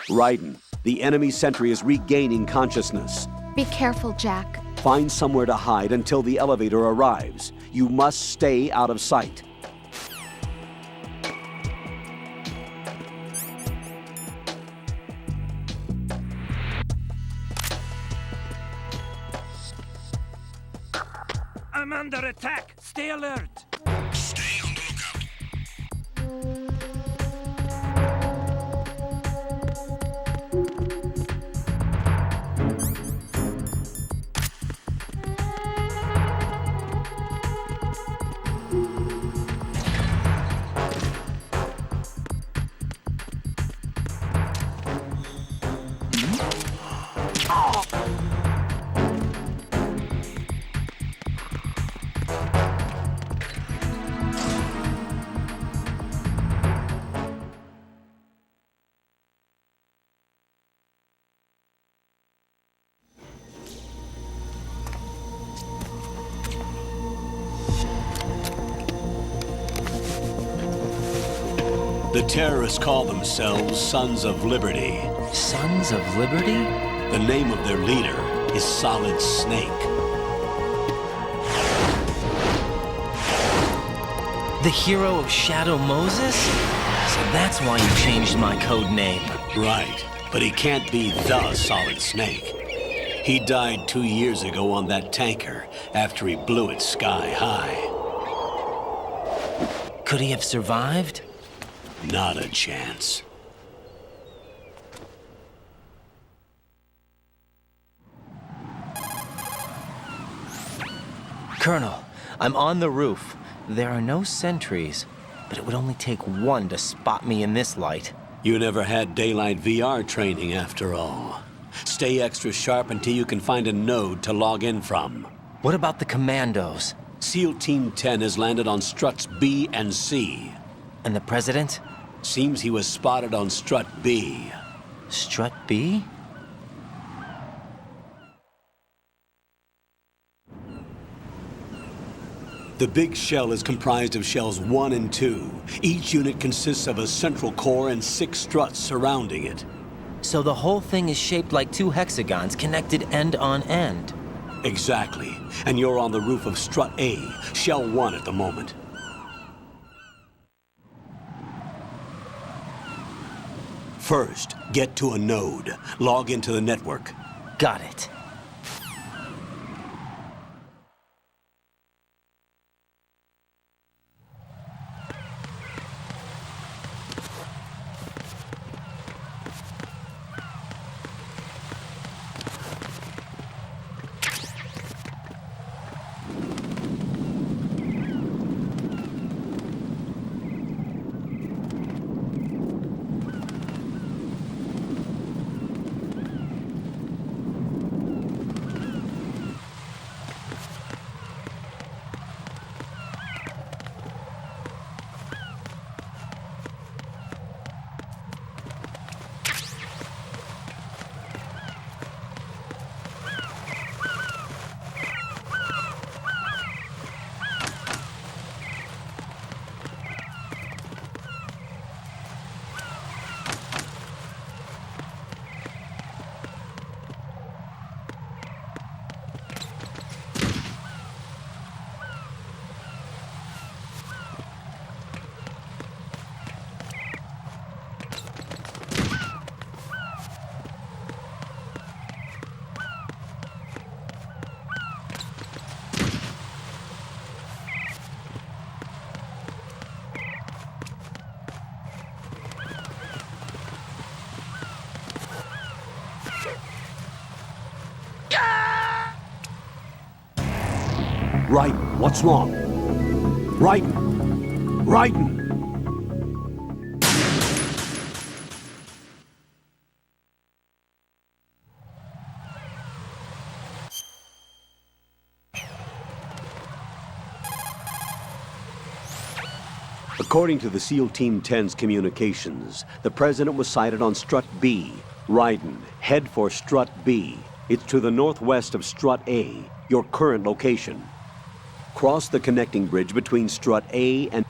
Raiden, the enemy sentry is regaining consciousness. Be careful, Jack. Find somewhere to hide until the elevator arrives. You must stay out of sight. I'm under attack! Stay alert! Stay on the lookout. The terrorists call themselves Sons of Liberty. Sons of Liberty? The name of their leader is Solid Snake. The hero of Shadow Moses? So that's why you changed my code name. Right, but he can't be the Solid Snake. He died 2 years ago on that tanker after he blew it sky high. Could he have survived? Not a chance. Colonel, I'm on the roof. There are no sentries, but it would only take one to spot me in this light. You never had daylight VR training after all. Stay extra sharp until you can find a node to log in from. What about the commandos? SEAL Team 10 has landed on struts B and C. And the president? Seems he was spotted on strut B. Strut B? The big shell is comprised of shells 1 and 2. Each unit consists of a central core and 6 struts surrounding it. So the whole thing is shaped like 2 hexagons connected end on end. Exactly. And you're on the roof of strut A, shell 1 at the moment. First, get to a node. Log into the network. Got it. Raiden, what's wrong? Raiden! Raiden! According to the SEAL Team 10's communications, the President was sighted on Strut B. Raiden, head for Strut B. It's to the northwest of Strut A, your current location. Cross the connecting bridge between Strut A and...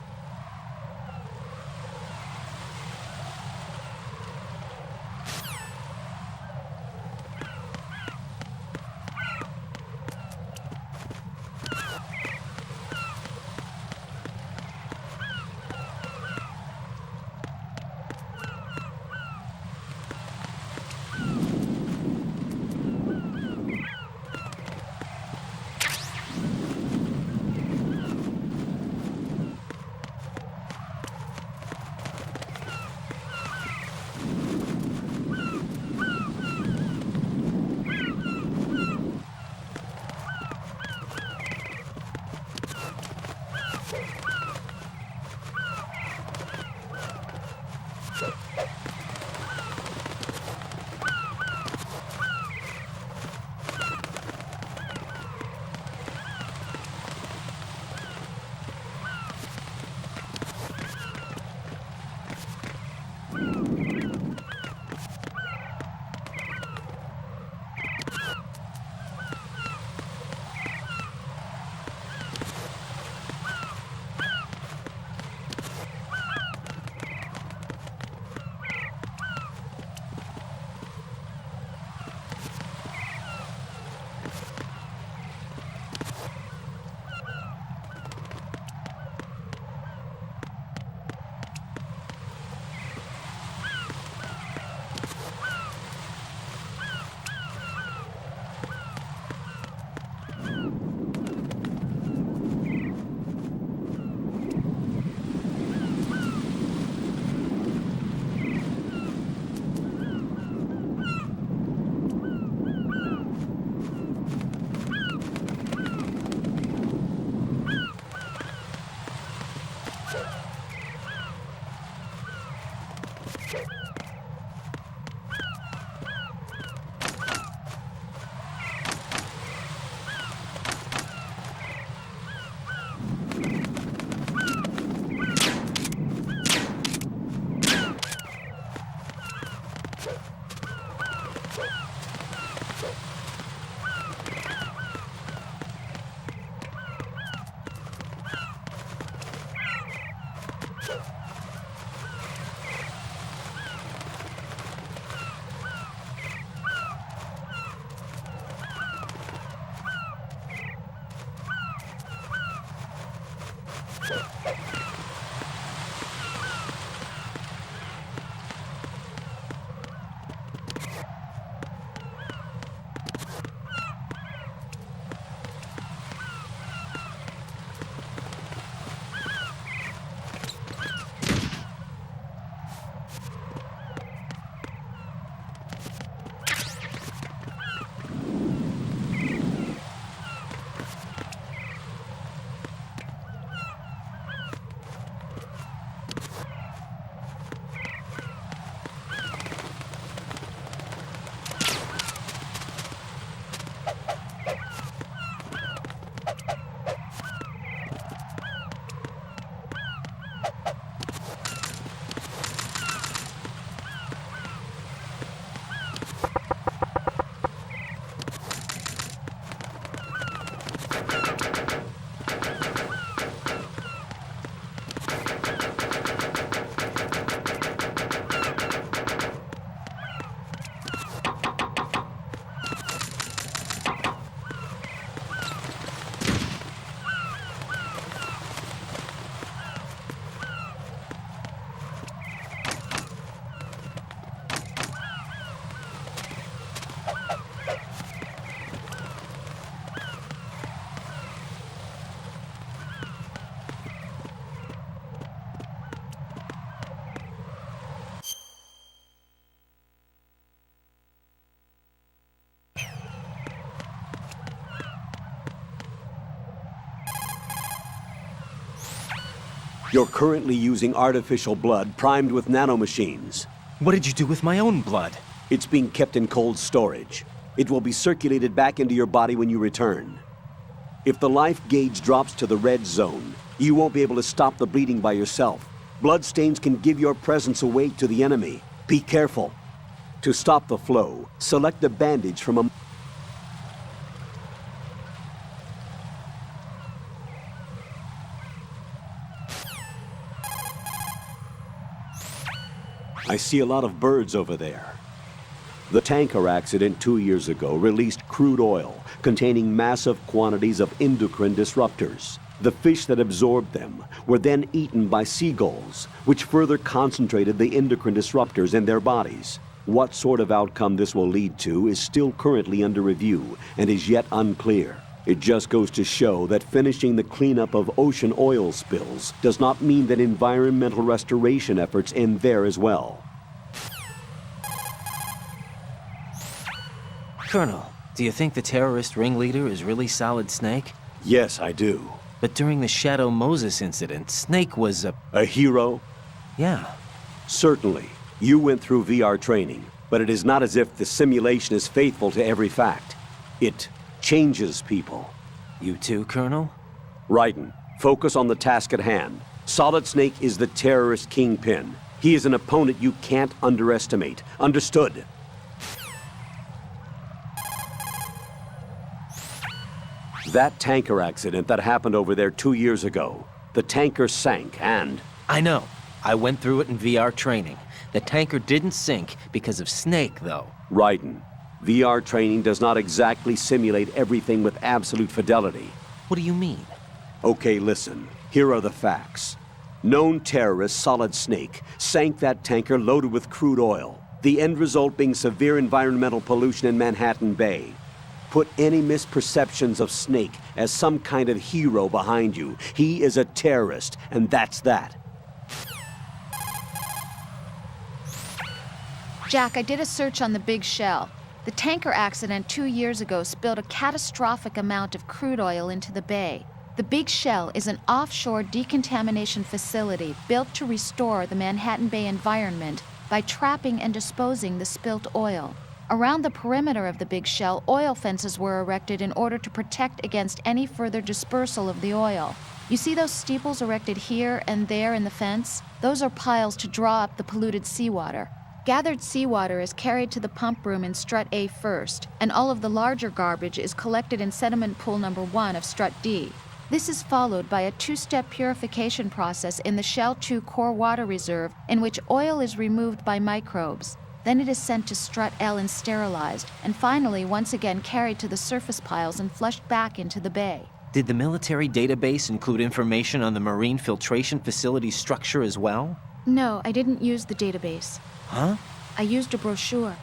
You're currently using artificial blood primed with nanomachines. What did you do with my own blood? It's being kept in cold storage. It will be circulated back into your body when you return. If the life gauge drops to the red zone, you won't be able to stop the bleeding by yourself. Bloodstains can give your presence away to the enemy. Be careful. To stop the flow, select a bandage from a... I see a lot of birds over there. The tanker accident 2 years ago released crude oil containing massive quantities of endocrine disruptors. The fish that absorbed them were then eaten by seagulls, which further concentrated the endocrine disruptors in their bodies. What sort of outcome this will lead to is still currently under review and is yet unclear. It just goes to show that finishing the cleanup of ocean oil spills does not mean that environmental restoration efforts end there as well. Colonel, do you think the terrorist ringleader is really Solid Snake? Yes, I do. But during the Shadow Moses incident, Snake was A hero? Yeah. Certainly. You went through VR training, but it is not as if the simulation is faithful to every fact. It changes people. You too, Colonel? Raiden, focus on the task at hand. Solid Snake is the terrorist kingpin. He is an opponent you can't underestimate. Understood? That tanker accident that happened over there 2 years ago, the tanker sank and... I know. I went through it in VR training. The tanker didn't sink because of Snake, though. Raiden, VR training does not exactly simulate everything with absolute fidelity. What do you mean? Okay, listen. Here are the facts. Known terrorist Solid Snake sank that tanker loaded with crude oil, the end result being severe environmental pollution in Manhattan Bay. Put any misperceptions of Snake as some kind of hero behind you. He is a terrorist, and that's that. Jack, I did a search on the Big Shell. The tanker accident 2 years ago spilled a catastrophic amount of crude oil into the bay. The Big Shell is an offshore decontamination facility built to restore the Manhattan Bay environment by trapping and disposing the spilt oil. Around the perimeter of the Big Shell, oil fences were erected in order to protect against any further dispersal of the oil. You see those steeples erected here and there in the fence? Those are piles to draw up the polluted seawater. Gathered seawater is carried to the pump room in Strut A first, and all of the larger garbage is collected in sediment pool number 1 of Strut D. This is followed by a 2-step purification process in the Shell 2 core water reserve in which oil is removed by microbes. Then it is sent to Strut L and sterilized, and finally once again carried to the surface piles and flushed back into the bay. Did the military database include information on the marine filtration facility's structure as well? No, I didn't use the database. Huh? I used a brochure.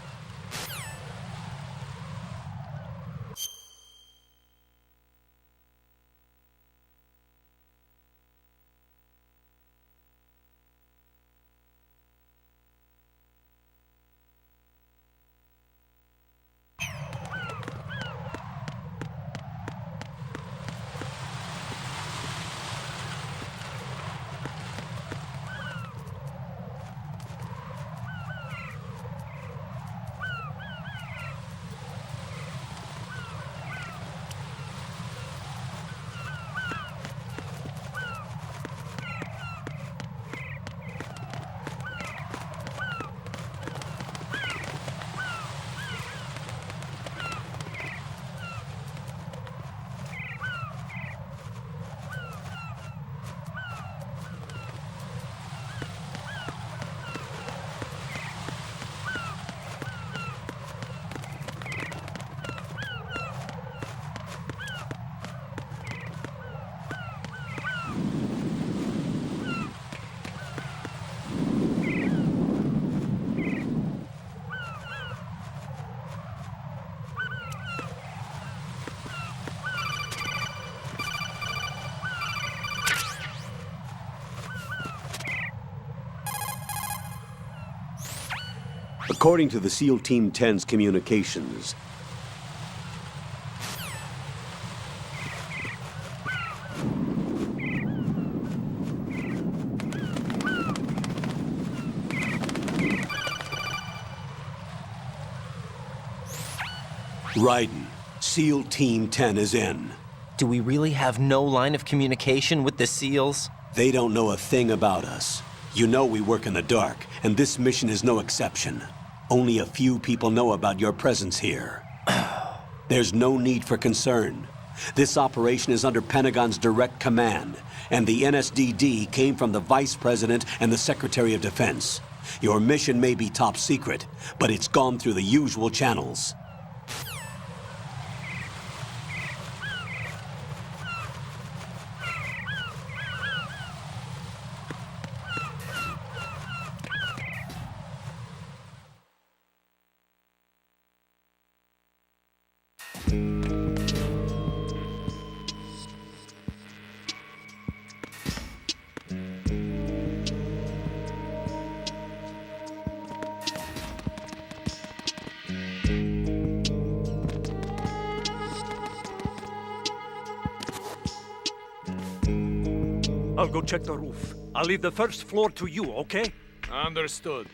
According to the SEAL Team 10's communications, Raiden, SEAL Team 10 is in. Do we really have no line of communication with the SEALs? They don't know a thing about us. You know we work in the dark, and this mission is no exception. Only a few people know about your presence here. There's no need for concern. This operation is under Pentagon's direct command, and the NSDD came from the Vice President and the Secretary of Defense. Your mission may be top secret, but it's gone through the usual channels. I'll go check the roof. I'll leave the first floor to you, okay? Understood.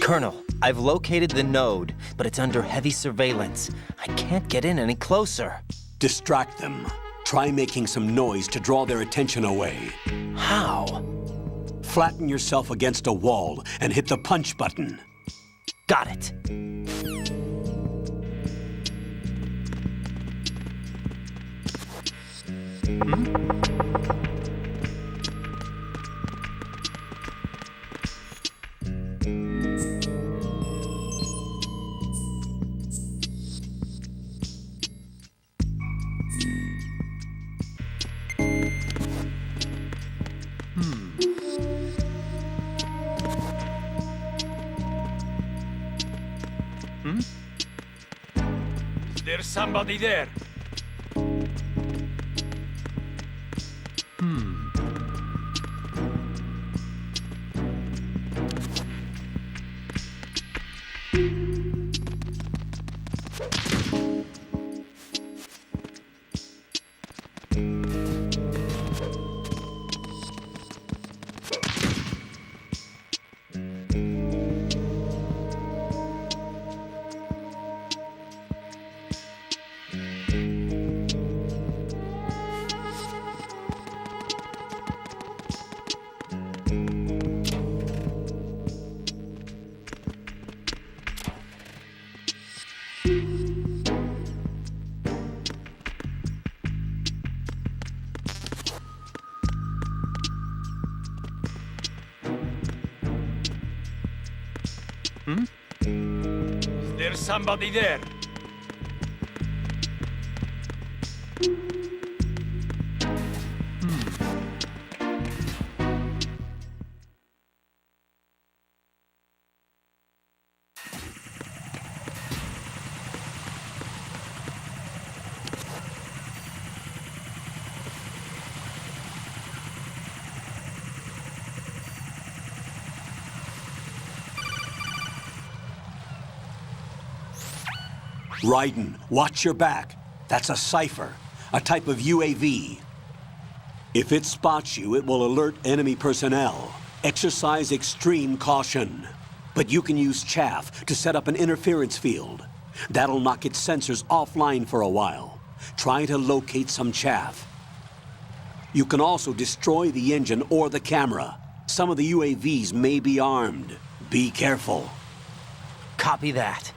Colonel, I've located the node, but it's under heavy surveillance. I can't get in any closer. Distract them. Try making some noise to draw their attention away. How? Flatten yourself against a wall and hit the punch button. Got it. Is there somebody there? Is there somebody there? Raiden, watch your back. That's a cipher, a type of UAV. If it spots you, it will alert enemy personnel. Exercise extreme caution. But you can use chaff to set up an interference field. That'll knock its sensors offline for a while. Try to locate some chaff. You can also destroy the engine or the camera. Some of the UAVs may be armed. Be careful. Copy that.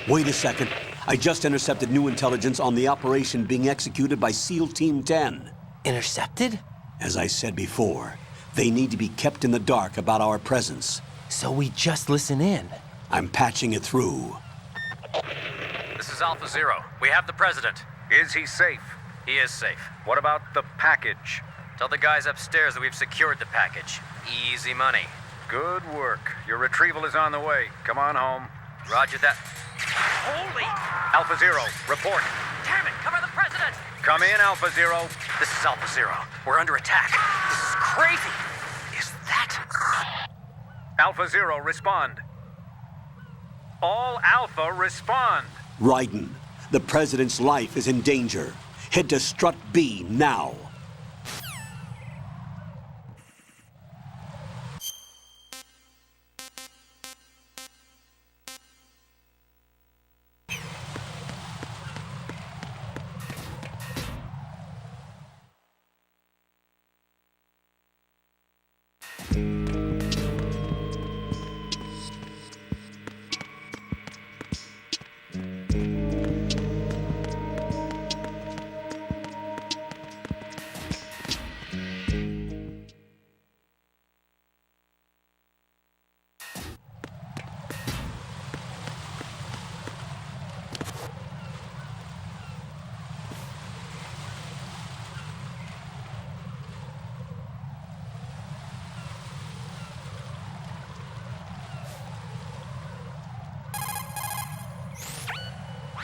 Wait a second. I just intercepted new intelligence on the operation being executed by SEAL Team 10. Intercepted? As I said before, they need to be kept in the dark about our presence. So we just listen in. I'm patching it through. This is Alpha Zero. We have the president. Is he safe? He is safe. What about the package? Tell the guys upstairs that we've secured the package. Easy money. Good work. Your retrieval is on the way. Come on home. Roger that. Holy! Alpha Zero, report. Damn it! Cover the president! Come in, Alpha Zero. This is Alpha Zero. We're under attack. This is crazy. Is that... Alpha Zero, respond. All Alpha, respond. Raiden, the President's life is in danger. Head to Strut B now.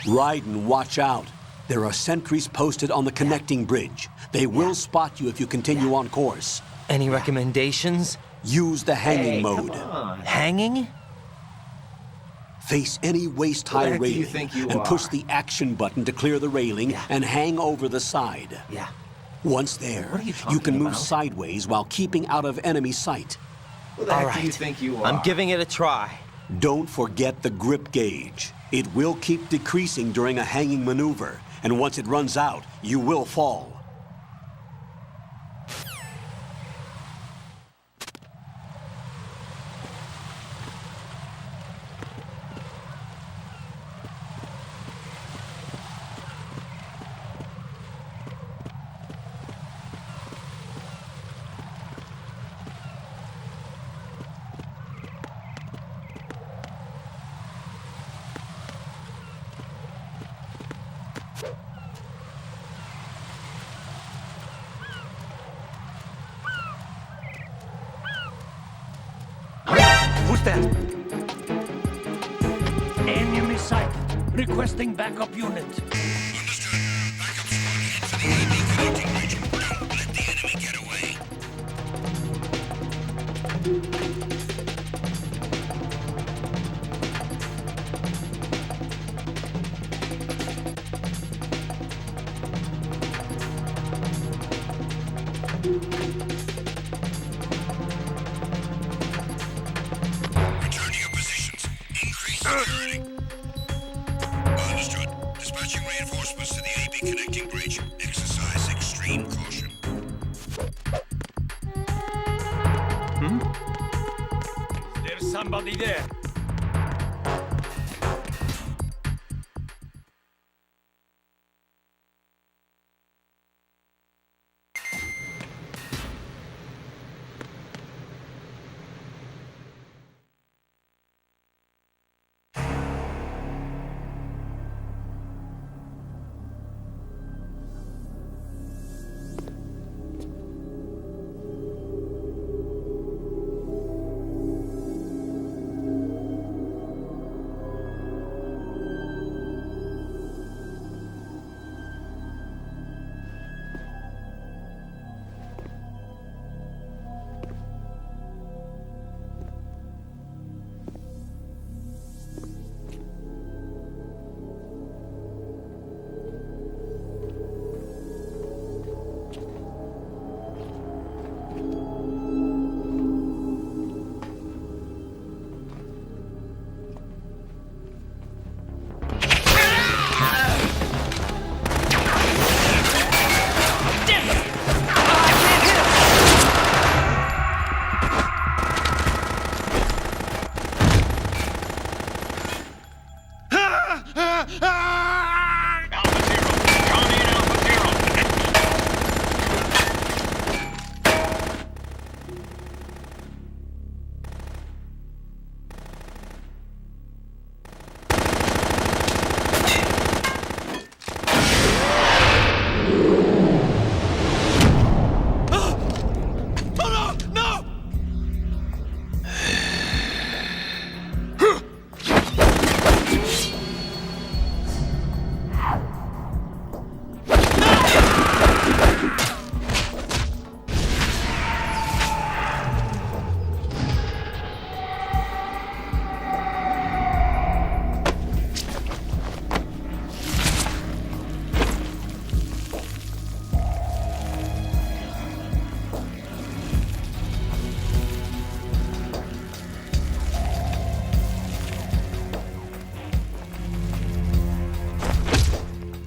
Raiden, watch out. There are sentries posted on the connecting bridge. They will spot you if you continue on course. Any recommendations? Use the hanging mode. Hanging? Face any waist-high railing and push the action button to clear the railing and hang over the side. Yeah. Once there, you can move sideways while keeping out of enemy sight. All right. I'm giving it a try. Don't forget the grip gauge. It will keep decreasing during a hanging maneuver, and once it runs out, you will fall. Who's there? Enemy sight. Requesting backup unit. Understood. Backup squad, head for the AB connecting bridge. Don't let the enemy get away. Return to your positions. Increase security. Understood. Dispatching reinforcements to the AB connecting bridge. Exercise extreme caution. There's somebody there. Alpha Zero. Tommy and Alpha Zero.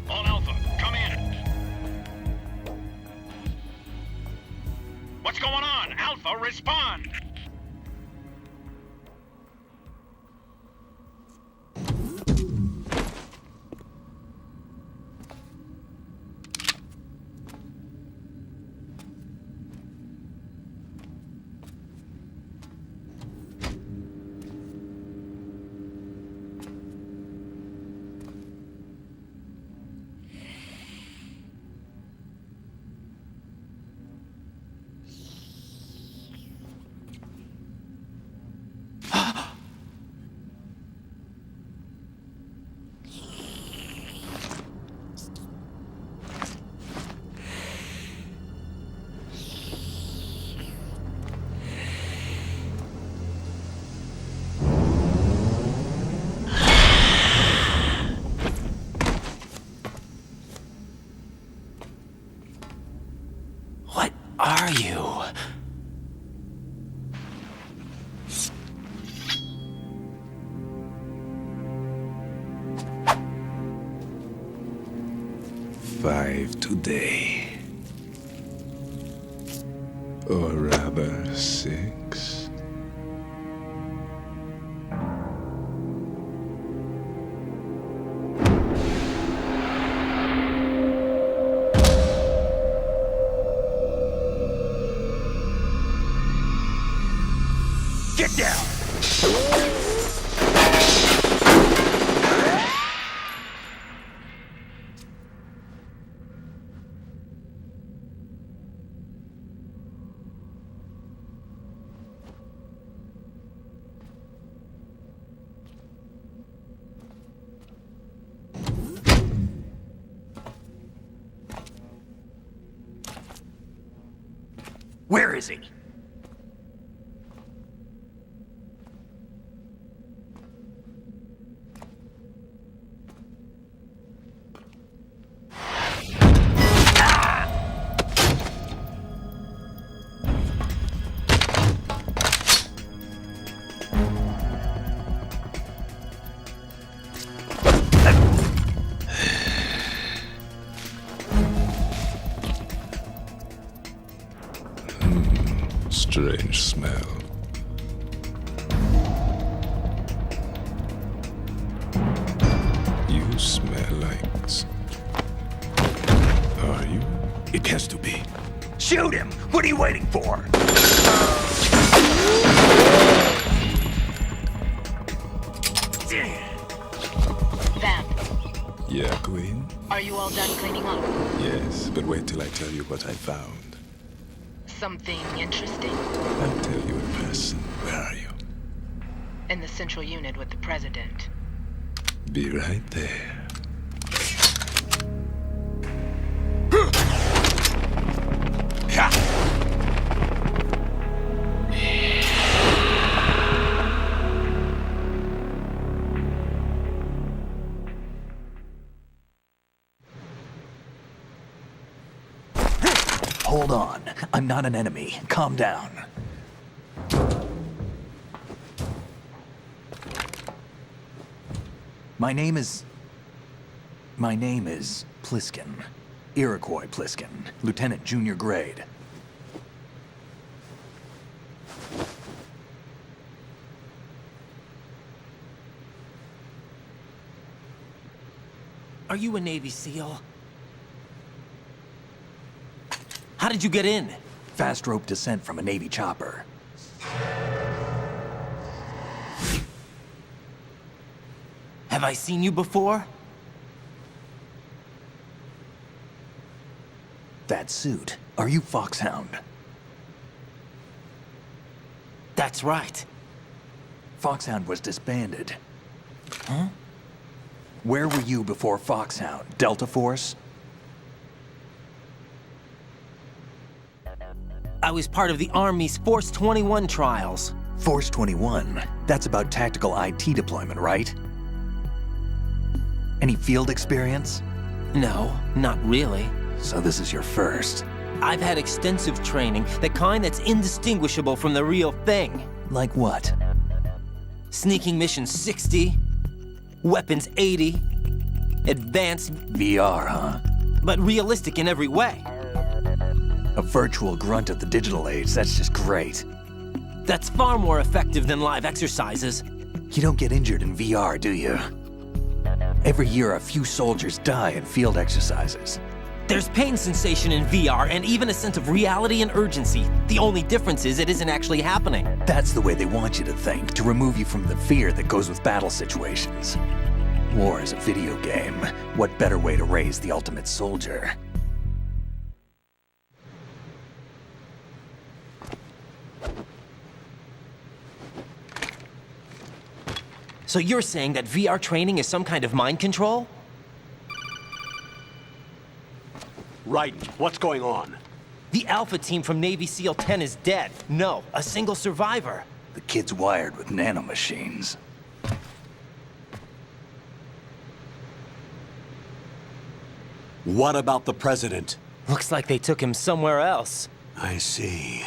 All Alpha, come in. What's going on? Alpha, respond. What are you? Five today. Or rather, 6. Get down! Where is he? Strange smell. You smell like... Are you? It has to be. Shoot him! What are you waiting for? Vamp, Yeah, Queen? are you all done cleaning up? Yes, but wait till I tell you what I found. Something interesting? I'll tell you in person. Where are you? In the central unit with the president. Be right there. Hold on. I'm not an enemy. Calm down. My name is Pliskin. Iroquois Pliskin. Lieutenant Junior Grade. Are you a Navy SEAL? How did you get in? Fast rope descent from a Navy chopper. Have I seen you before? That suit. Are you Foxhound? That's right. Foxhound was disbanded. Huh? Where were you before Foxhound? Delta Force? I was part of the Army's Force 21 trials. Force 21? That's about tactical IT deployment, right? Any field experience? No, not really. So this is your first. I've had extensive training, the kind that's indistinguishable from the real thing. Like what? Sneaking mission 60, weapons 80, advanced, VR, huh? but realistic in every way. A virtual grunt of the digital age, that's just great. That's far more effective than live exercises. You don't get injured in VR, do you? Every year, a few soldiers die in field exercises. There's pain sensation in VR and even a sense of reality and urgency. The only difference is it isn't actually happening. That's the way they want you to think, to remove you from the fear that goes with battle situations. War is a video game. What better way to raise the ultimate soldier? So you're saying that VR training is some kind of mind control? Right. What's going on? The Alpha team from Navy SEAL 10 is dead. No, a single survivor. The kid's wired with nanomachines. What about the president? Looks like they took him somewhere else. I see.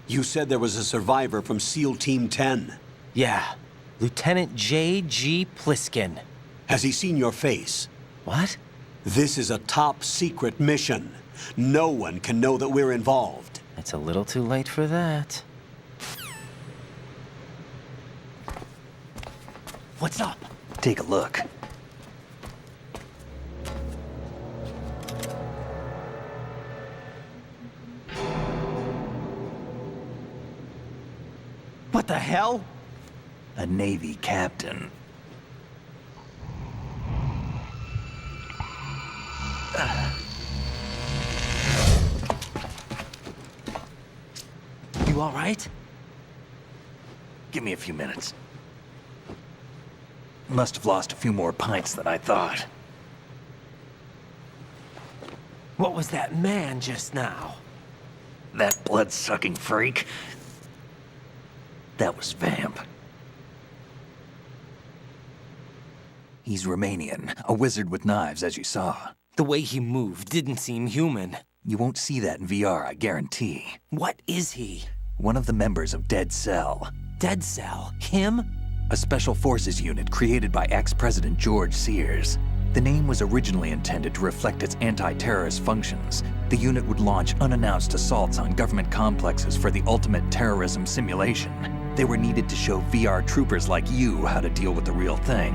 You said there was a survivor from SEAL Team 10. Yeah, Lieutenant J.G. Pliskin. Has he seen your face? What? This is a top secret mission. No one can know that we're involved. It's a little too late for that. What's up? Take a look. What the hell? A Navy captain. You all right? Give me a few minutes. Must have lost a few more pints than I thought. What was that man just now? That blood-sucking freak. That was Vamp. He's Romanian, a wizard with knives, as you saw. The way he moved didn't seem human. You won't see that in VR, I guarantee. What is he? One of the members of Dead Cell. Dead Cell? Him? A special forces unit created by ex-President George Sears. The name was originally intended to reflect its anti-terrorist functions. The unit would launch unannounced assaults on government complexes for the ultimate terrorism simulation. They were needed to show VR troopers like you how to deal with the real thing.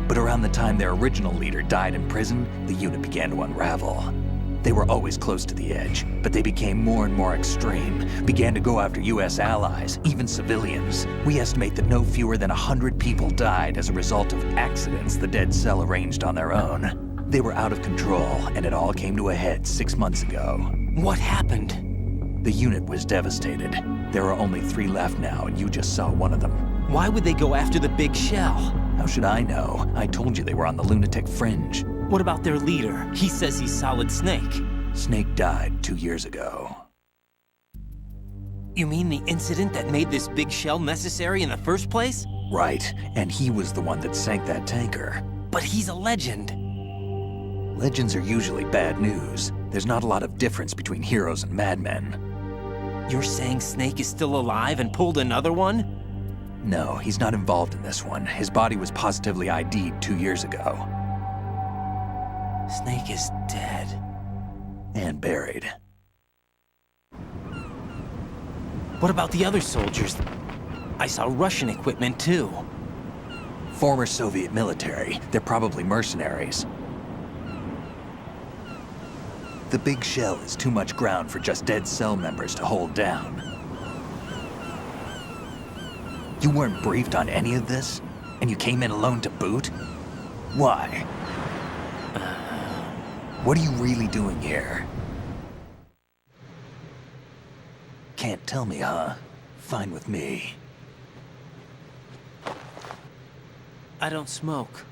But around the time their original leader died in prison, the unit began to unravel. They were always close to the edge, but they became more and more extreme, began to go after US allies, even civilians. We estimate that no fewer than 100 people died as a result of accidents the Dead Cell arranged on their own. They were out of control, and it all came to a head 6 months ago. What happened? The unit was devastated. There are only 3 left now, and you just saw one of them. Why would they go after the big shell? How should I know? I told you they were on the lunatic fringe. What about their leader? He says he's Solid Snake. Snake died 2 years ago. You mean the incident that made this big shell necessary in the first place? Right, and he was the one that sank that tanker. But he's a legend. Legends are usually bad news. There's not a lot of difference between heroes and madmen. You're saying Snake is still alive and pulled another one? No, he's not involved in this one. His body was positively ID'd 2 years ago. Snake is dead. And buried. What about the other soldiers? I saw Russian equipment too. Former Soviet military. They're probably mercenaries. The big shell is too much ground for just Dead Cell members to hold down. You weren't briefed on any of this? And you came in alone to boot? Why? What are you really doing here? Can't tell me, huh? Fine with me. I don't smoke.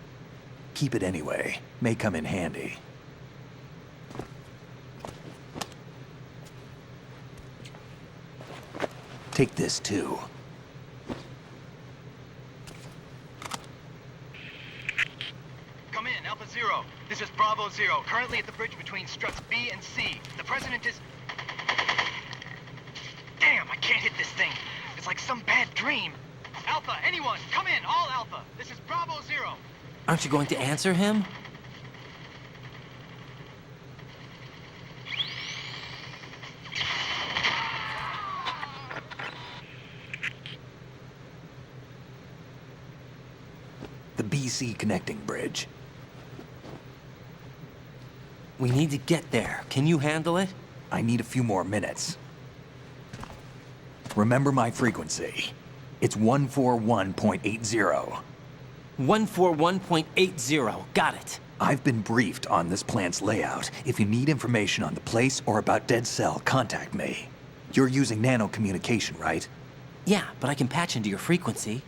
Keep it anyway. May come in handy. Take this too. Come in, Alpha Zero. This is Bravo Zero, currently at the bridge between struts B and C. The President is... Damn, I can't hit this thing. It's like some bad dream. Alpha, anyone, come in, all Alpha. This is Bravo Zero. Aren't you going to answer him? The BC connecting bridge. We need to get there. Can you handle it? I need a few more minutes. Remember my frequency. It's 141.80. 141.80. Got it. I've been briefed on this plant's layout. If you need information on the place or about Dead Cell, contact me. You're using nano communication, right? Yeah, but I can patch into your frequency.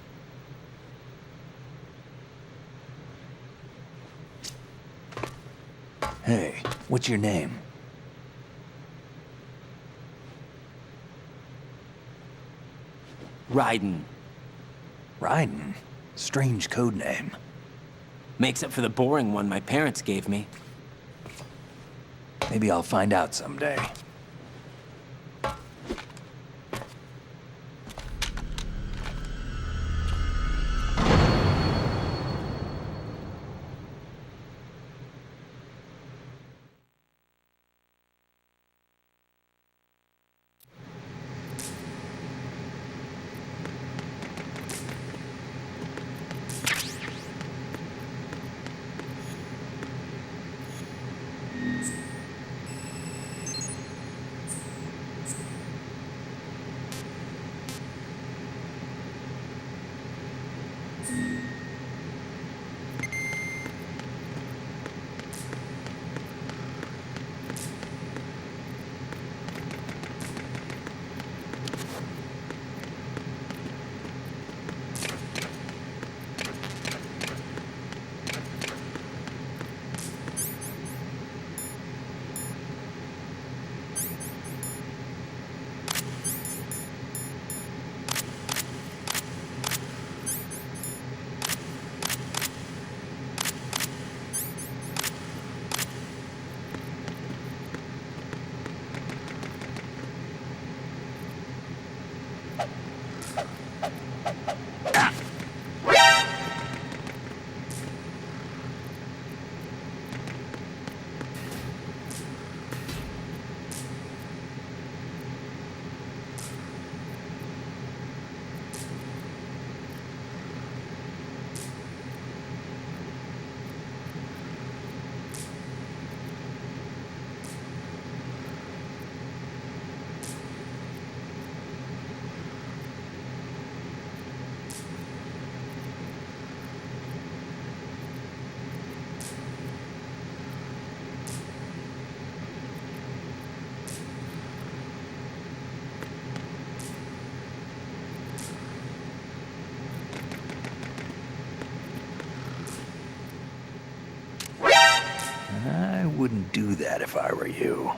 Hey, what's your name? Raiden. Raiden? Strange code name. Makes up for the boring one my parents gave me. Maybe I'll find out someday. do that if I were you.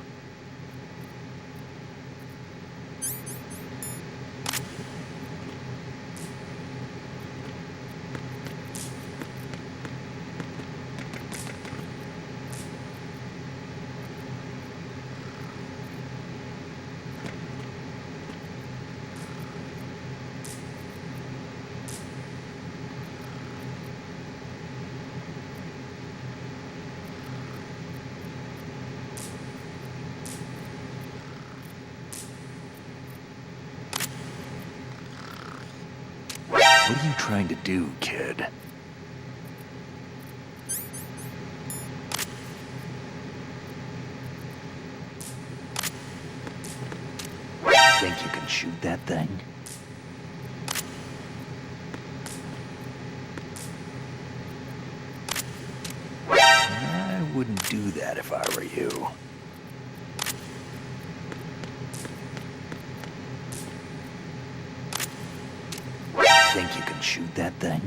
What are you trying to do, kid? Think you can shoot that thing? I wouldn't do that if I were you. Think you can shoot that thing?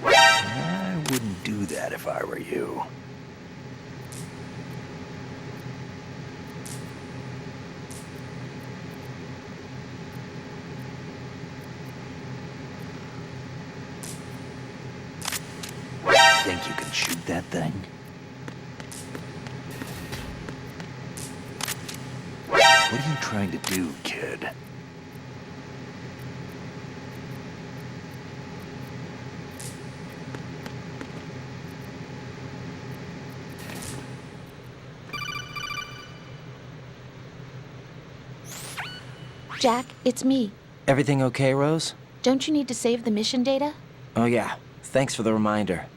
I wouldn't do that if I were you. Think you can shoot that thing? What are you trying to do, kid? Jack, it's me. Everything okay, Rose? Don't you need to save the mission data? Oh yeah, thanks for the reminder.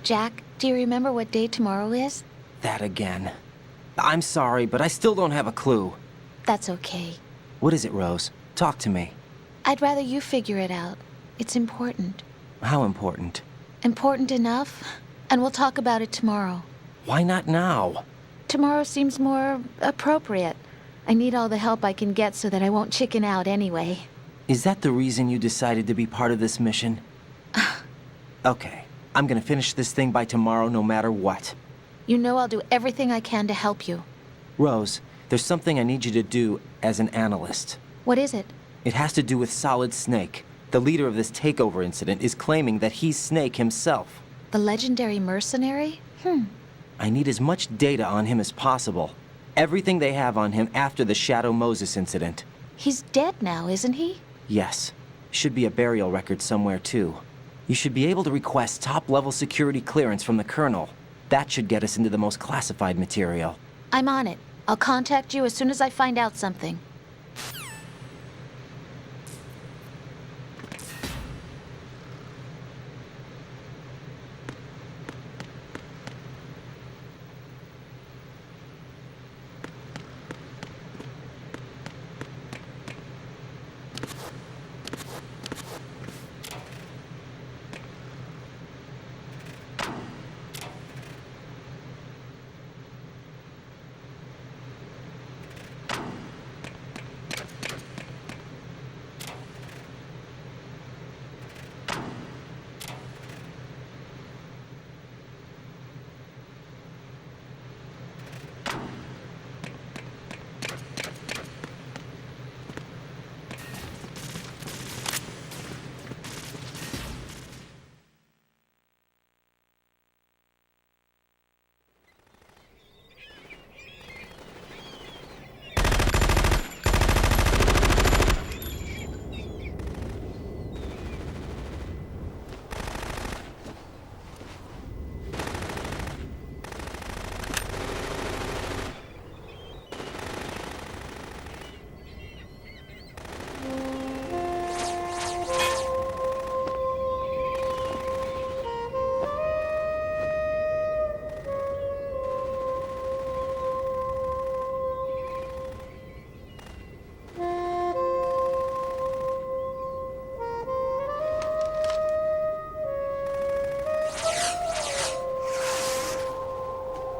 Jack, do you remember what day tomorrow is? That again. I'm sorry, but I still don't have a clue. That's okay. What is it, Rose? Talk to me. I'd rather you figure it out. It's important. How important? Important enough, and we'll talk about it tomorrow. Why not now? Tomorrow seems more appropriate. I need all the help I can get so that I won't chicken out anyway. Is that the reason you decided to be part of this mission? Okay, I'm gonna finish this thing by tomorrow no matter what. You know I'll do everything I can to help you. Rose, there's something I need you to do as an analyst. What is it? It has to do with Solid Snake. The leader of this takeover incident is claiming that he's Snake himself. The legendary mercenary? I need as much data on him as possible. Everything they have on him after the Shadow Moses incident. He's dead now, isn't he? Yes. Should be a burial record somewhere, too. You should be able to request top-level security clearance from the Colonel. That should get us into the most classified material. I'm on it. I'll contact you as soon as I find out something.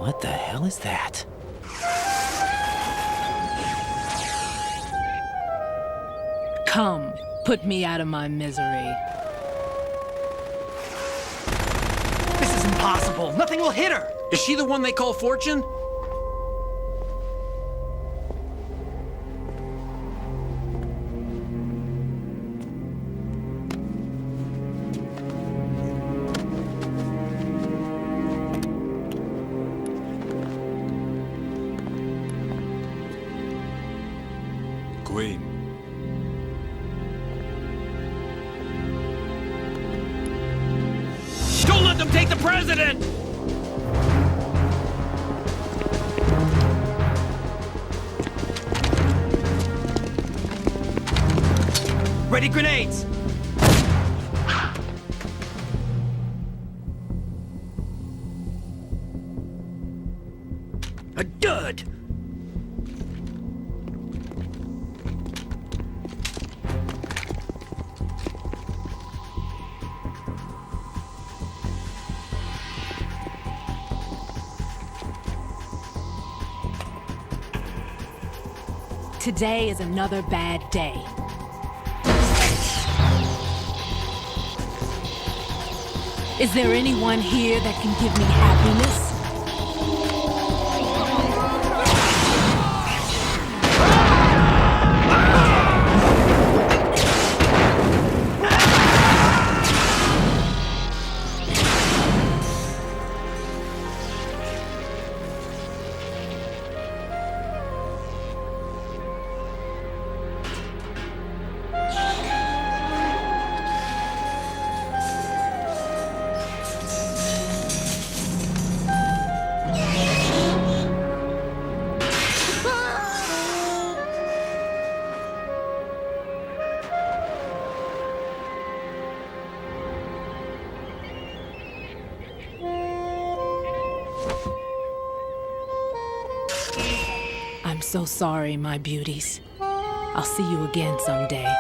What the hell is that? Come, put me out of my misery. This is impossible. Nothing will hit her. Is she the one they call Fortune? Queen. Don't let them take the president! Ready grenades! A dud! Today is another bad day. Is there anyone here that can give me happiness? I'm so sorry, my beauties. I'll see you again someday.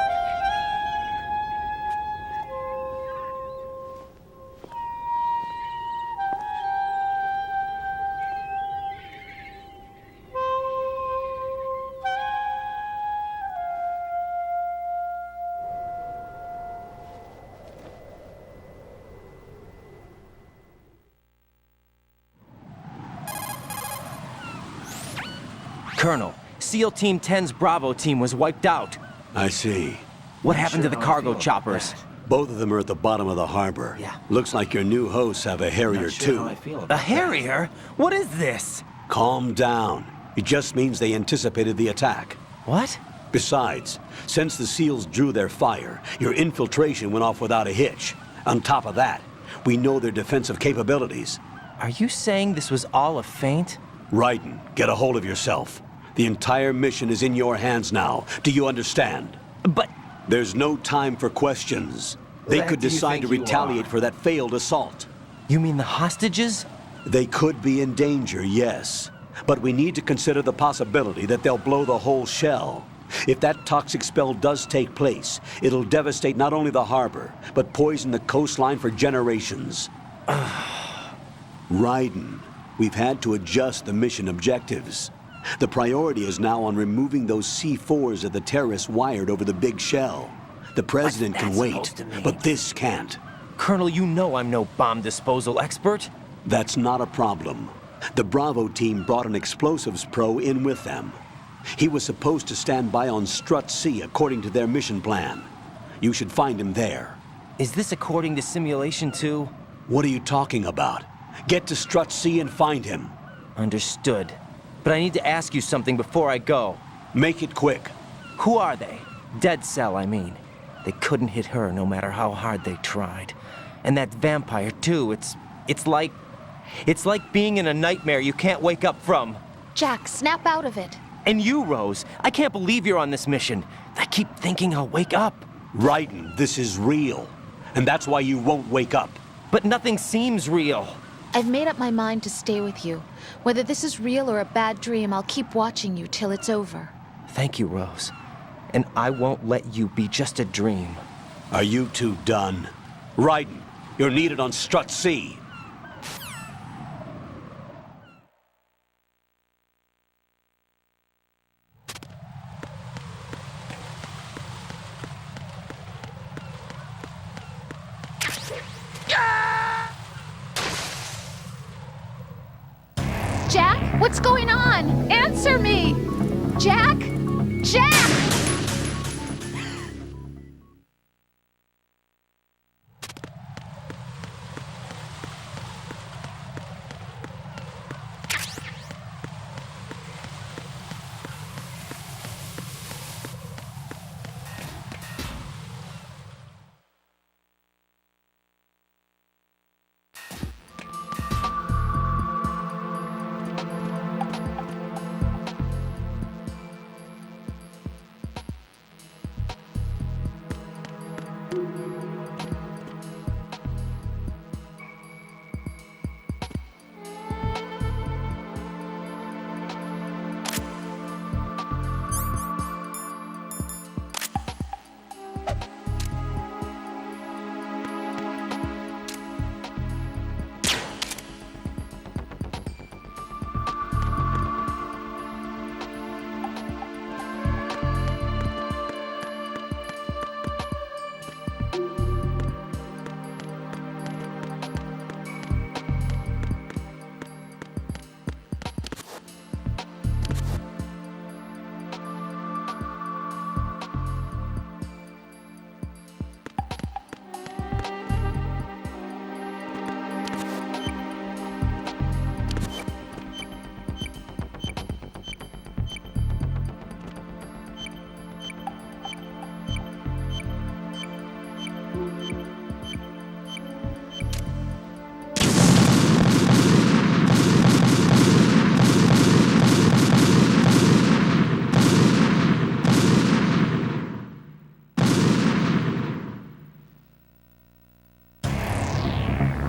Colonel, SEAL Team 10's Bravo team was wiped out. I see. What happened to the cargo choppers? Both of them are at the bottom of the harbor. Yeah. Looks like your new hosts have a Harrier too. A Harrier? What is this? Calm down. It just means they anticipated the attack. What? Besides, since the SEALs drew their fire, your infiltration went off without a hitch. On top of that, we know their defensive capabilities. Are you saying this was all a feint? Raiden, get a hold of yourself. The entire mission is in your hands now. Do you understand? But... There's no time for questions. They could decide to retaliate for that failed assault. You mean the hostages? They could be in danger, yes. But we need to consider the possibility that they'll blow the whole shell. If that toxic spell does take place, it'll devastate not only the harbor, but poison the coastline for generations. Raiden, we've had to adjust the mission objectives. The priority is now on removing those C4s that the terrorists wired over the big shell. The president can wait, but this can't. Colonel, you know I'm no bomb disposal expert. That's not a problem. The Bravo team brought an explosives pro in with them. He was supposed to stand by on Strut C according to their mission plan. You should find him there. Is this according to Simulation 2? What are you talking about? Get to Strut C and find him. Understood. But I need to ask you something before I go. Make it quick. Who are they? Dead Cell, I mean. They couldn't hit her no matter how hard they tried. And that vampire, too, it's like being in a nightmare you can't wake up from. Jack, snap out of it. And you, Rose, I can't believe you're on this mission. I keep thinking I'll wake up. Raiden, this is real. And that's why you won't wake up. But nothing seems real. I've made up my mind to stay with you. Whether this is real or a bad dream, I'll keep watching you till it's over. Thank you, Rose. And I won't let you be just a dream. Are you two done? Raiden, you're needed on Strut C. What's going on? Answer me! Jack? Jack!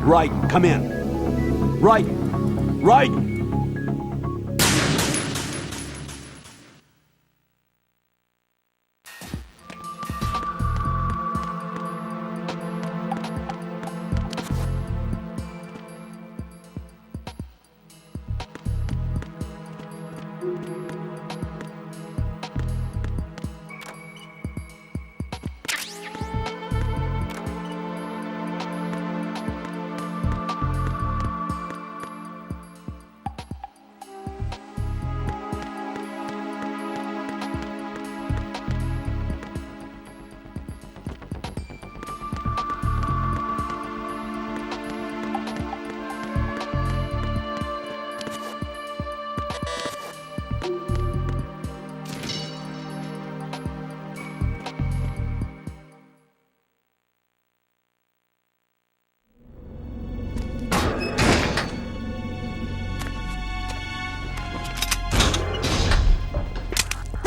Raiden, come in. Raiden! Raiden!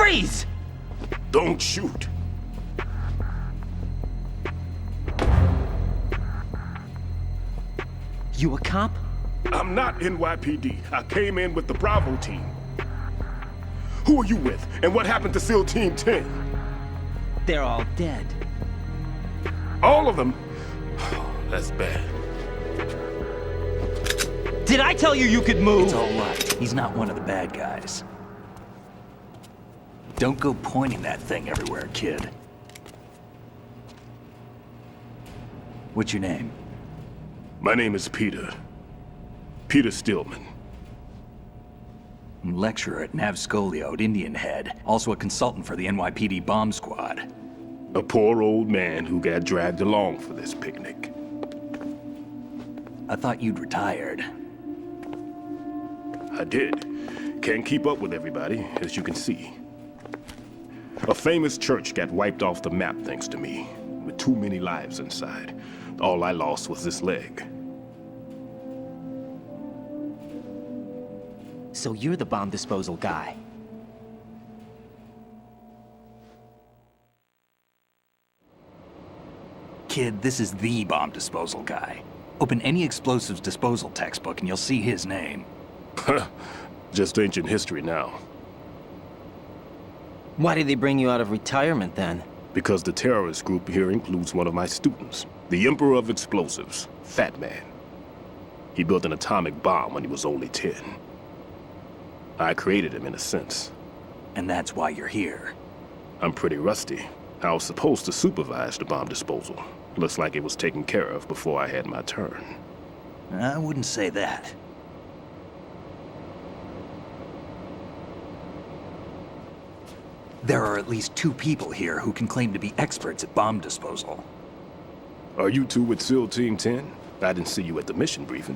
Freeze! Don't shoot. You a cop? I'm not NYPD. I came in with the Bravo team. Who are you with? And what happened to SEAL Team 10? They're all dead. All of them? Oh, that's bad. Did I tell you you could move? It's all right. He's not one of the bad guys. Don't go pointing that thing everywhere, kid. What's your name? My name is Peter. Peter Stillman. I'm lecturer at Navscolio at Indian Head. Also a consultant for the NYPD bomb squad. A poor old man who got dragged along for this picnic. I thought you'd retired. I did. Can't keep up with everybody, as you can see. A famous church got wiped off the map thanks to me, with too many lives inside. All I lost was this leg. So you're the bomb disposal guy. Kid, this is the bomb disposal guy. Open any explosives disposal textbook and you'll see his name. Just ancient history now. Why did they bring you out of retirement then? Because the terrorist group here includes one of my students, the Emperor of Explosives, Fat Man. He built an atomic bomb when he was only 10. I created him in a sense. And that's why you're here. I'm pretty rusty. I was supposed to supervise the bomb disposal. Looks like it was taken care of before I had my turn. I wouldn't say that. There are at least 2 people here who can claim to be experts at bomb disposal. Are you two with SEAL Team 10? I didn't see you at the mission briefing.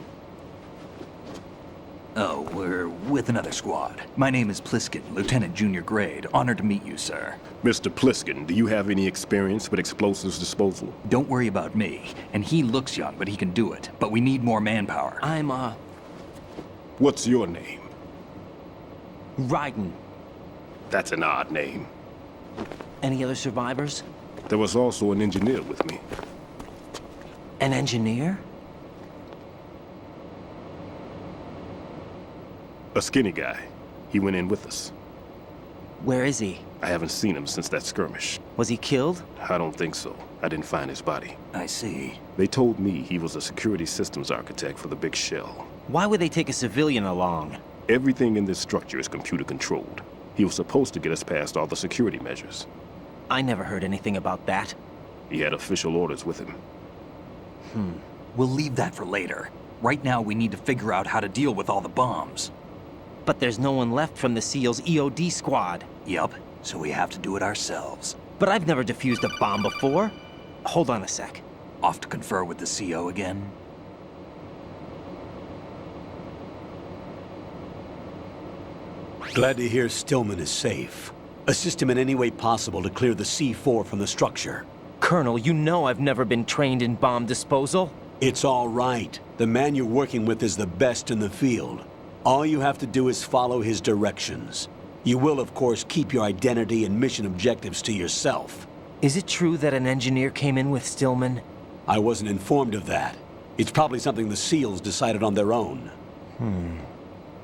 Oh, we're with another squad. My name is Pliskin, Lieutenant Junior Grade. Honored to meet you, sir. Mr. Pliskin, do you have any experience with explosives disposal? Don't worry about me. And he looks young, but he can do it. But we need more manpower. I'm, What's your name? Raiden. That's an odd name. Any other survivors? There was also an engineer with me. An engineer? A skinny guy. He went in with us. Where is he? I haven't seen him since that skirmish. Was he killed? I don't think so. I didn't find his body. I see. They told me he was a security systems architect for the big shell. Why would they take a civilian along? Everything in this structure is computer controlled. He was supposed to get us past all the security measures. I never heard anything about that. He had official orders with him. We'll leave that for later. Right now, we need to figure out how to deal with all the bombs. But there's no one left from the SEAL's EOD squad. Yup, so we have to do it ourselves. But I've never defused a bomb before. Hold on a sec. Off to confer with the CO again? Glad to hear Stillman is safe. Assist him in any way possible to clear the C4 from the structure. Colonel, you know I've never been trained in bomb disposal. It's all right. The man you're working with is the best in the field. All you have to do is follow his directions. You will, of course, keep your identity and mission objectives to yourself. Is it true that an engineer came in with Stillman? I wasn't informed of that. It's probably something the SEALs decided on their own.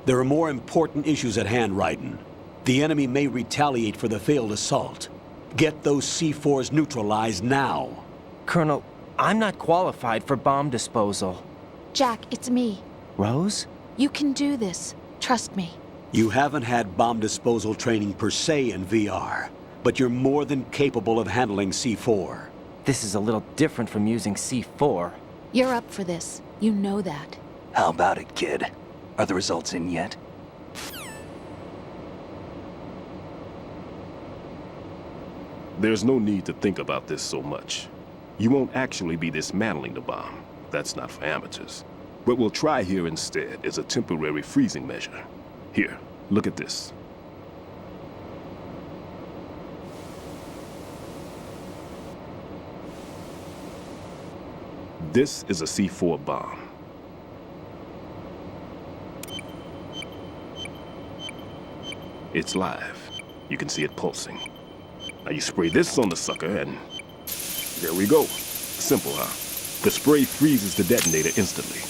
There are more important issues at hand, Raiden. The enemy may retaliate for the failed assault. Get those C4s neutralized now. Colonel, I'm not qualified for bomb disposal. Jack, it's me. Rose? You can do this. Trust me. You haven't had bomb disposal training per se in VR, but you're more than capable of handling C4. This is a little different from using C4. You're up for this. You know that. How about it, kid? Are the results in yet? There's no need to think about this so much. You won't actually be dismantling the bomb. That's not for amateurs. What we'll try here instead is a temporary freezing measure. Here, look at this. This is a C4 bomb. It's live. You can see it pulsing. Now you spray this on the sucker and there we go. Simple, huh? The spray freezes the detonator instantly.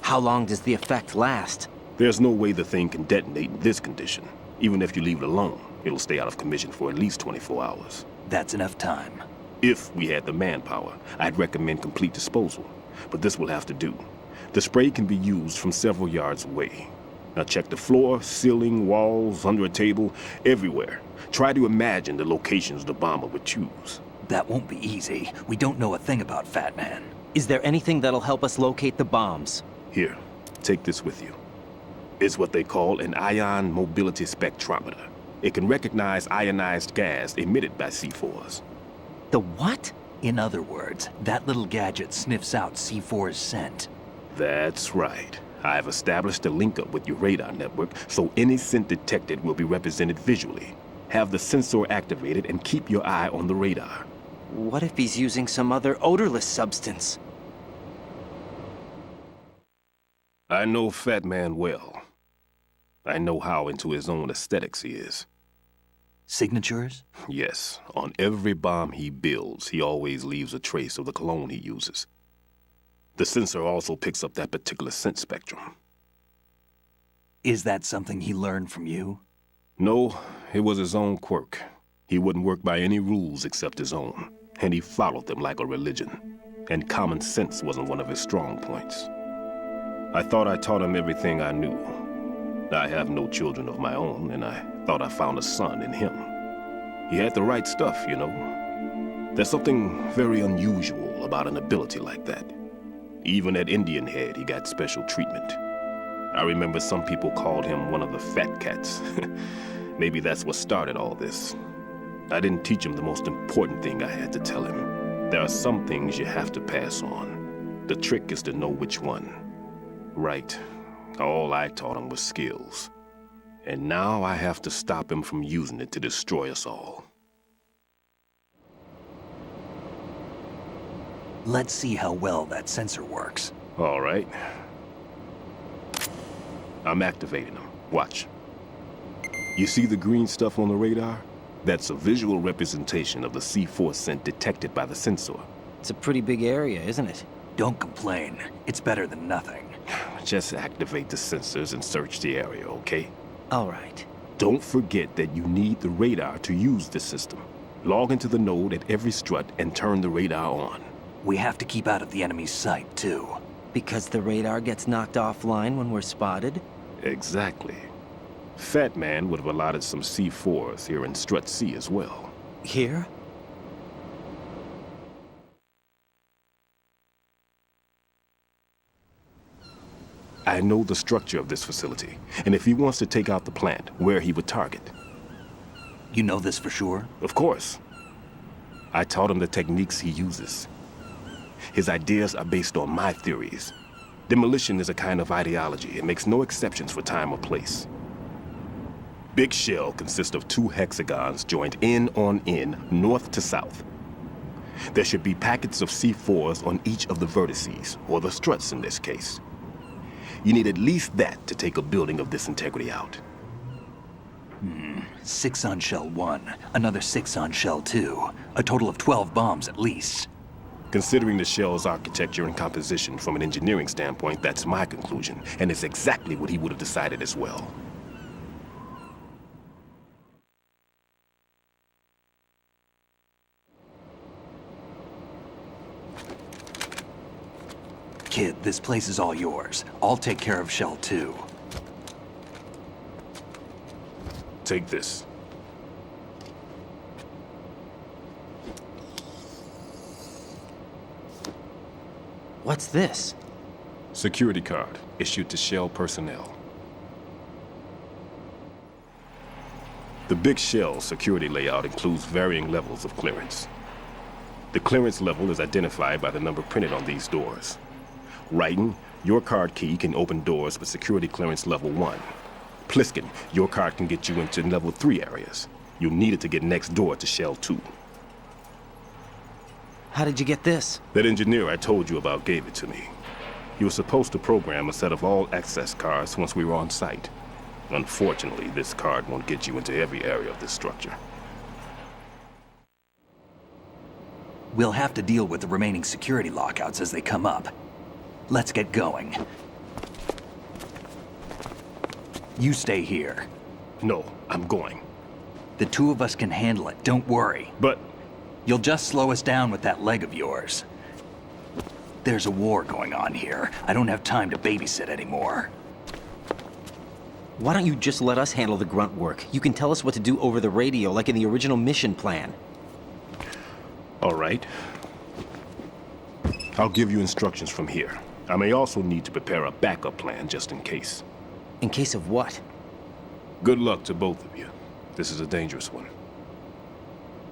How long does the effect last? There's no way the thing can detonate in this condition. Even if you leave it alone, it'll stay out of commission for at least 24 hours. That's enough time. If we had the manpower, I'd recommend complete disposal. But this will have to do. The spray can be used from several yards away. Now check the floor, ceiling, walls, under a table, everywhere. Try to imagine the locations the bomber would choose. That won't be easy. We don't know a thing about Fat Man. Is there anything that'll help us locate the bombs? Here, take this with you. It's what they call an ion mobility spectrometer. It can recognize ionized gas emitted by C4s. The what? In other words, that little gadget sniffs out C4's scent. That's right. I've established a link-up with your radar network, so any scent detected will be represented visually. Have the sensor activated and keep your eye on the radar. What if he's using some other odorless substance? I know Fat Man well. I know how into his own aesthetics he is. Signatures? Yes. On every bomb he builds, he always leaves a trace of the cologne he uses. The sensor also picks up that particular scent spectrum. Is that something he learned from you? No, it was his own quirk. He wouldn't work by any rules except his own, and he followed them like a religion. And common sense wasn't one of his strong points. I thought I taught him everything I knew. I have no children of my own, and I thought I found a son in him. He had the right stuff, you know. There's something very unusual about an ability like that. Even at Indian Head, he got special treatment. I remember some people called him one of the fat cats. Maybe that's what started all this. I didn't teach him the most important thing I had to tell him. There are some things you have to pass on. The trick is to know which one. Right. All I taught him was skills. And now I have to stop him from using it to destroy us all. Let's see how well that sensor works. All right. I'm activating them. Watch. You see the green stuff on the radar? That's a visual representation of the C4 scent detected by the sensor. It's a pretty big area, isn't it? Don't complain. It's better than nothing. Just activate the sensors and search the area, okay? All right. Don't forget that you need the radar to use the system. Log into the node at every strut and turn the radar on. We have to keep out of the enemy's sight, too. Because the radar gets knocked offline when we're spotted? Exactly. Fat Man would have allotted some C4s here in Strut C as well. Here? I know the structure of this facility, and if he wants to take out the plant, where he would target. You know this for sure? Of course. I taught him the techniques he uses. His ideas are based on my theories. Demolition is a kind of ideology. It makes no exceptions for time or place. Big Shell consists of 2 hexagons joined end on end, north to south. There should be packets of C4s on each of the vertices, or the struts in this case. You need at least that to take a building of this integrity out. 6 on Shell 1, another 6 on Shell 2. A total of 12 bombs at least. Considering the shell's architecture and composition from an engineering standpoint, that's my conclusion, and it's exactly what he would have decided as well. Kid, this place is all yours. I'll take care of Shell 2. Take this. What's this? Security card, issued to Shell personnel. The Big Shell security layout includes varying levels of clearance. The clearance level is identified by the number printed on these doors. Raiden, your card key can open doors with security clearance level 1. Pliskin, your card can get you into level 3 areas. You'll need it to get next door to Shell 2. How did you get this? That engineer I told you about gave it to me. He was supposed to program a set of all access cards once we were on site. Unfortunately, this card won't get you into every area of this structure. We'll have to deal with the remaining security lockouts as they come up. Let's get going. You stay here. No, I'm going. The 2 of us can handle it, don't worry. But... You'll just slow us down with that leg of yours. There's a war going on here. I don't have time to babysit anymore. Why don't you just let us handle the grunt work? You can tell us what to do over the radio, like in the original mission plan. All right. I'll give you instructions from here. I may also need to prepare a backup plan just in case. In case of what? Good luck to both of you. This is a dangerous one.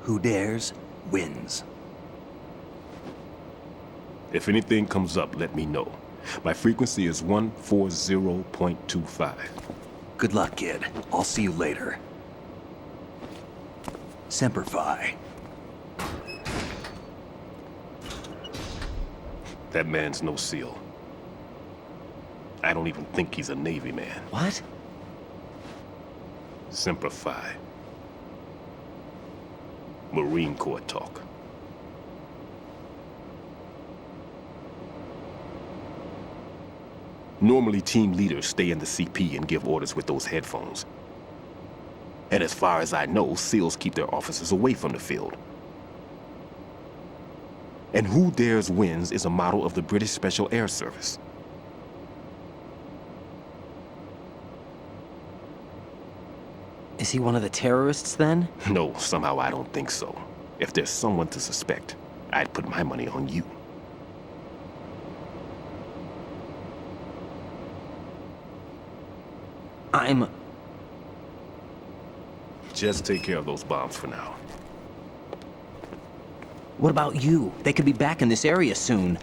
Who dares, wins. If anything comes up, let me know. My frequency is 140.25. Good luck, kid. I'll see you later. Semper Fi. That man's no SEAL. I don't even think he's a Navy man. What? Semper Fi. Marine Corps talk. Normally, team leaders stay in the CP and give orders with those headphones. And as far as I know, SEALs keep their officers away from the field. And Who Dares Wins is a model of the British Special Air Service. Is he one of the terrorists, then? No, somehow I don't think so. If there's someone to suspect, I'd put my money on you. I'm... Just take care of those bombs for now. What about you? They could be back in this area soon.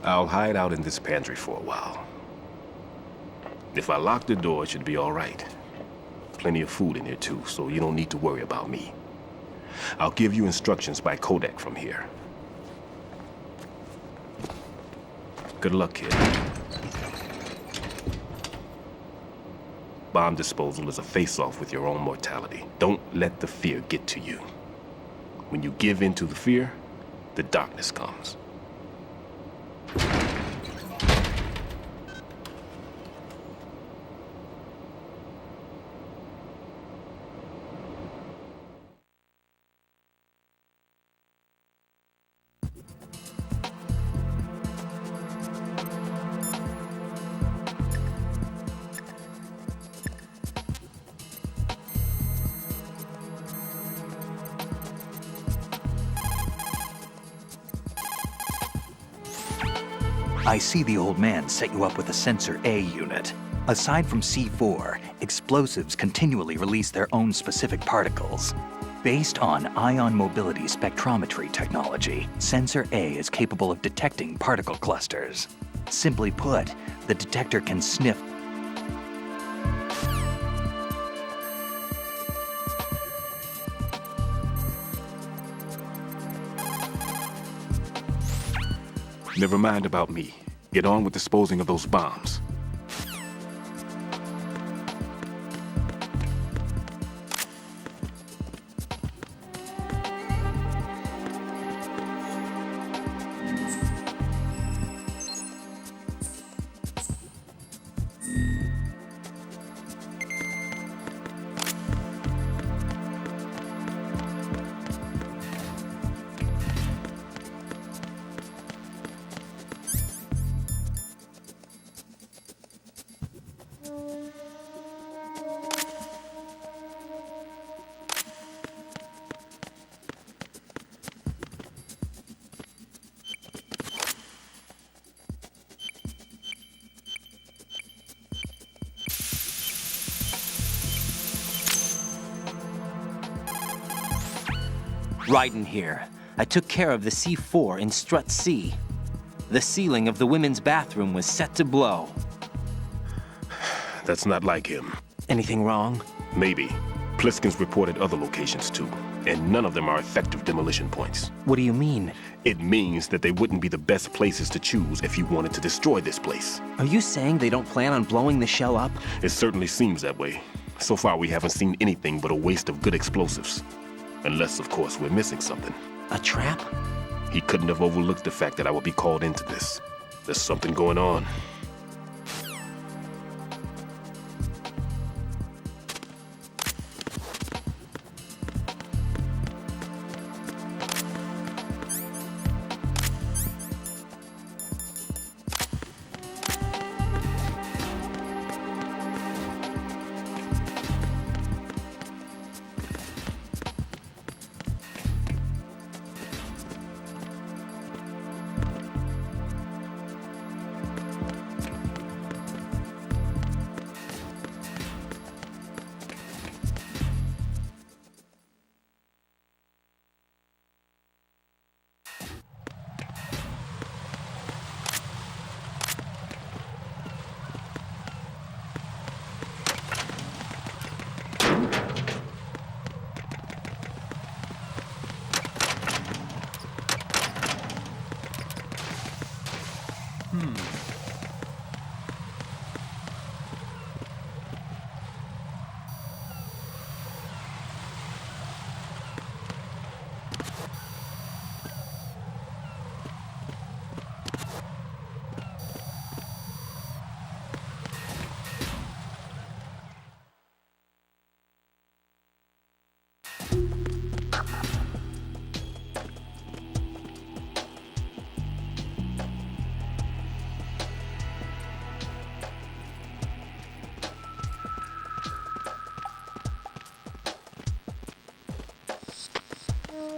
I'll hide out in this pantry for a while. If I lock the door, it should be all right. Plenty of food in here too, so you don't need to worry about me. I'll give you instructions by codec from here. Good luck, kid. Bomb disposal is a face-off with your own mortality. Don't let the fear get to you. When you give in to the fear, the darkness comes. I see the old man set you up with a Sensor A unit. Aside from C4, explosives continually release their own specific particles. Based on ion mobility spectrometry technology, Sensor A is capable of detecting particle clusters. Simply put, the detector can sniff Never mind about me. Get on with disposing of those bombs. Raiden here. I took care of the C4 in Strut C. The ceiling of the women's bathroom was set to blow. That's not like him. Anything wrong? Maybe. Pliskin's reported other locations too, and none of them are effective demolition points. What do you mean? It means that they wouldn't be the best places to choose if you wanted to destroy this place. Are you saying they don't plan on blowing the shell up? It certainly seems that way. So far, we haven't seen anything but a waste of good explosives. Unless, of course, we're missing something. A trap? He couldn't have overlooked the fact that I would be called into this. There's something going on.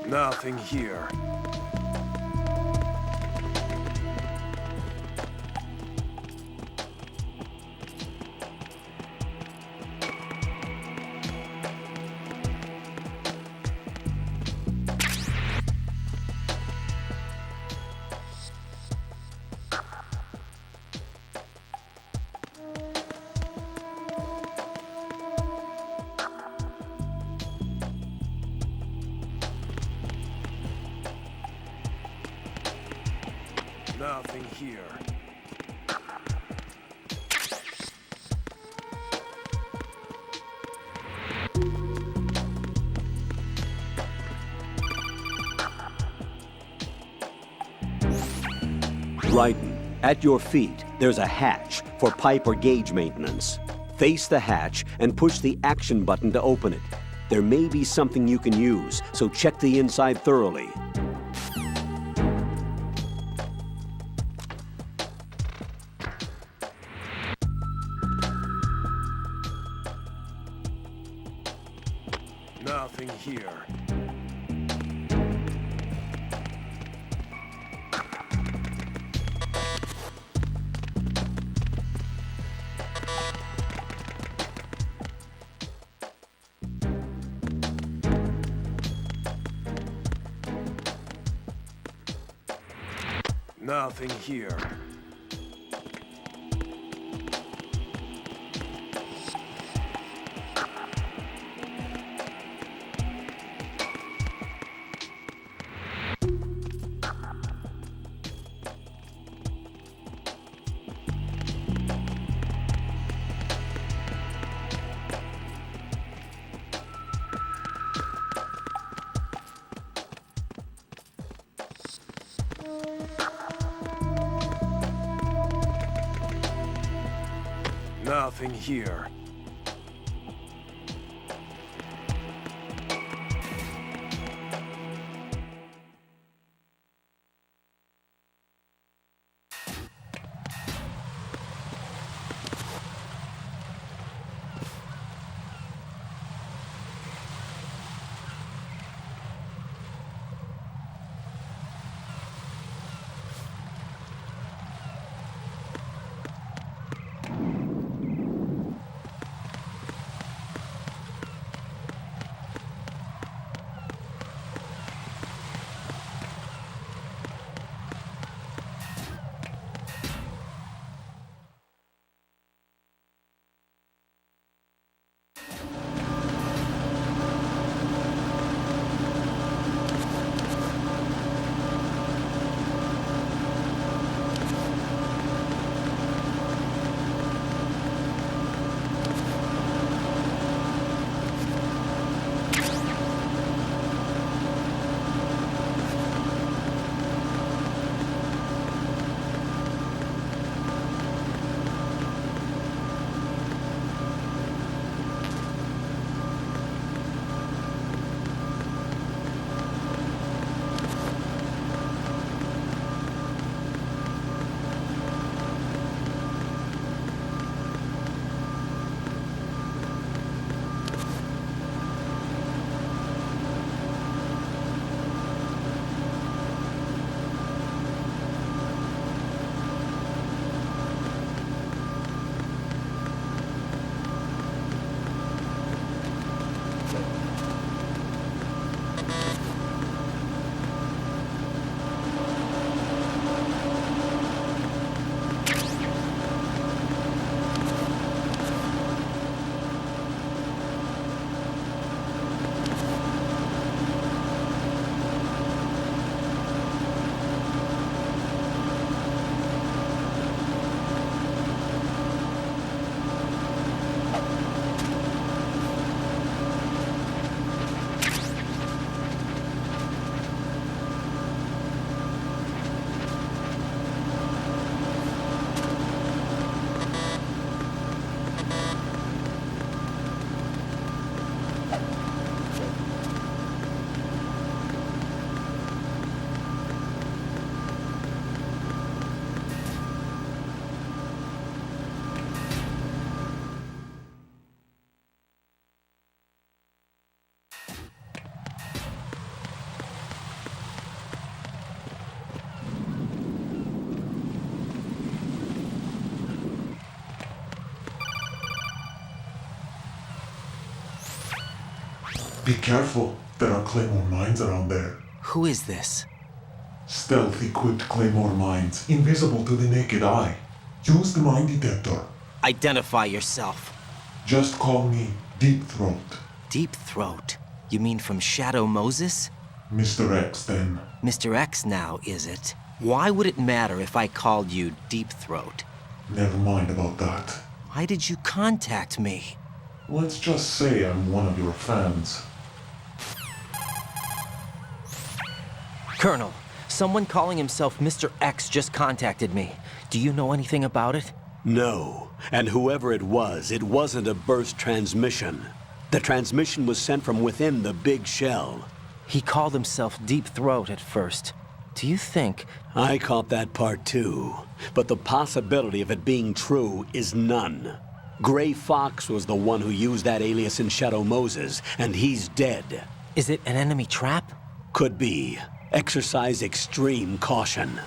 Nothing here. Nothing here. Raiden, at your feet, there's a hatch for pipe or gauge maintenance. Face the hatch and push the action button to open it. There may be something you can use, so check the inside thoroughly. Nothing here. Nothing here. Nothing here. Be careful. There are Claymore mines around there. Who is this? Stealth-equipped Claymore mines, invisible to the naked eye. Use the mine detector. Identify yourself. Just call me Deep Throat. Deep Throat? You mean from Shadow Moses? Mr. X, then. Mr. X now, is it? Why would it matter if I called you Deep Throat? Never mind about that. Why did you contact me? Let's just say I'm one of your fans. Colonel, someone calling himself Mr. X just contacted me. Do you know anything about it? No, and whoever it wasn't a burst transmission. The transmission was sent from within the big shell. He called himself Deep Throat at first. Do you think... I caught that part too, but the possibility of it being true is none. Gray Fox was the one who used that alias in Shadow Moses, and he's dead. Is it an enemy trap? Could be. Exercise extreme caution.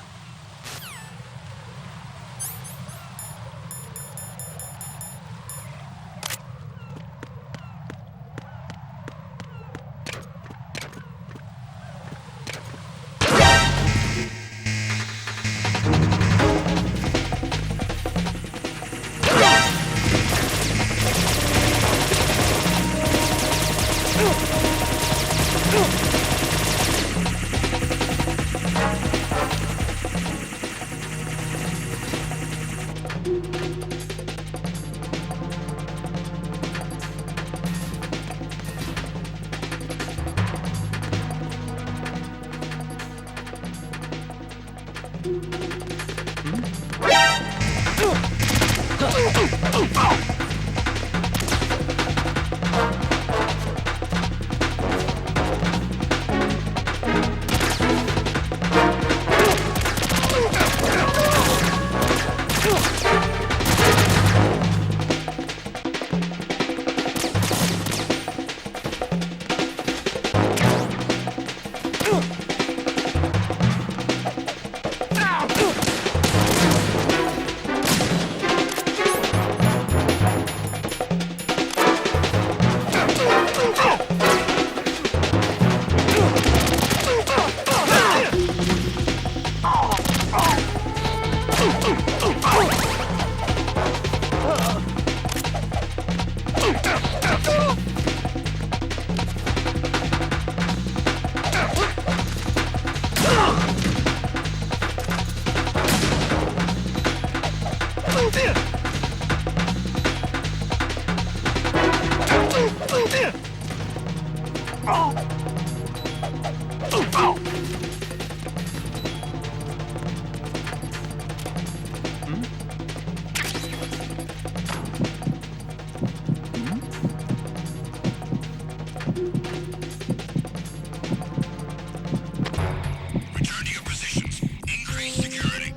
Return to your positions. Increase security.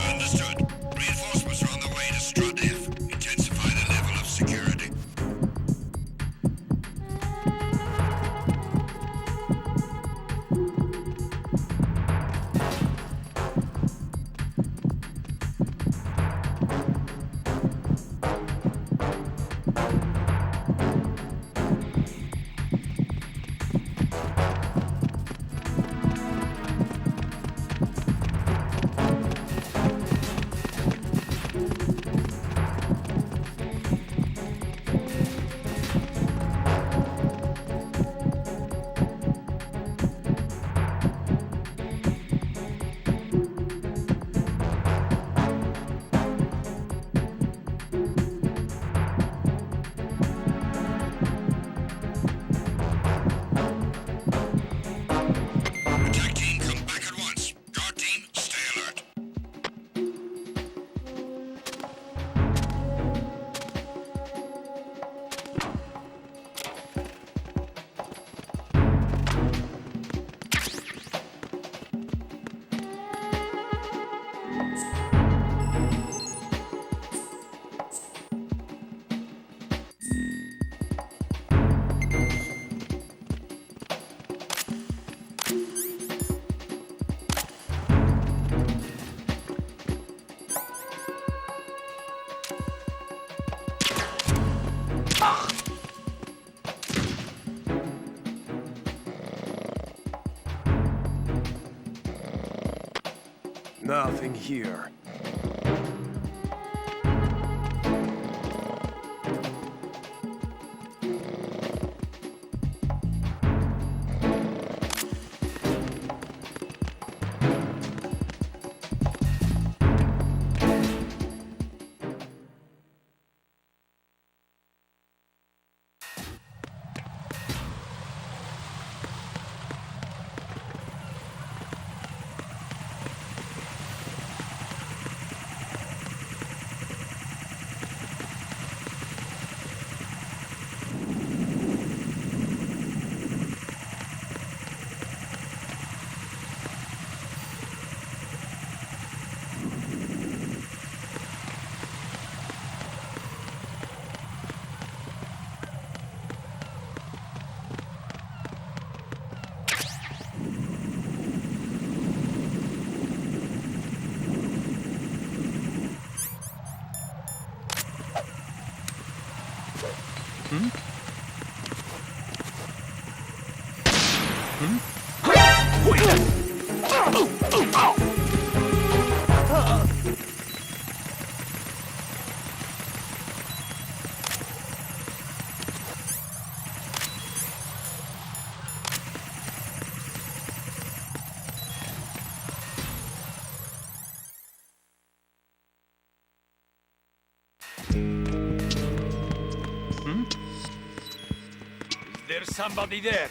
Understood. Reinforcements are on the way to Strut F. Intensify the level of security. Attack team, come back at once. Guard team, stay alert. Nothing here. There's somebody there.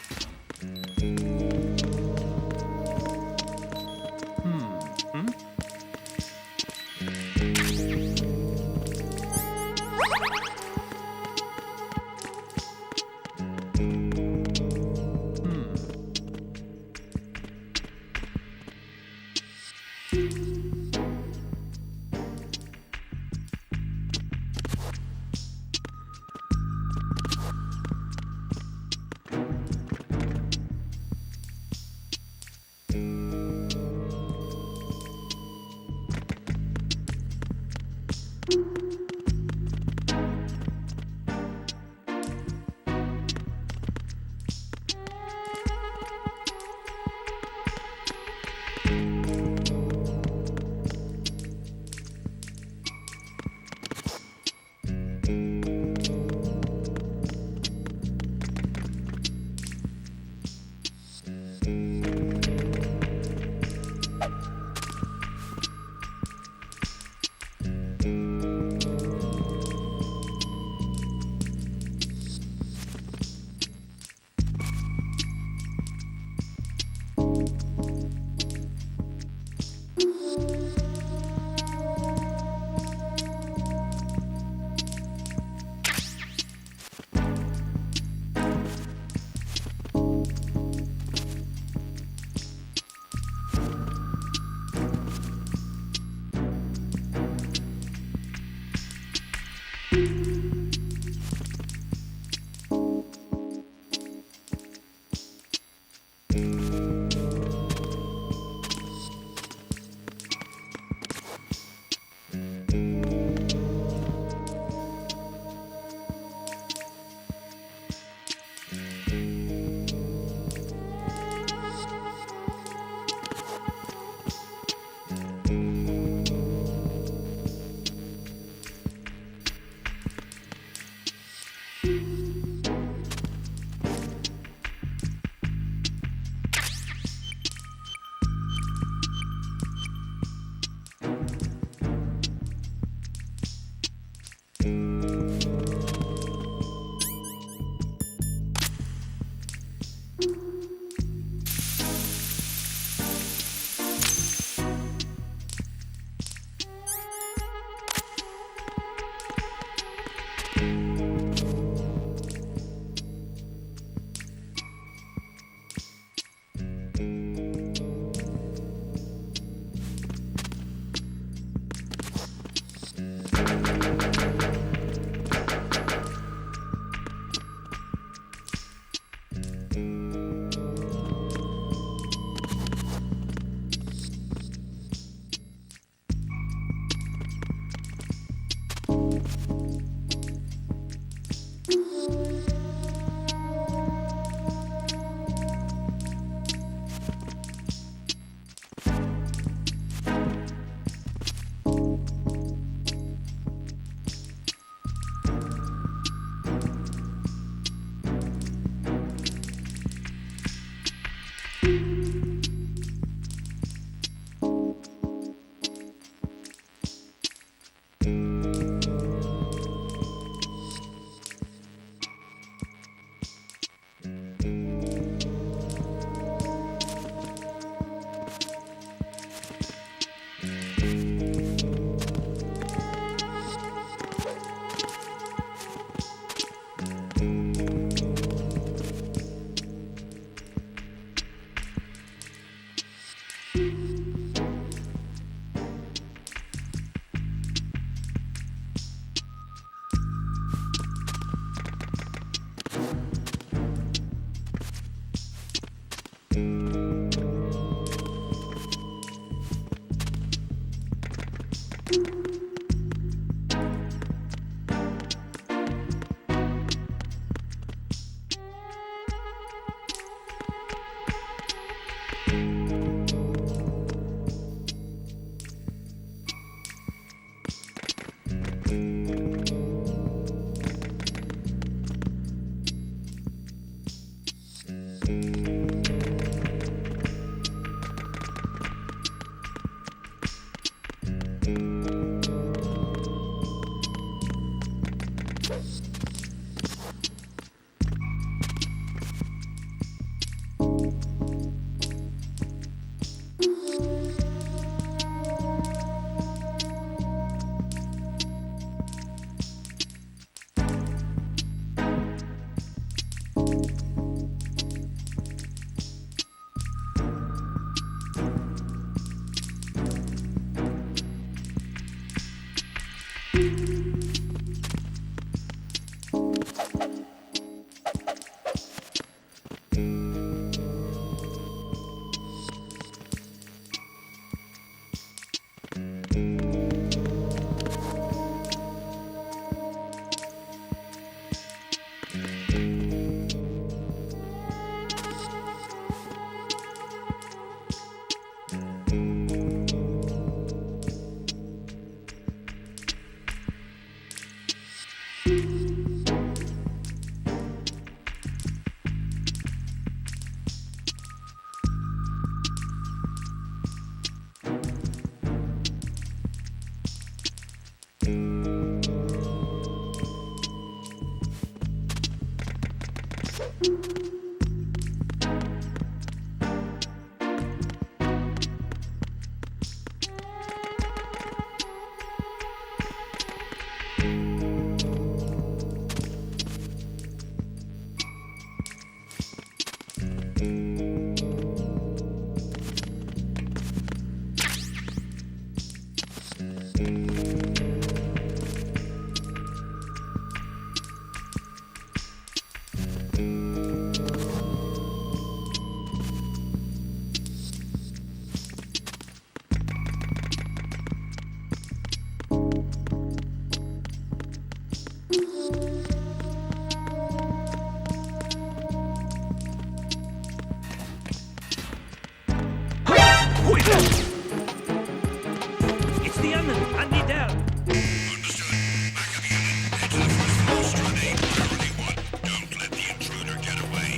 It's the enemy. I need help. Understood. Backup unit. Head to the first floor, Strut A. Priority 1. Don't let the intruder get away.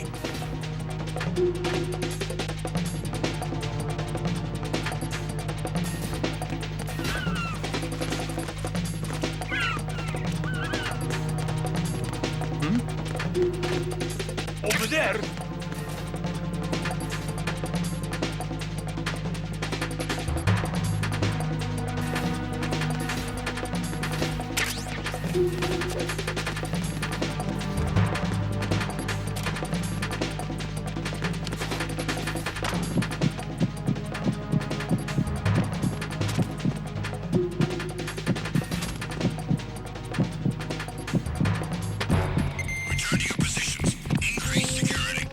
Over there! Return to your positions. Increase security.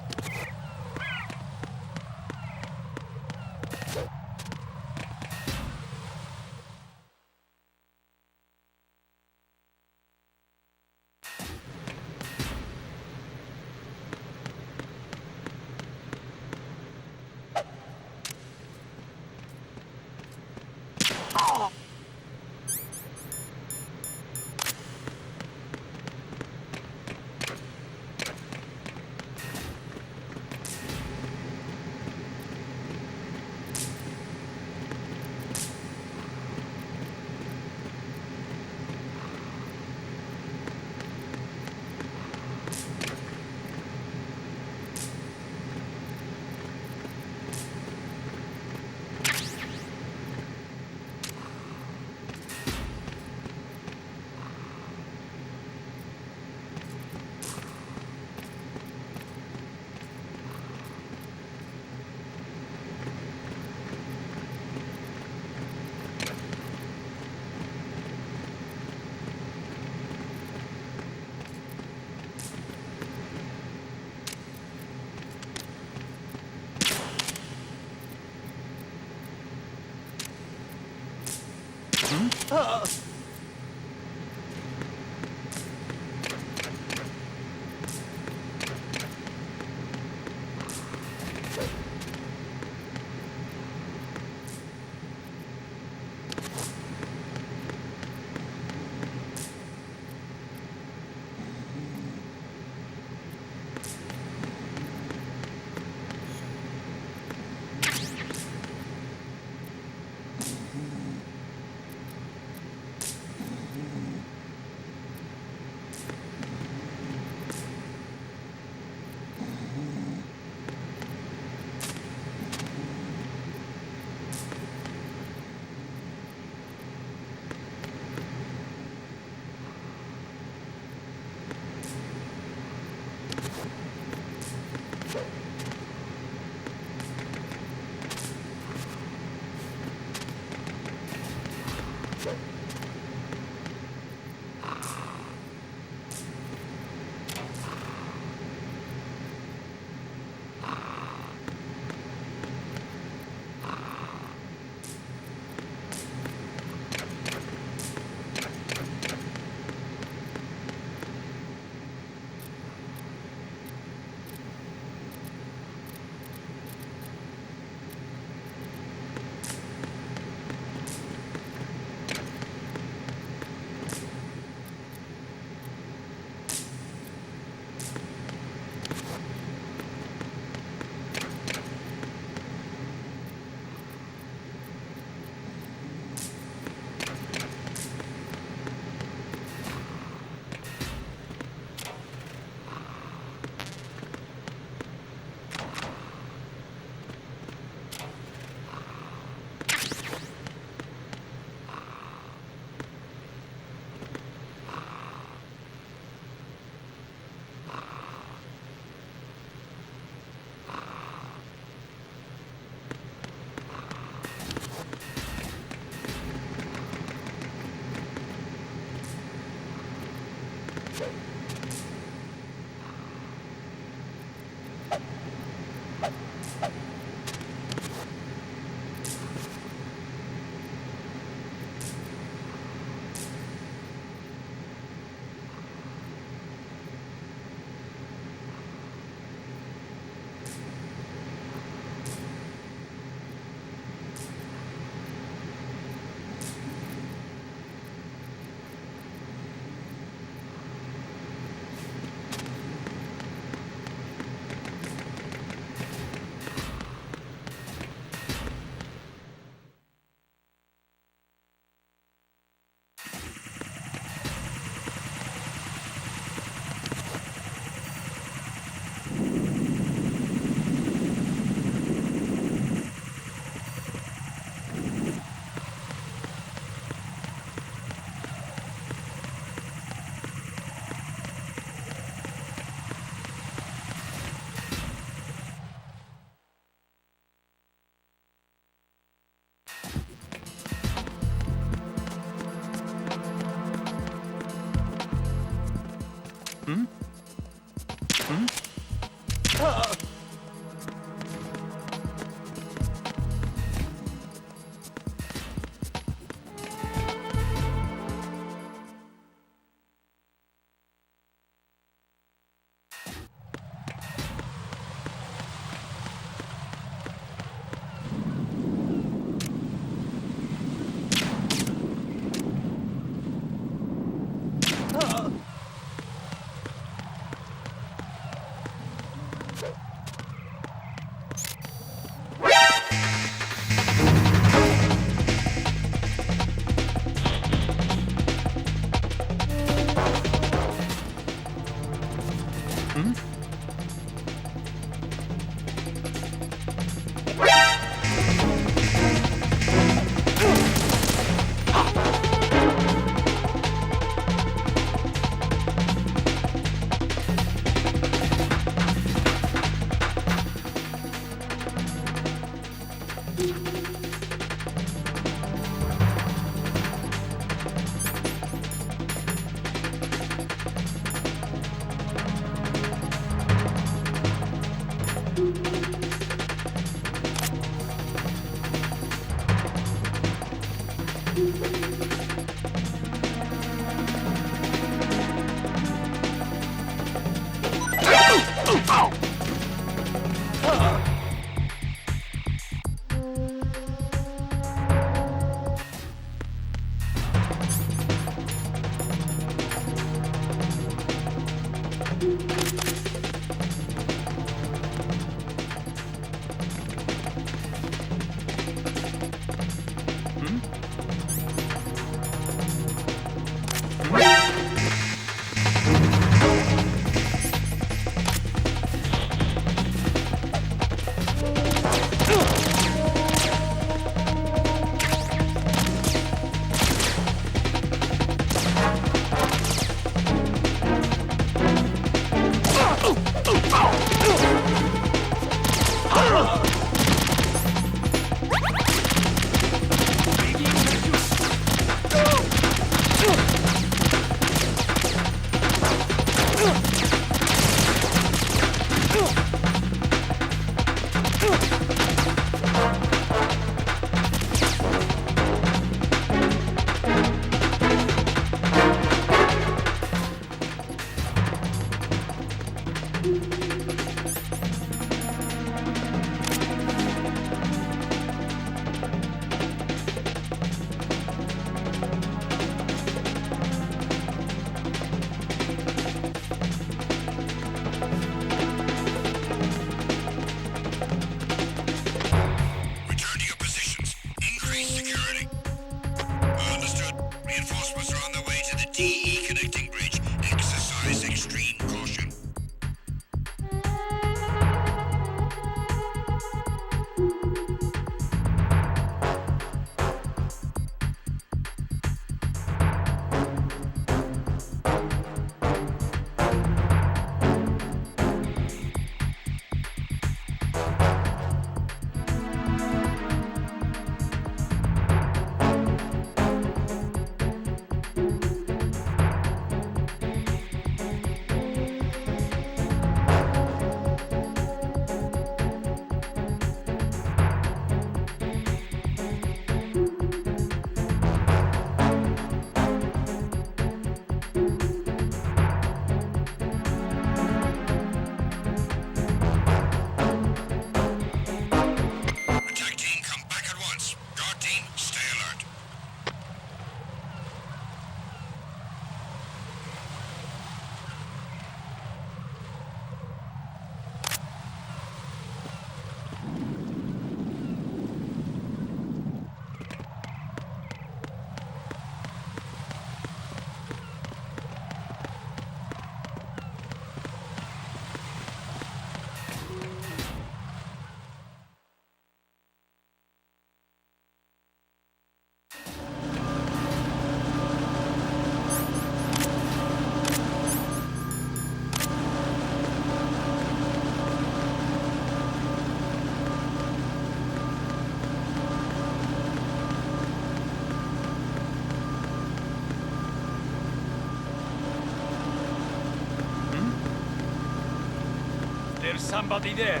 There's somebody there.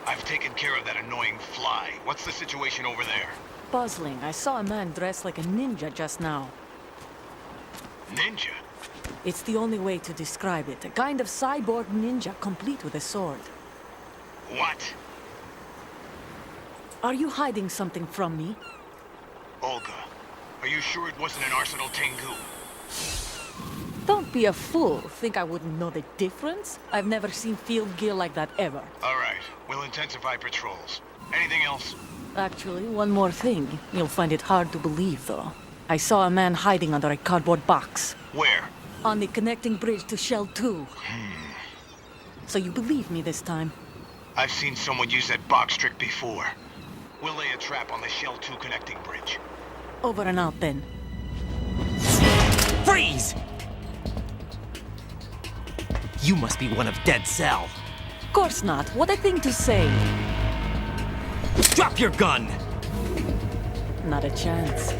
I've taken care of that annoying fly. What's the situation over there? Puzzling. I saw a man dressed like a ninja just now. Ninja? It's the only way to describe it. A kind of cyborg ninja, complete with a sword. What? Are you hiding something from me? Olga, are you sure it wasn't an Arsenal Tengu? Don't be a fool. Think I wouldn't know the difference? I've never seen field gear like that ever. All right, we'll intensify patrols. Anything else? Actually, one more thing. You'll find it hard to believe, though. I saw a man hiding under a cardboard box. Where? On the connecting bridge to Shell 2. So you believe me this time? I've seen someone use that box trick before. We'll lay a trap on the Shell 2 connecting bridge. Over and out, then. Freeze! You must be one of Dead Cell. Of course not. What a thing to say. Drop your gun! Not a chance.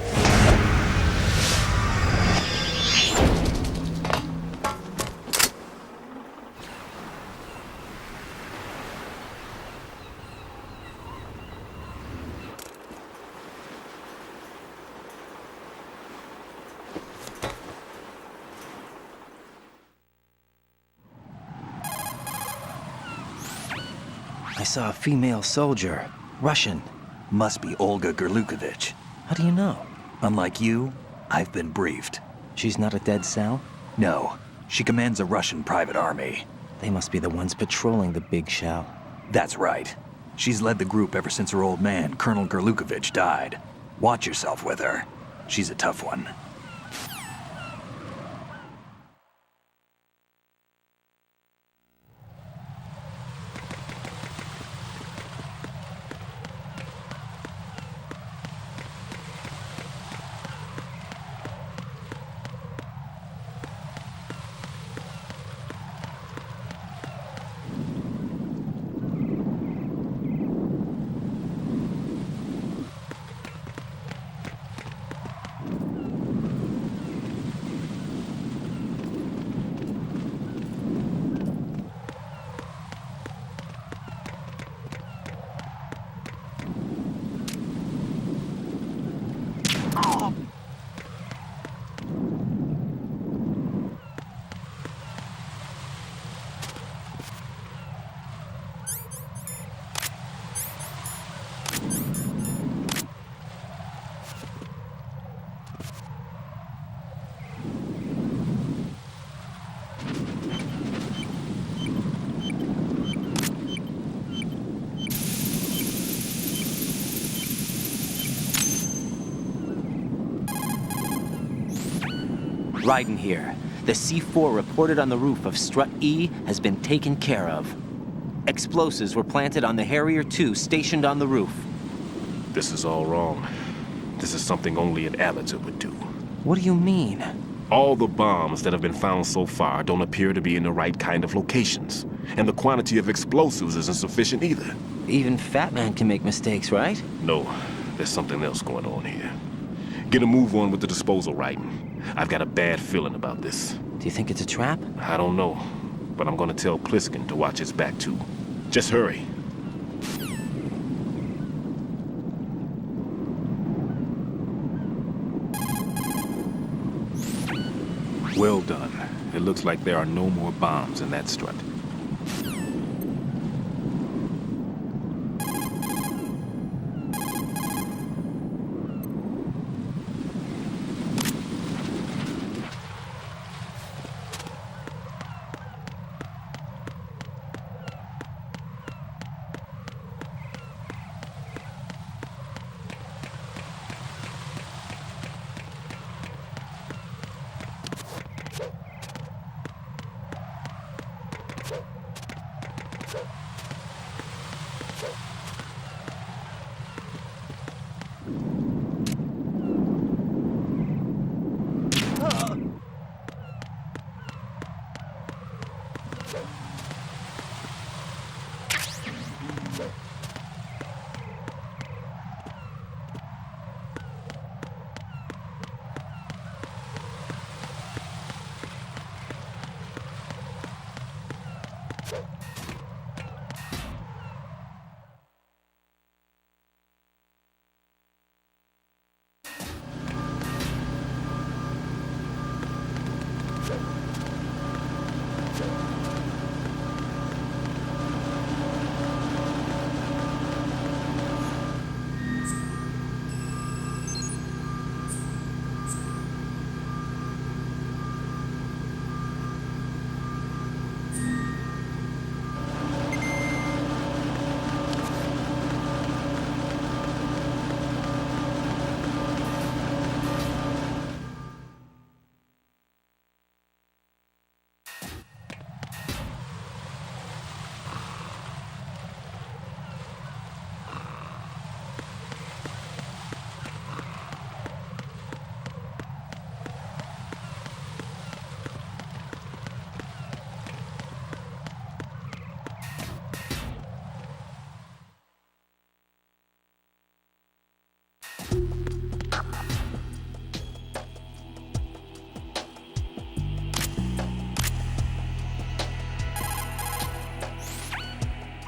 I saw a female soldier. Russian. Must be Olga Gerlukovich. How do you know? Unlike you, I've been briefed. She's not a Dead Cell? No. She commands a Russian private army. They must be the ones patrolling the Big Shell. That's right. She's led the group ever since her old man, Colonel Gerlukovich, died. Watch yourself with her. She's a tough one. Raiden here. The C4 reported on the roof of Strut E has been taken care of. Explosives were planted on the Harrier 2 stationed on the roof. This is all wrong. This is something only an amateur would do. What do you mean? All the bombs that have been found so far don't appear to be in the right kind of locations. And the quantity of explosives isn't sufficient either. Even Fat Man can make mistakes, right? No, there's something else going on here. Get a move on with the disposal, Raiden. I've got a bad feeling about this. Do you think it's a trap? I don't know, but I'm gonna tell Pliskin to watch his back too. Just hurry. Well done. It looks like there are no more bombs in that strut.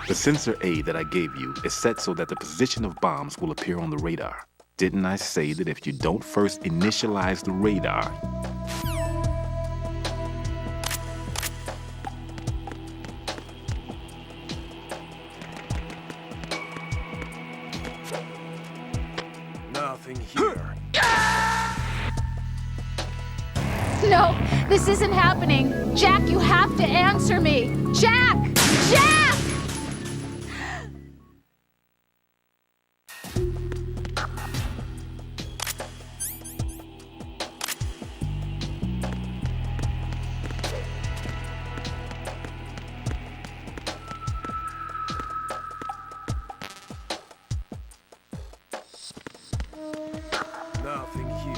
The sensor A that I gave you is set so that the position of bombs will appear on the radar. Didn't I say that if you don't first initialize the radar... Nothing here. No, this isn't happening. Jack, you have to answer me. Jack! Jack! Nothing here.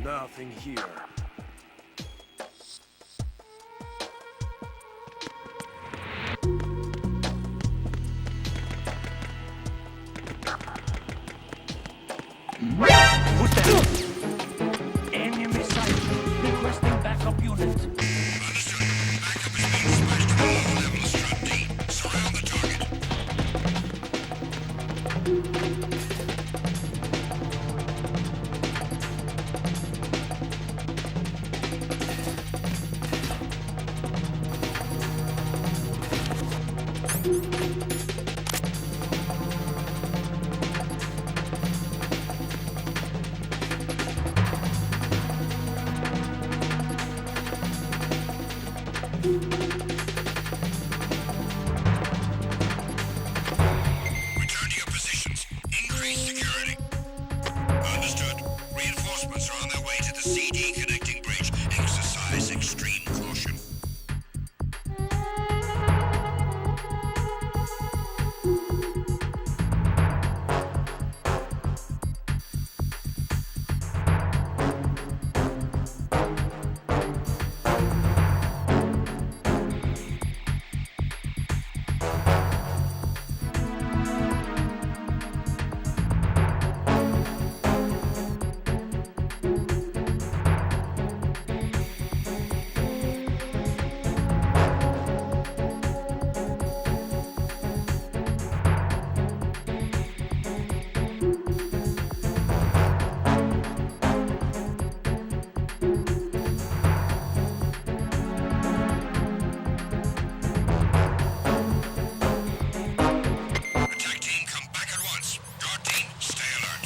Nothing here. Who's that? Enemy sight. Requesting backup unit. Return to your positions. Increase security. Understood. Reinforcements are on their way to the CD connecting bridge. Exercise extreme caution. Attack team, come back at once. Guard team, stay alert.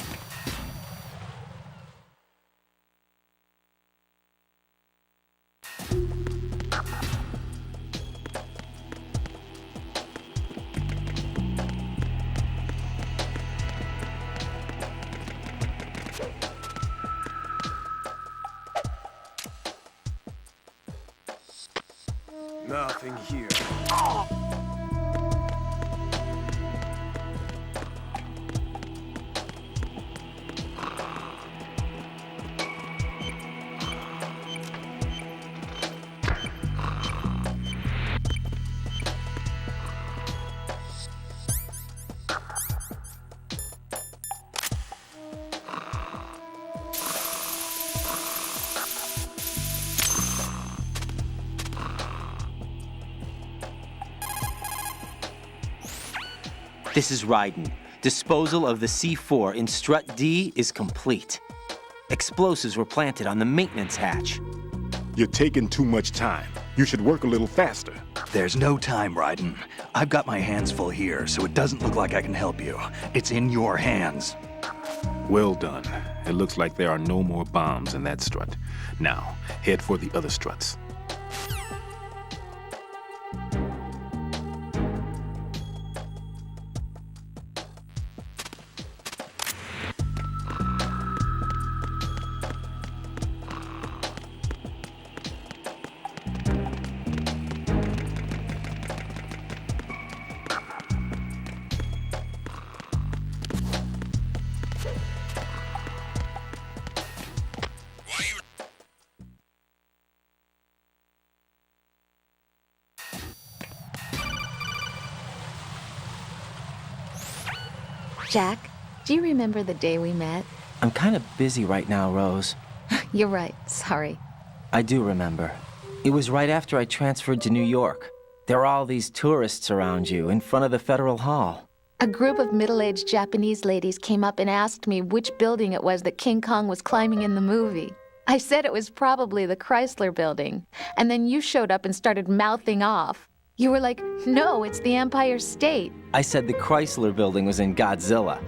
Nothing here. This is Raiden. Disposal of the C4 in Strut D is complete. Explosives were planted on the maintenance hatch. You're taking too much time. You should work a little faster. There's no time, Raiden. I've got my hands full here, so it doesn't look like I can help you. It's in your hands. Well done. It looks like there are no more bombs in that strut. Now, head for the other struts. Jack, do you remember the day we met? I'm kind of busy right now, Rose. You're right, sorry. I do remember. It was right after I transferred to New York. There were all these tourists around you in front of the Federal Hall. A group of middle-aged Japanese ladies came up and asked me which building it was that King Kong was climbing in the movie. I said it was probably the Chrysler Building, and then you showed up and started mouthing off. You were like, no, it's the Empire State. I said the Chrysler Building was in Godzilla.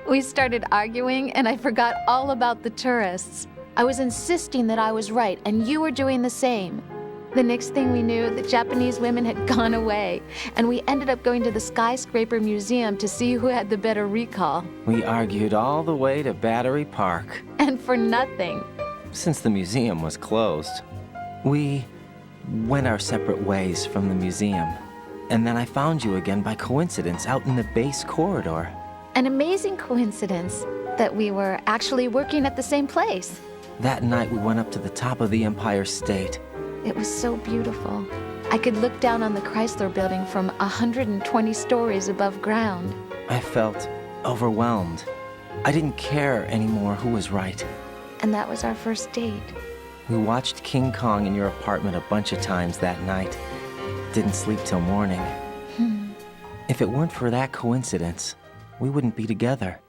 We started arguing, and I forgot all about the tourists. I was insisting that I was right, and you were doing the same. The next thing we knew, the Japanese women had gone away, and we ended up going to the Skyscraper Museum to see who had the better recall. We argued all the way to Battery Park. And for nothing. Since the museum was closed, we went our separate ways from the museum. And then I found you again by coincidence out in the base corridor. An amazing coincidence that we were actually working at the same place. That night we went up to the top of the Empire State. It was so beautiful. I could look down on the Chrysler Building from 120 stories above ground. I felt overwhelmed. I didn't care anymore who was right. And that was our first date. We watched King Kong in your apartment a bunch of times that night. Didn't sleep till morning. If it weren't for that coincidence, we wouldn't be together.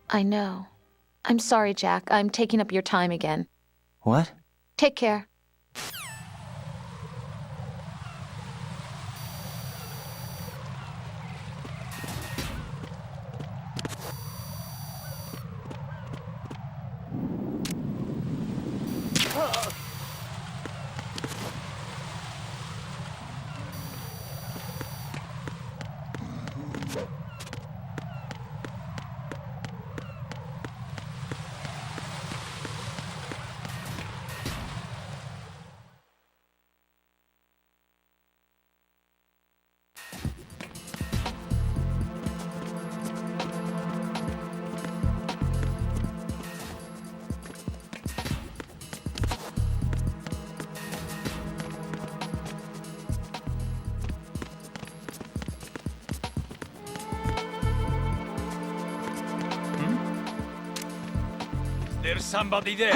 I know. I'm sorry, Jack. I'm taking up your time again. What? Take care. There's somebody there.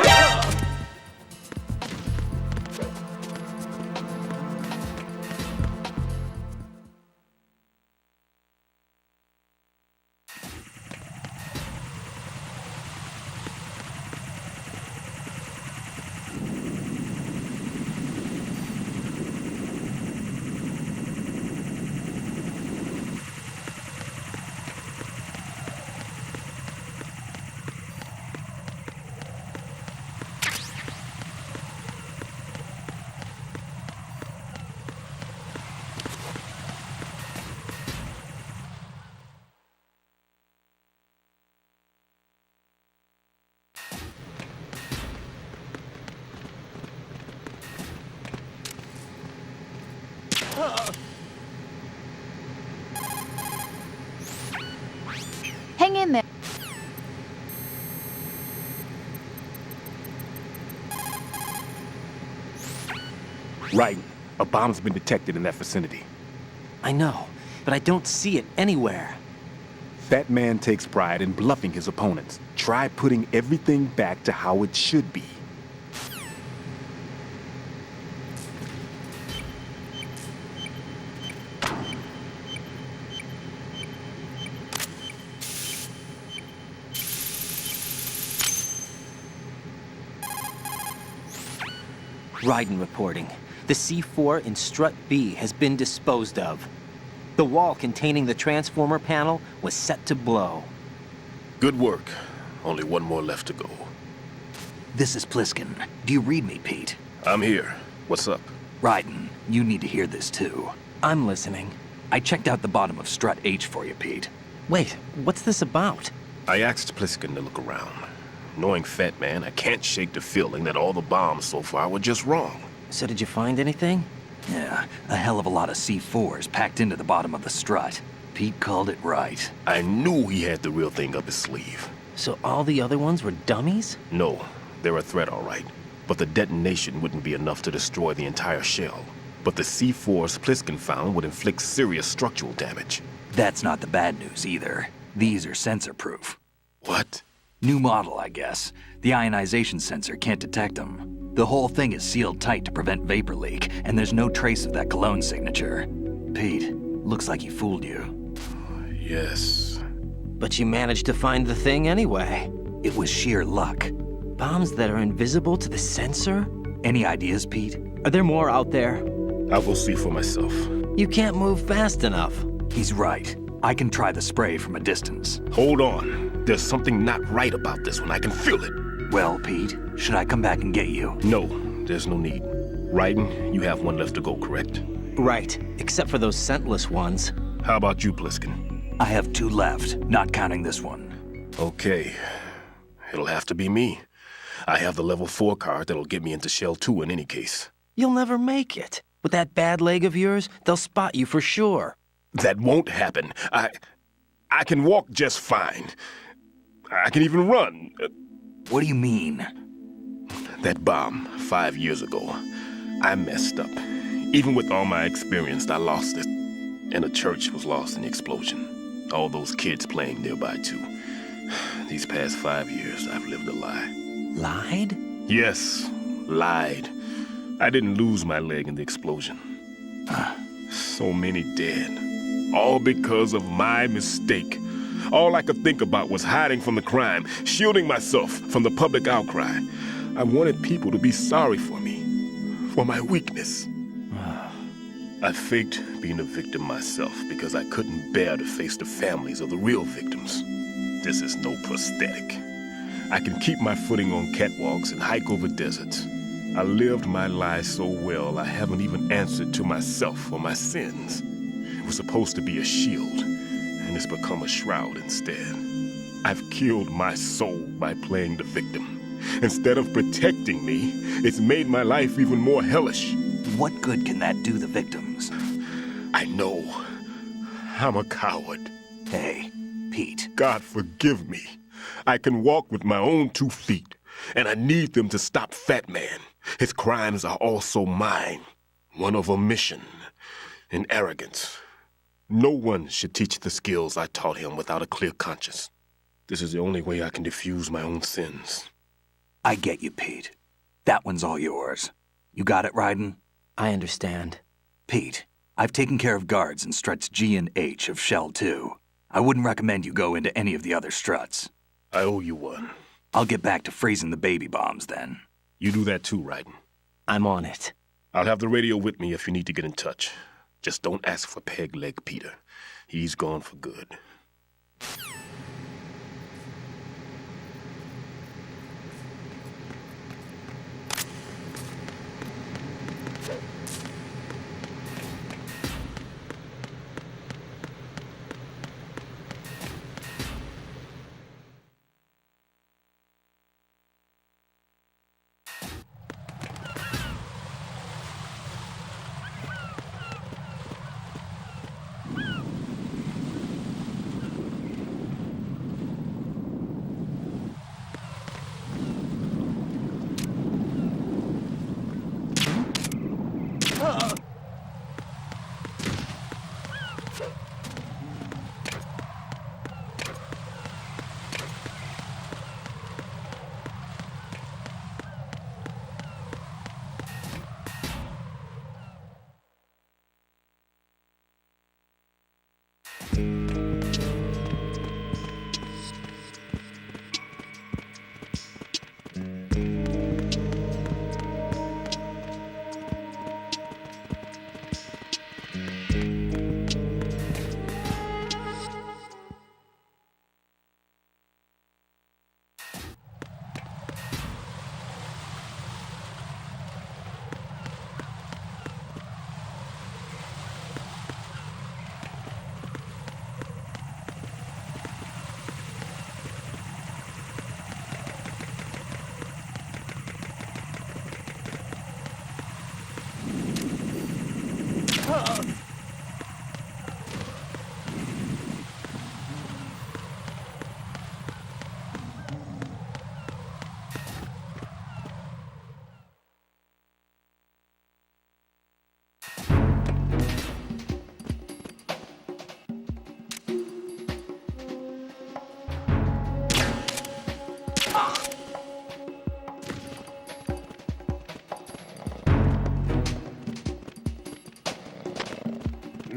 Hang in there. Right. A bomb's been detected in that vicinity. I know, but I don't see it anywhere. That man takes pride in bluffing his opponents. Try putting everything back to how it should be. Raiden reporting. The C4 in Strut B has been disposed of. The wall containing the transformer panel was set to blow. Good work. Only one more left to go. This is Pliskin. Do you read me, Pete? I'm here. What's up? Raiden, you need to hear this too. I'm listening. I checked out the bottom of Strut H for you, Pete. Wait, what's this about? I asked Pliskin to look around. Knowing Fat Man, I can't shake the feeling that all the bombs so far were just wrong. So did you find anything? Yeah, a hell of a lot of C4s packed into the bottom of the strut. Pete called it right. I knew he had the real thing up his sleeve. So all the other ones were dummies? No, they're a threat, all right. But the detonation wouldn't be enough to destroy the entire shell. But the C4s Pliskin found would inflict serious structural damage. That's not the bad news either. These are sensor-proof. What? New model, I guess. The ionization sensor can't detect them. The whole thing is sealed tight to prevent vapor leak, and there's no trace of that cologne signature. Pete, looks like he fooled you. Yes. But you managed to find the thing anyway. It was sheer luck. Bombs that are invisible to the sensor? Any ideas, Pete? Are there more out there? I'll go see for myself. You can't move fast enough. He's right. I can try the spray from a distance. Hold on. There's something not right about this one. I can feel it. Well, Pete, should I come back and get you? No, there's no need. Raiden, you have one left to go, correct? Right, except for those scentless ones. How about you, Pliskin? I have 2 left, not counting this one. Okay. It'll have to be me. I have the level 4 card that'll get me into Shell 2 in any case. You'll never make it. With that bad leg of yours, they'll spot you for sure. That won't happen. I can walk just fine. I can even run. What do you mean? That bomb 5 years ago, I messed up. Even with all my experience, I lost it. And the church was lost in the explosion. All those kids playing nearby, too. These past 5 years, I've lived a lie. Lied? Yes, lied. I didn't lose my leg in the explosion. So many dead. All because of my mistake. All I could think about was hiding from the crime, shielding myself from the public outcry. I wanted people to be sorry for me, for my weakness. I faked being a victim myself because I couldn't bear to face the families of the real victims. This is no prosthetic. I can keep my footing on catwalks and hike over deserts. I lived my lie so well I haven't even answered to myself for my sins. It was supposed to be a shield, and it's become a shroud instead. I've killed my soul by playing the victim. Instead of protecting me, it's made my life even more hellish. What good can that do the victims? I know. I'm a coward. Hey, Pete. God forgive me. I can walk with my own 2 feet, and I need them to stop Fat Man. His crimes are also mine. One of omission and arrogance. No one should teach the skills I taught him without a clear conscience. This is the only way I can diffuse my own sins. I get you, Pete. That one's all yours. You got it, Raiden? I understand. Pete, I've taken care of guards in struts G and H of Shell 2. I wouldn't recommend you go into any of the other struts. I owe you one. I'll get back to freezing the baby bombs then. You do that too, Raiden. I'm on it. I'll have the radio with me if you need to get in touch. Just don't ask for Peg Leg Peter. He's gone for good.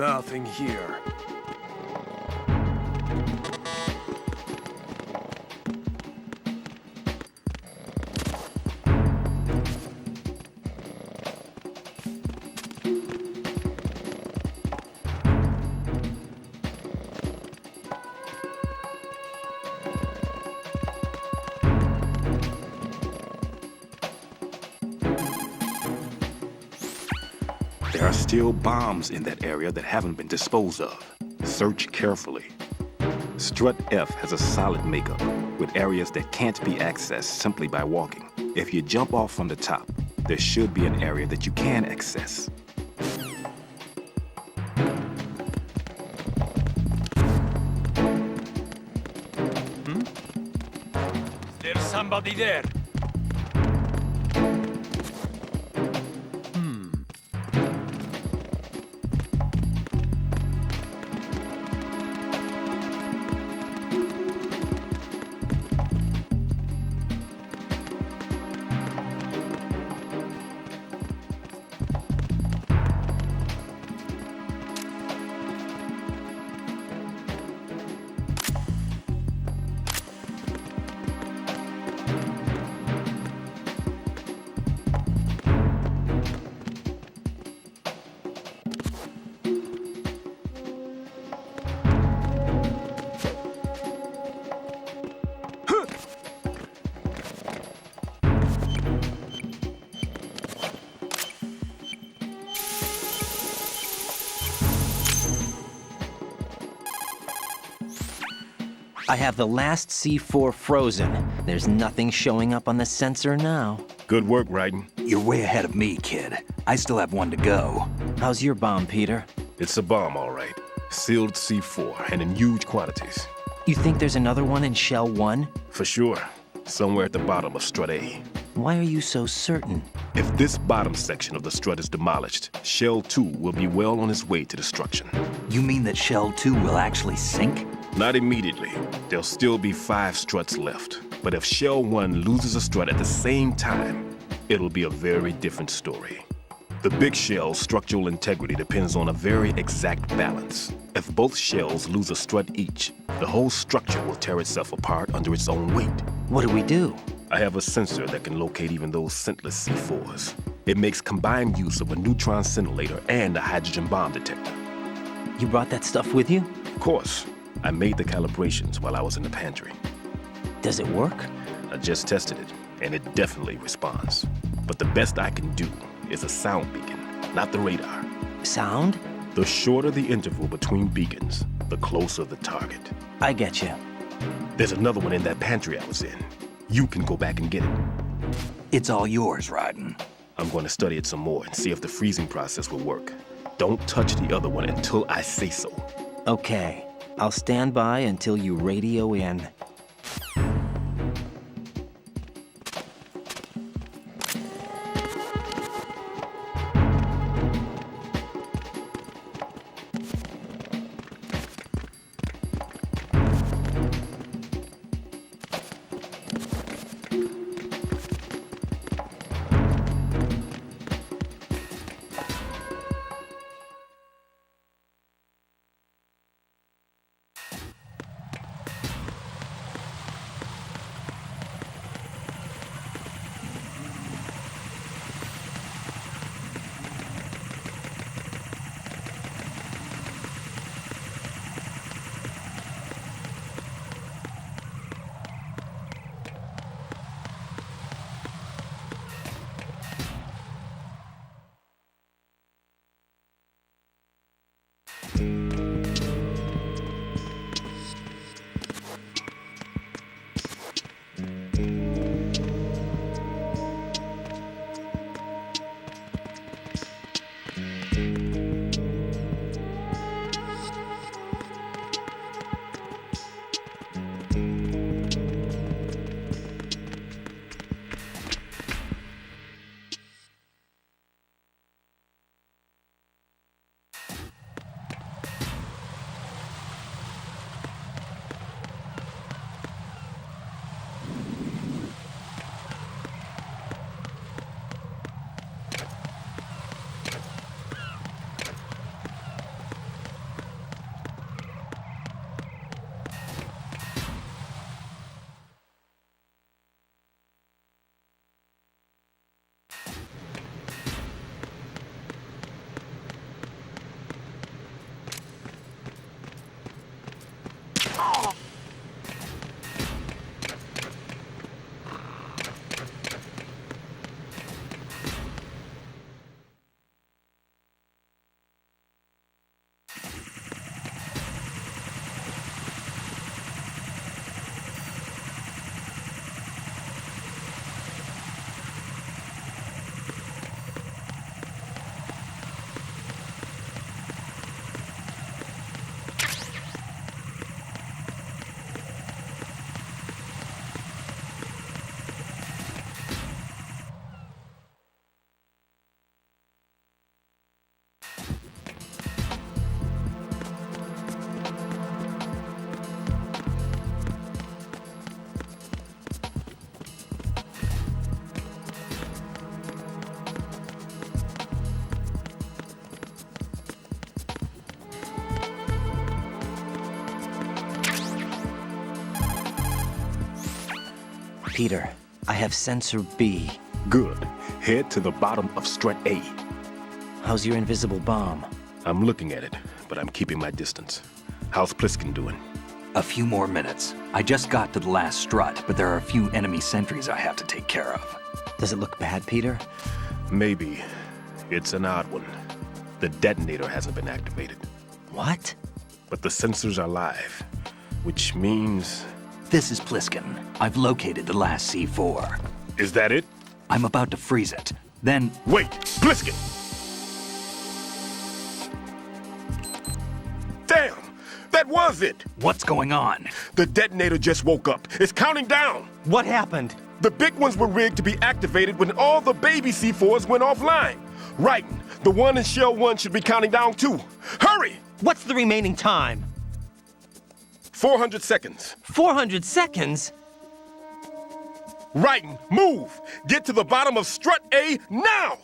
Nothing here. There are still bombs in that area that haven't been disposed of. Search carefully. Strut F has a solid makeup, with areas that can't be accessed simply by walking. If you jump off from the top, there should be an area that you can access. There's somebody there. I have the last C4 frozen. There's nothing showing up on the sensor now. Good work, Raiden. You're way ahead of me, kid. I still have one to go. How's your bomb, Peter? It's a bomb, all right. Sealed C4, and in huge quantities. You think there's another one in Shell 1? For sure. Somewhere at the bottom of Strut A. Why are you so certain? If this bottom section of the strut is demolished, Shell 2 will be well on its way to destruction. You mean that Shell 2 will actually sink? Not immediately. There'll still be 5 struts left. But if Shell 1 loses a strut at the same time, it'll be a very different story. The big shell's structural integrity depends on a very exact balance. If both shells lose a strut each, the whole structure will tear itself apart under its own weight. What do we do? I have a sensor that can locate even those scentless C4s. It makes combined use of a neutron scintillator and a hydrogen bomb detector. You brought that stuff with you? Of course. I made the calibrations while I was in the pantry. Does it work? I just tested it, and it definitely responds. But the best I can do is a sound beacon, not the radar. Sound? The shorter the interval between beacons, the closer the target. I get you. There's another one in that pantry I was in. You can go back and get it. It's all yours, Raiden. I'm going to study it some more and see if the freezing process will work. Don't touch the other one until I say so. Okay. I'll stand by until you radio in. Peter, I have sensor B. Good. Head to the bottom of strut A. How's your invisible bomb? I'm looking at it, but I'm keeping my distance. How's Pliskin doing? A few more minutes. I just got to the last strut, but there are a few enemy sentries I have to take care of. Does it look bad, Peter? Maybe. It's an odd one. The detonator hasn't been activated. What? But the sensors are live, which means... This is Pliskin. I've located the last C4. Is that it? I'm about to freeze it. Then... Wait! Pliskin! Damn! That was it! What's going on? The detonator just woke up. It's counting down! What happened? The big ones were rigged to be activated when all the baby C4s went offline. Right. The one in Shell 1 should be counting down too. Hurry! What's the remaining time? 400 seconds. 400 seconds? Right. Move! Get to the bottom of strut A now!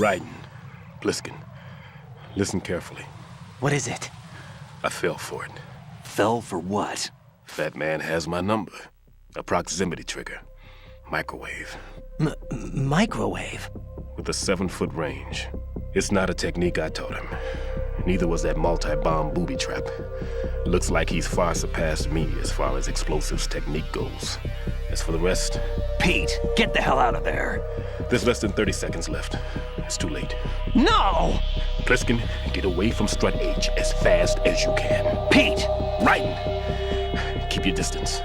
Raiden, Pliskin, listen carefully. What is it? I fell for it. Fell for what? Fat Man has my number. A proximity trigger. Microwave. Microwave? With a 7-foot range. It's not a technique I taught him. Neither was that multi-bomb booby trap. Looks like he's far surpassed me as far as explosives technique goes. As for the rest... Pete, get the hell out of there. There's less than 30 seconds left. It's too late. No! Pliskin, get away from Strut H as fast as you can. Pete! Raiden, keep your distance.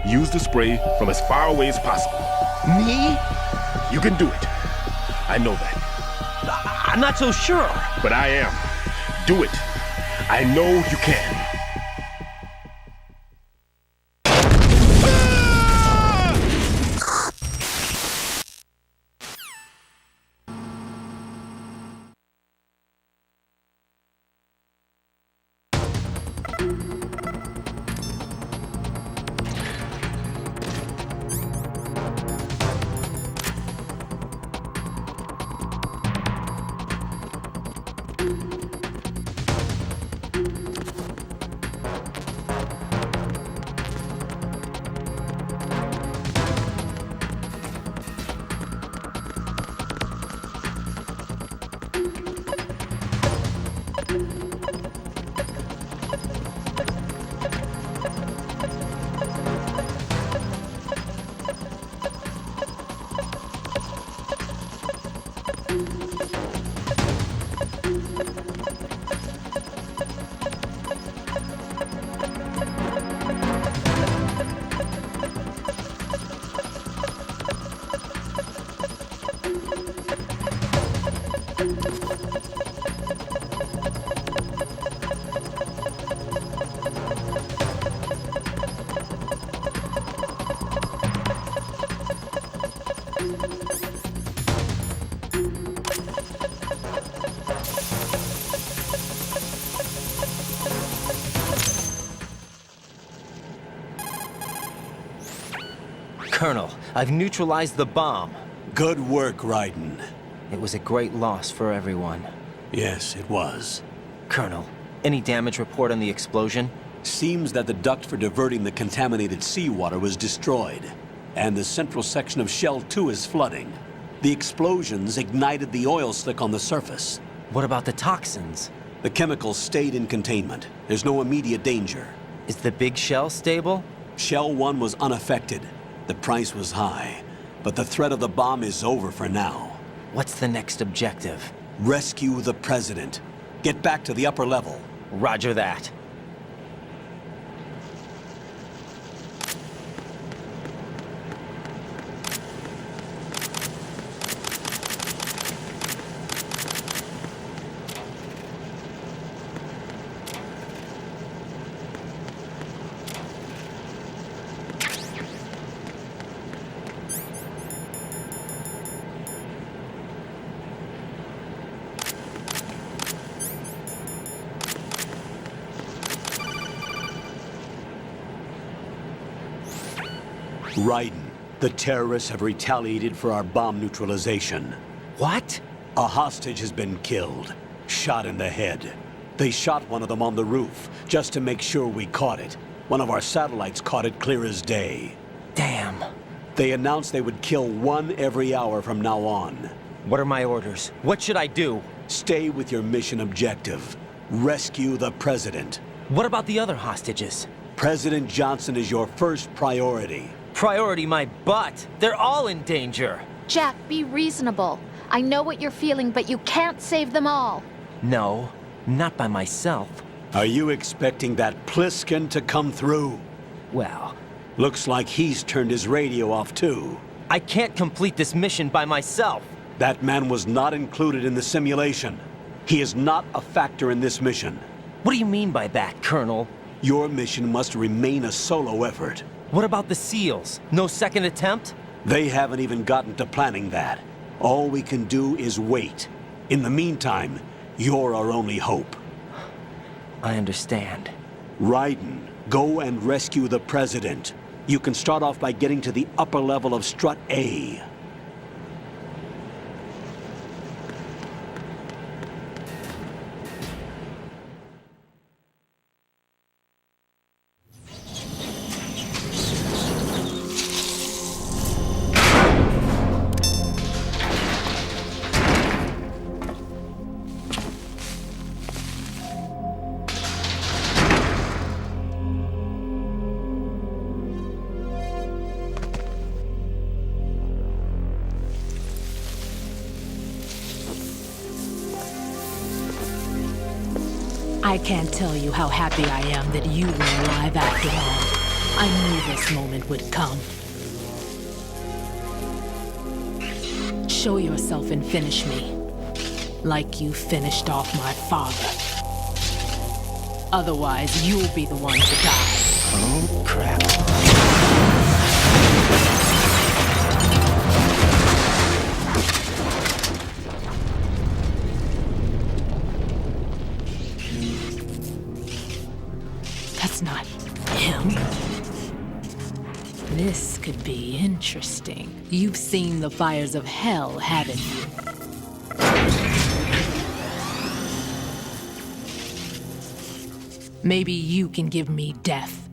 Use the spray from as far away as possible. Me? You can do it. I know that. I'm not so sure. But I am. Do it. I know you can. Colonel, I've neutralized the bomb. Good work, Raiden. It was a great loss for everyone. Yes, it was. Colonel, any damage report on the explosion? Seems that the duct for diverting the contaminated seawater was destroyed, and the central section of Shell 2 is flooding. The explosions ignited the oil slick on the surface. What about the toxins? The chemicals stayed in containment. There's no immediate danger. Is the big shell stable? Shell 1 was unaffected. The price was high, but the threat of the bomb is over for now. What's the next objective? Rescue the President. Get back to the upper level. Roger that. Raiden, the terrorists have retaliated for our bomb neutralization. What? A hostage has been killed, shot in the head. They shot one of them on the roof, just to make sure we caught it. One of our satellites caught it clear as day. Damn. They announced they would kill one every hour from now on. What are my orders? What should I do? Stay with your mission objective. Rescue the President. What about the other hostages? President Johnson is your first priority. Priority my butt. They're all in danger. Jack, be reasonable. I know what you're feeling, but you can't save them all. No, not by myself. Are you expecting that Pliskin to come through? Well, looks like he's turned his radio off too. I can't complete this mission by myself. That man was not included in the simulation. He is not a factor in this mission. What do you mean by that, Colonel? Your mission must remain a solo effort. What about the SEALs? No second attempt? They haven't even gotten to planning that. All we can do is wait. In the meantime, you're our only hope. I understand. Raiden, go and rescue the President. You can start off by getting to the upper level of Strut A. I can't tell you how happy I am that you were alive after all. I knew this moment would come. Show yourself and finish me, like you finished off my father. Otherwise, you'll be the one to die. Oh, crap. That's not him. This could be interesting. You've seen the fires of hell, haven't you? Maybe you can give me death.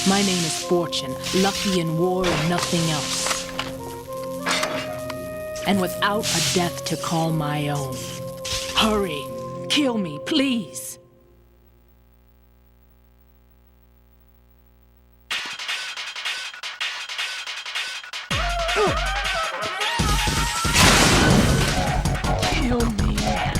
My name is Fortune, lucky in war and nothing else. And without a death to call my own. Hurry, kill me, please. Kill me now.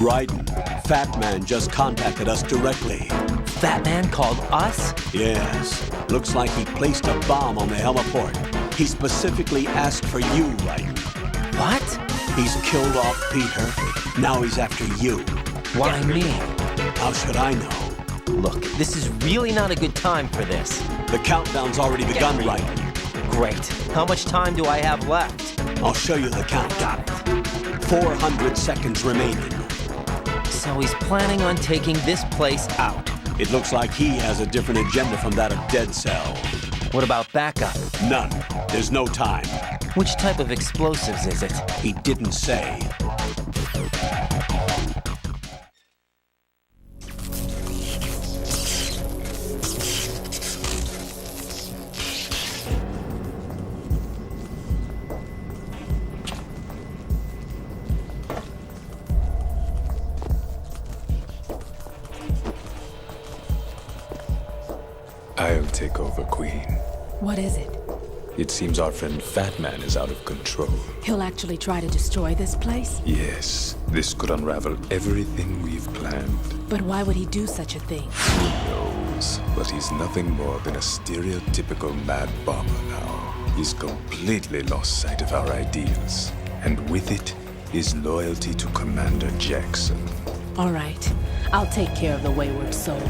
Raiden, Fat Man just contacted us directly. Fat Man called us? Yes. Looks like he placed a bomb on the heliport. He specifically asked for you, Raiden. What? He's killed off Peter. Now he's after you. Why me? How should I know? Look, this is really not a good time for this. The countdown's already begun, Raiden. Great. How much time do I have left? I'll show you the countdown. Got it. 400 seconds remaining. So he's planning on taking this place out. It looks like he has a different agenda from that of Dead Cell. What about backup? None. There's no time. Which type of explosives is it? He didn't say. I'll take over, Queen. What is it? It seems our friend Fat Man is out of control. He'll actually try to destroy this place? Yes, this could unravel everything we've planned. But why would he do such a thing? Who knows? But he's nothing more than a stereotypical mad bomber now. He's completely lost sight of our ideals. And with it, his loyalty to Commander Jackson. All right. I'll take care of the wayward soul.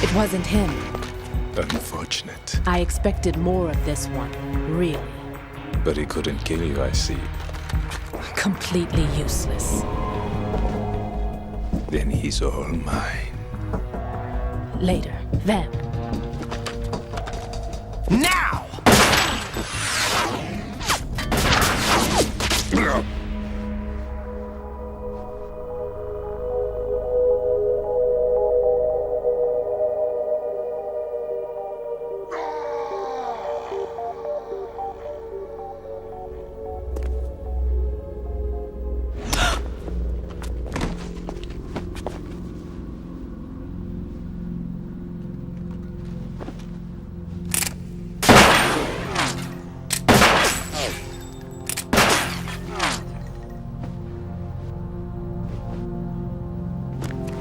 It wasn't him. Unfortunate. I expected more of this one, really. But he couldn't kill you, I see. Completely useless. Then he's all mine. Later. Vamp. Now!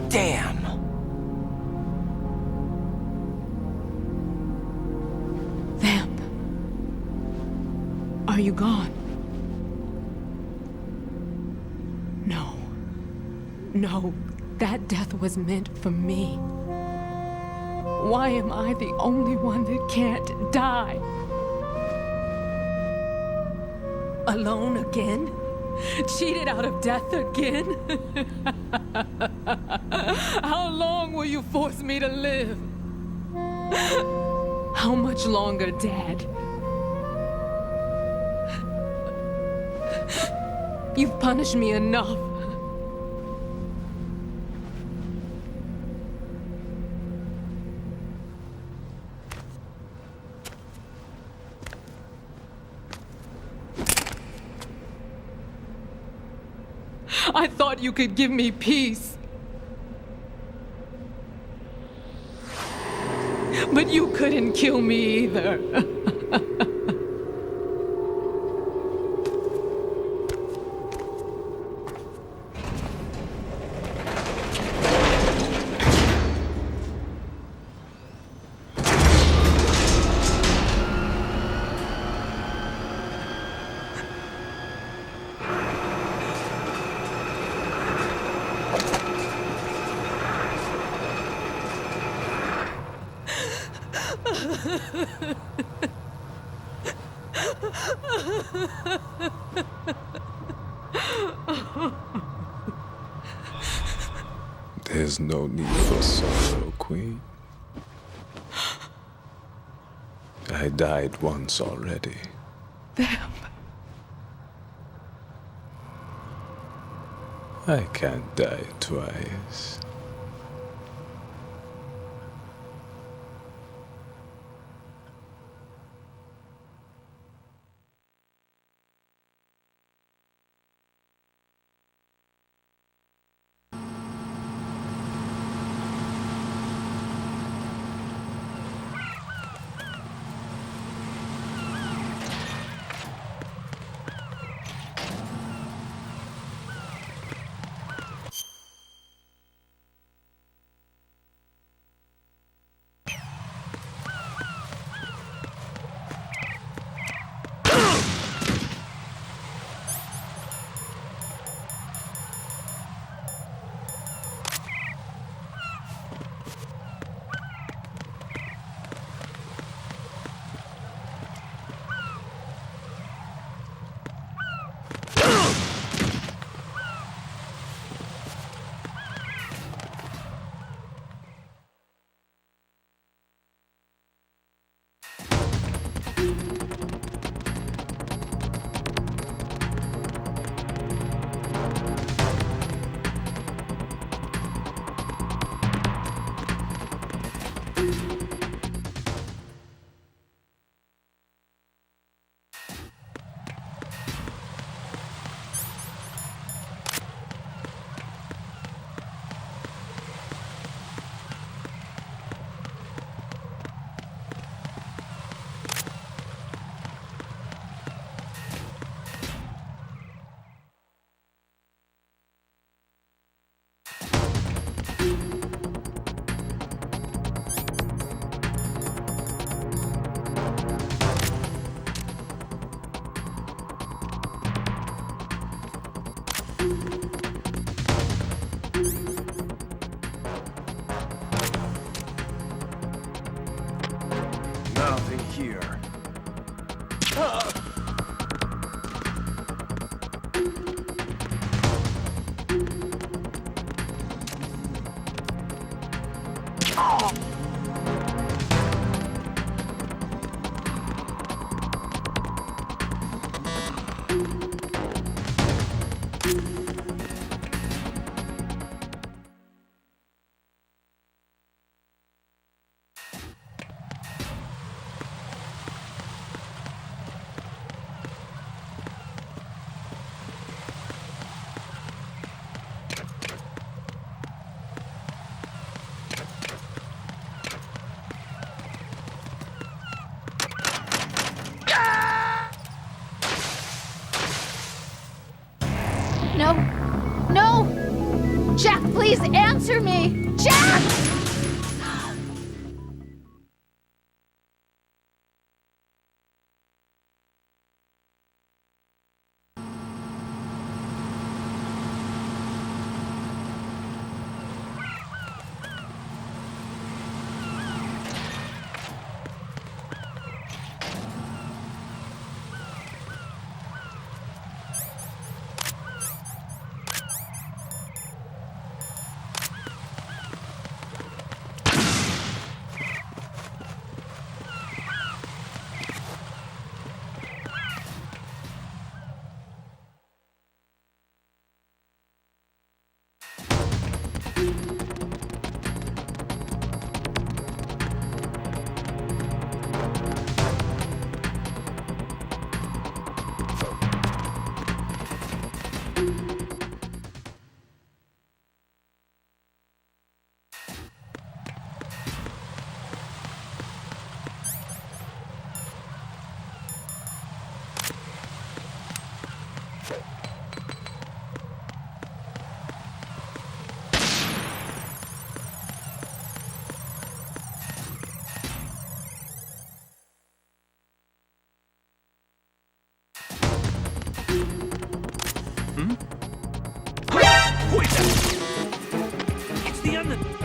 Damn! Vamp. Are you gone? No. No, that death was meant for me. Why am I the only one that can't die? Alone again? Cheated out of death again? How long will you force me to live? How much longer, Dad? You've punished me enough. I thought you could give me peace. But you couldn't kill me either. There's no need for sorrow, Queen. I died once already. Vamp. I can't die twice. No! No! Jack, please answer me! Jack! It's the end.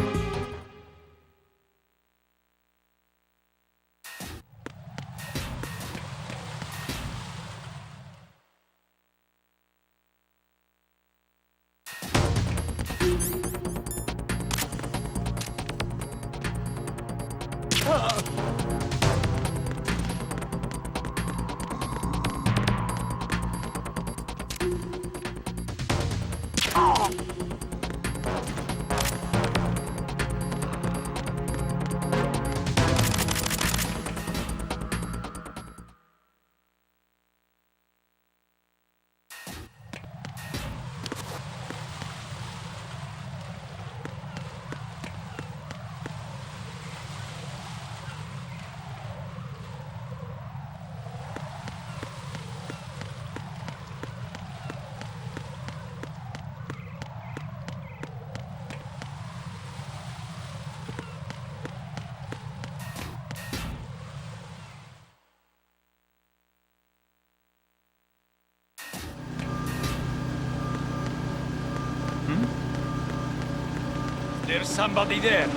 There's somebody there.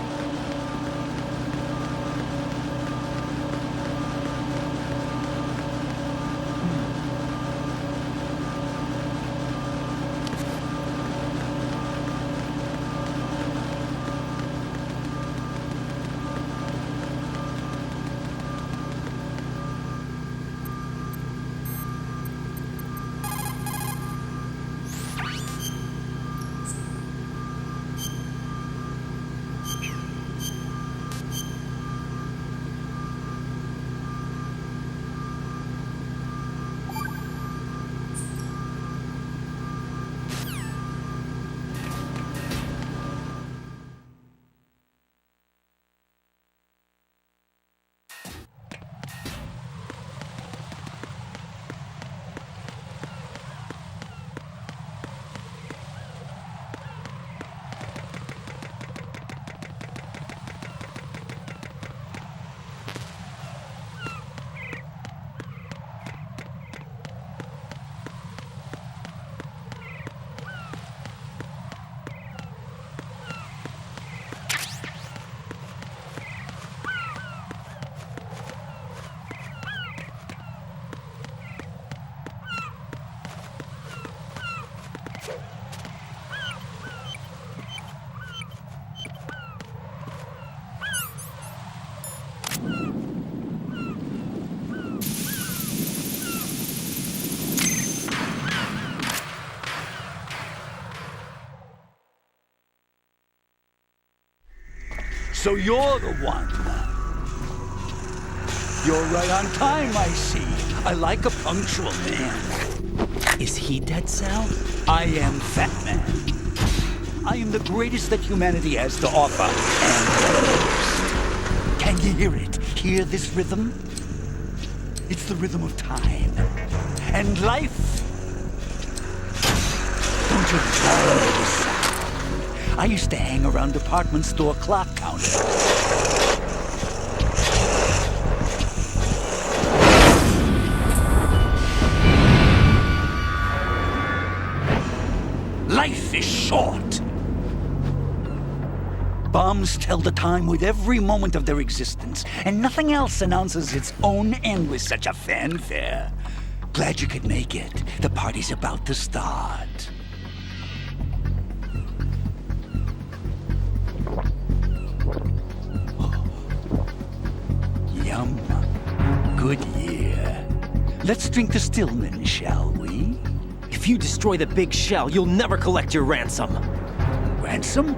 So you're the one. You're right on time, I see. I like a punctual man. Is he Dead Cell? I am Fat Man. I am the greatest that humanity has to offer, and the worst. Can you hear it? Hear this rhythm? It's the rhythm of time. And life. Don't you follow this sound? I used to hang around department store clock counters. Life is short. Bombs tell the time with every moment of their existence, and nothing else announces its own end with such a fanfare. Glad you could make it. The party's about to start. Yum. Good year. Let's drink to Stillman, shall we? If you destroy the big shell, you'll never collect your ransom. Ransom?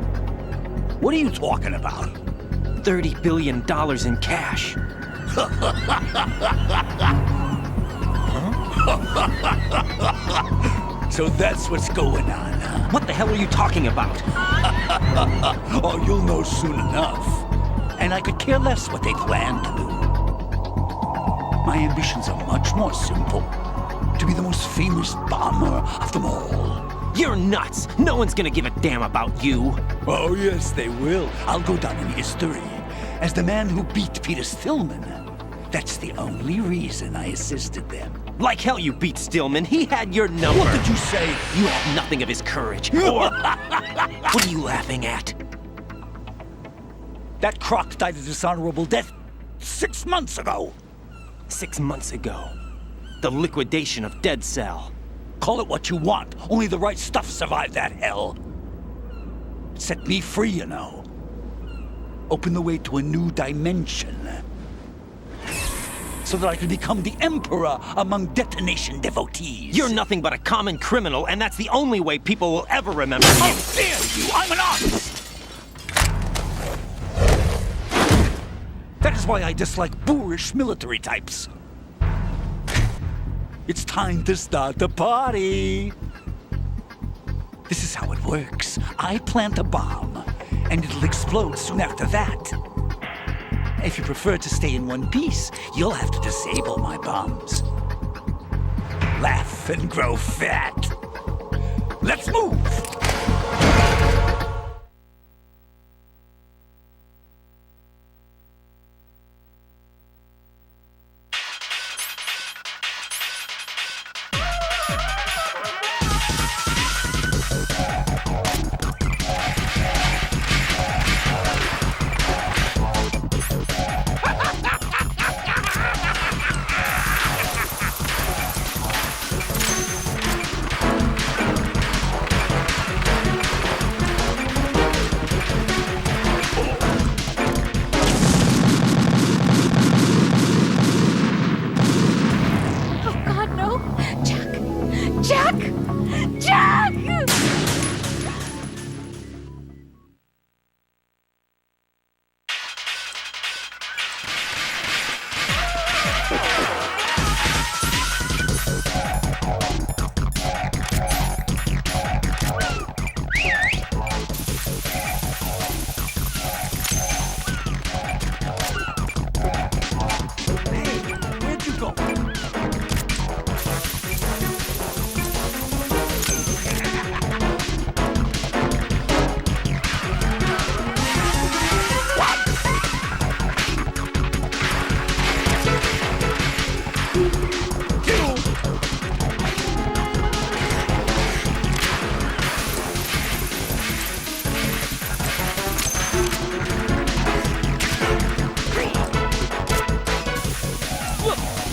What are you talking about? $30 billion in cash. So that's what's going on, huh? What the hell are you talking about? Oh, you'll know soon enough. And I could care less what they plan to do. My ambitions are much more simple. To be the most famous bomber of them all. You're nuts! No one's gonna give a damn about you! Oh, yes, they will. I'll go down in history as the man who beat Peter Stillman. That's the only reason I assisted them. Like hell you beat Stillman. He had your number. What did you say? You have nothing of his courage. Or... What are you laughing at? That croc died a dishonorable death 6 months ago. 6 months ago. The liquidation of Dead Cell. Call it what you want. Only the right stuff survived that hell. It set me free, you know. Opened the way to a new dimension. So that I could become the Emperor among detonation devotees. You're nothing but a common criminal, and that's the only way people will ever remember you. How dare you! I'm an artist! That is why I dislike boorish military types. It's time to start the party. This is how it works. I plant a bomb, and it'll explode soon after that. If you prefer to stay in one piece, you'll have to disable my bombs. Laugh and grow fat. Let's move!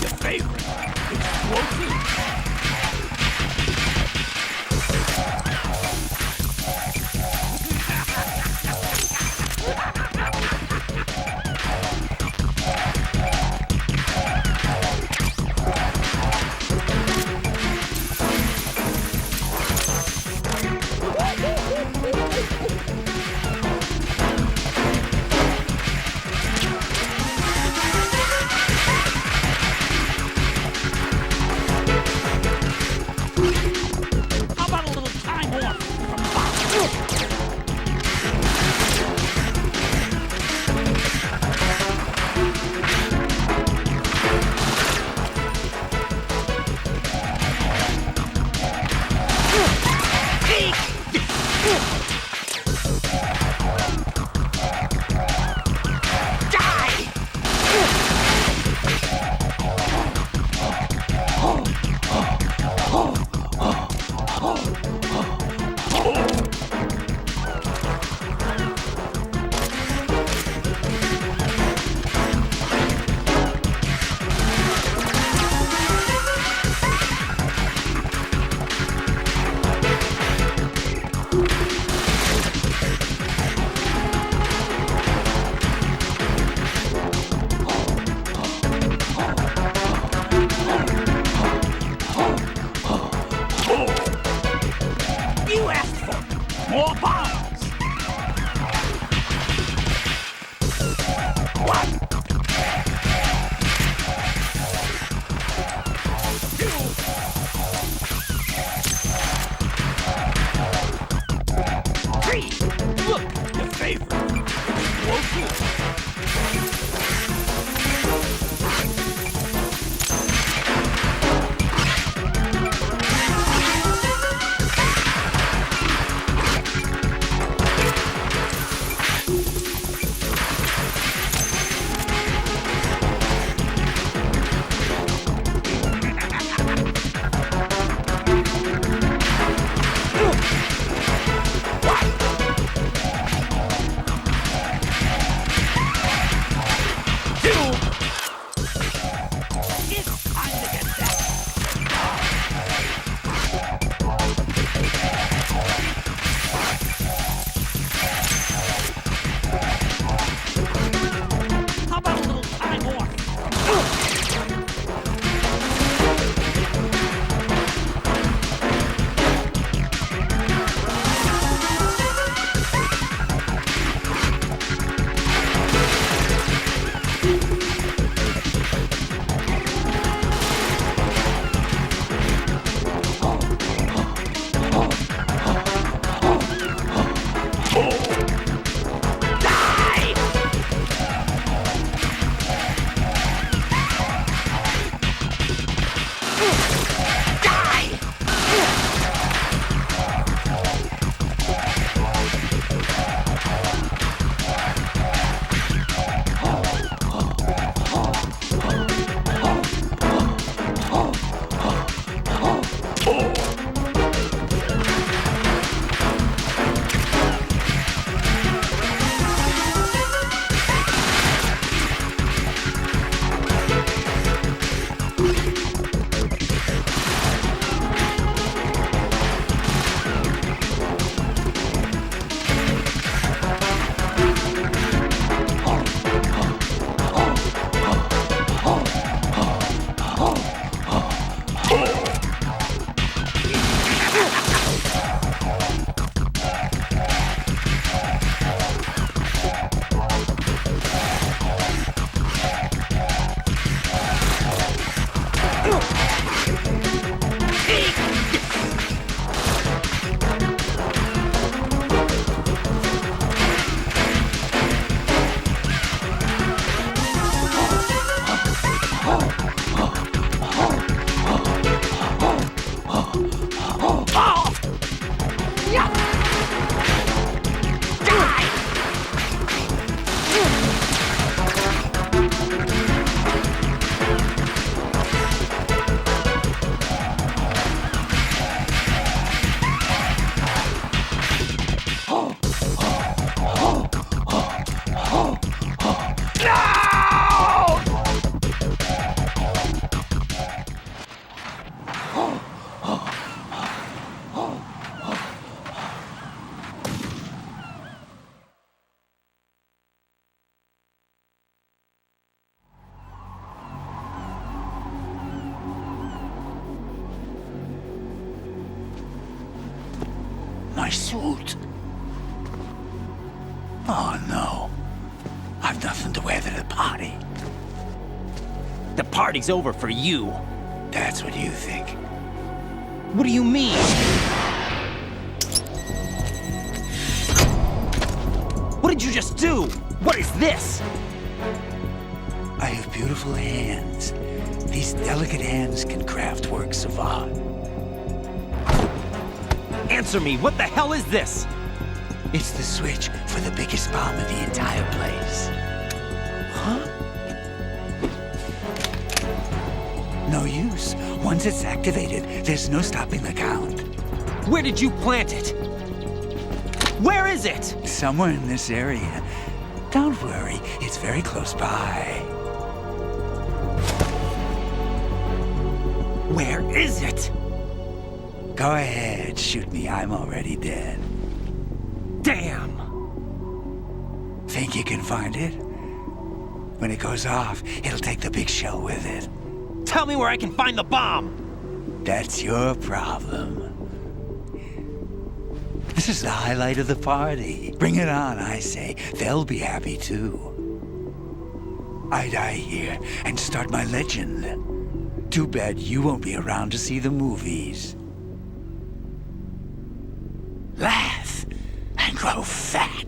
Your favorite. My suit. Oh no. I've nothing to wear to the party. The party's over for you. That's what you think. What do you mean? What did you just do? What is this? I have beautiful hands. These delicate hands can craft works of art. Answer me, what the hell is this? It's the switch for the biggest bomb in the entire place. Huh? No use. Once it's activated, there's no stopping the count. Where did you plant it? Where is it? Somewhere in this area. Don't worry, it's very close by. Where is it? Go ahead, shoot me. I'm already dead. Damn! Think you can find it? When it goes off, it'll take the big shell with it. Tell me where I can find the bomb! That's your problem. This is the highlight of the party. Bring it on, I say. They'll be happy too. I die here and start my legend. Too bad you won't be around to see the movies. Laugh and grow fat.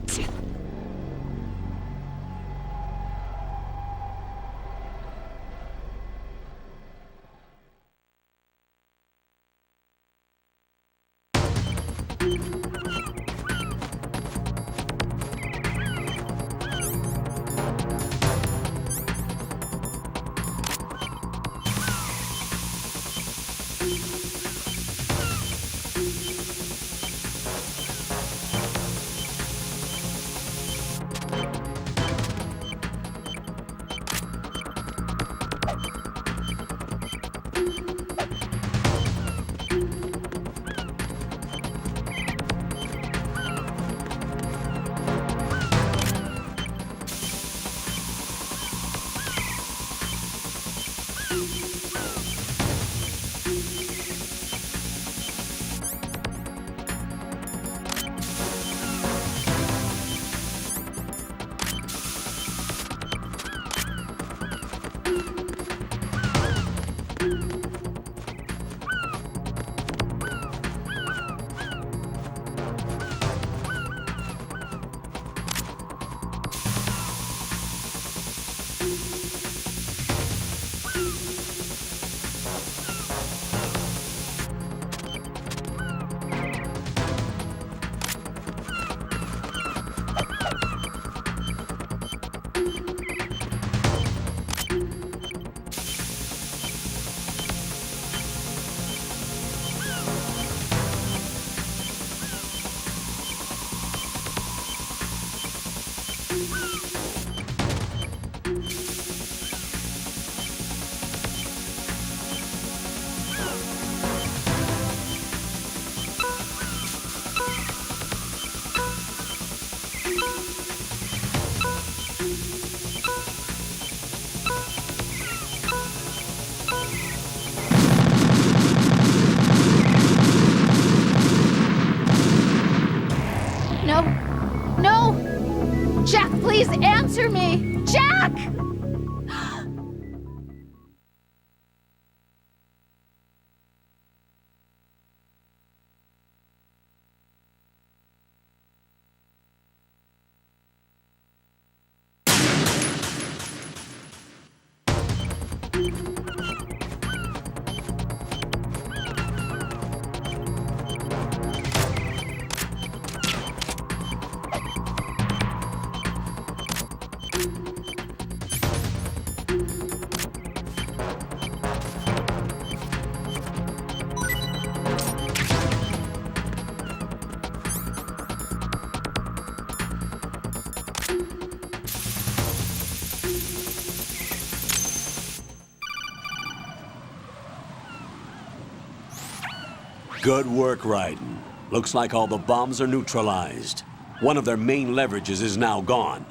Good work, Raiden. Looks like all the bombs are neutralized. One of their main leverages is now gone.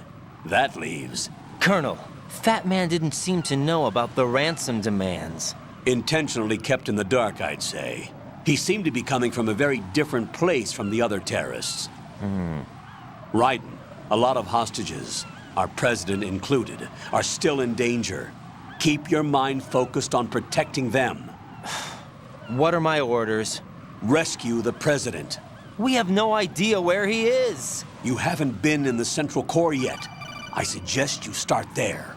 That leaves... Colonel, Fat Man didn't seem to know about the ransom demands. Intentionally kept in the dark, I'd say. He seemed to be coming from a very different place from the other terrorists. Raiden, a lot of hostages, our president included, are still in danger. Keep your mind focused on protecting them. What are my orders? Rescue the president. We have no idea where he is. You haven't been in the Central Core yet. I suggest you start there.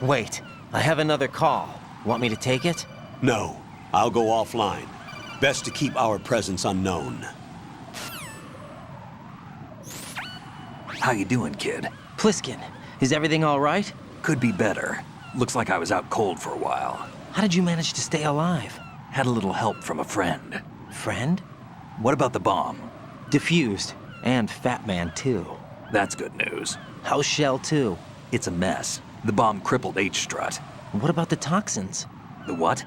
Wait, I have another call. Want me to take it? No, I'll go offline. Best to keep our presence unknown. How you doing, kid? Pliskin, is everything all right? Could be better. Looks like I was out cold for a while. How did you manage to stay alive? Had a little help from a friend. Friend? What about the bomb? Defused. And Fat Man, too. That's good news. How's Shell 2? It's a mess. The bomb crippled H-Strut. What about the toxins? The what?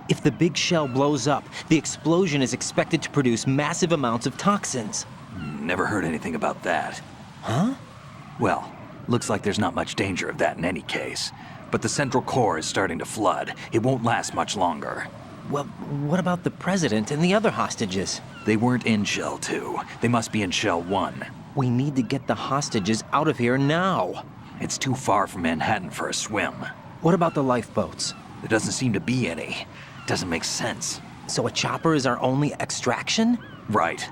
If the big shell blows up, the explosion is expected to produce massive amounts of toxins. Never heard anything about that. Huh? Well, looks like there's not much danger of that in any case. But the Central Core is starting to flood. It won't last much longer. Well, what about the President and the other hostages? They weren't in Shell 2. They must be in Shell 1. We need to get the hostages out of here now. It's too far from Manhattan for a swim. What about the lifeboats? There doesn't seem to be any. Doesn't make sense. So a chopper is our only extraction? Right.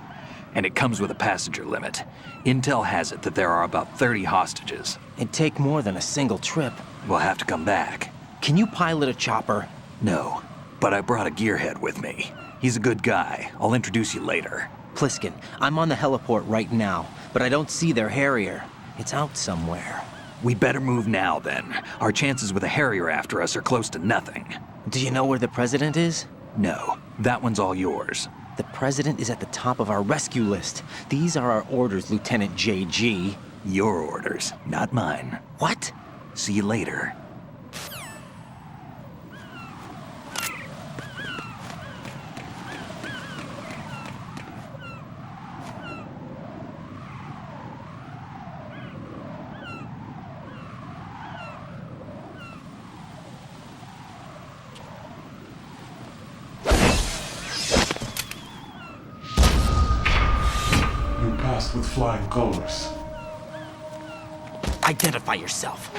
And it comes with a passenger limit. Intel has it that there are about 30 hostages. It'd take more than a single trip. We'll have to come back. Can you pilot a chopper? No, but I brought a gearhead with me. He's a good guy. I'll introduce you later. Pliskin, I'm on the heliport right now, but I don't see their Harrier. It's out somewhere. We better move now, then. Our chances with a Harrier after us are close to nothing. Do you know where the President is? No, that one's all yours. The President is at the top of our rescue list. These are our orders, Lieutenant JG. Your orders, not mine. What? See you later. You passed with flying colors. Identify yourself.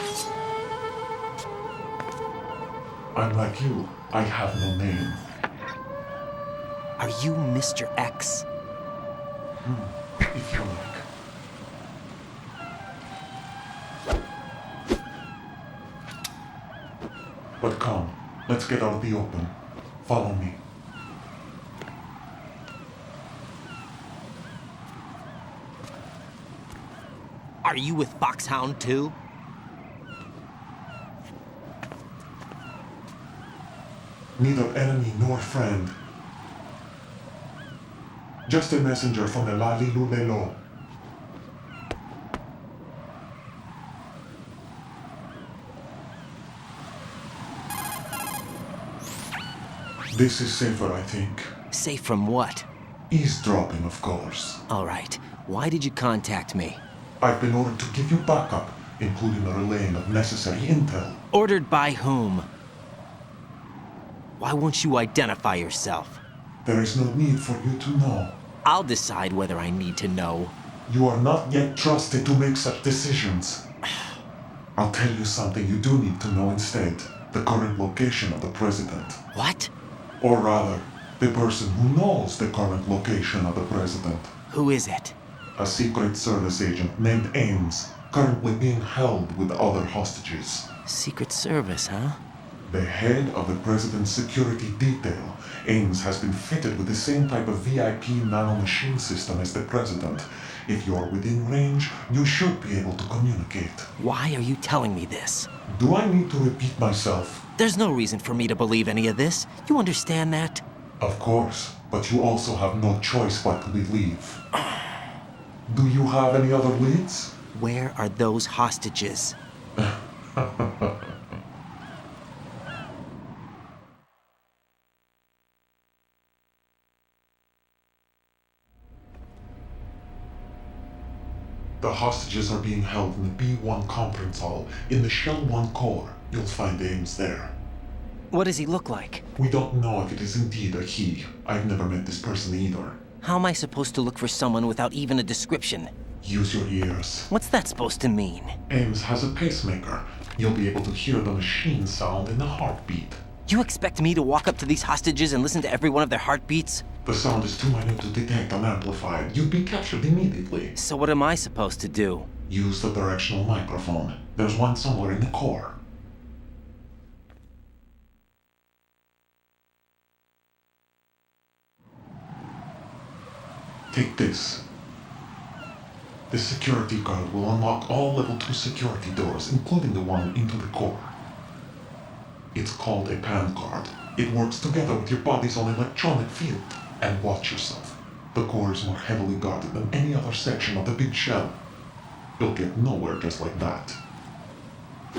I'm like you. I have no name. Are you Mr. X? If you like. But come, let's get out of the open. Follow me. Are you with Foxhound too? Neither enemy nor friend. Just a messenger from Elali Lulelo. This is safer, I think. Safe from what? Eavesdropping, of course. All right. Why did you contact me? I've been ordered to give you backup, including the relaying of necessary intel. Ordered by whom? Why won't you identify yourself? There is no need for you to know. I'll decide whether I need to know. You are not yet trusted to make such decisions. I'll tell you something you do need to know instead. The current location of the President. What? Or rather, the person who knows the current location of the President. Who is it? A Secret Service agent named Ames, currently being held with other hostages. Secret Service, huh? The head of the President's security detail, Ames has been fitted with the same type of VIP nanomachine system as the President. If you're within range, you should be able to communicate. Why are you telling me this? Do I need to repeat myself? There's no reason for me to believe any of this. You understand that? Of course, but you also have no choice but to believe. Do you have any other leads? Where are those hostages? The hostages are being held in the B1 conference hall in the Shell 1 core. You'll find Ames there. What does he look like? We don't know if it is indeed a he. I've never met this person either. How am I supposed to look for someone without even a description? Use your ears. What's that supposed to mean? Ames has a pacemaker. You'll be able to hear the machine sound in the heartbeat. You expect me to walk up to these hostages and listen to every one of their heartbeats? The sound is too minute to detect and amplify. You'd be captured immediately. So what am I supposed to do? Use the directional microphone. There's one somewhere in the core. Take this. This security card will unlock all level 2 security doors, including the one into the core. It's called a PAN card. It works together with your body's own electronic field. And watch yourself. The core is more heavily guarded than any other section of the big shell. You'll get nowhere just like that.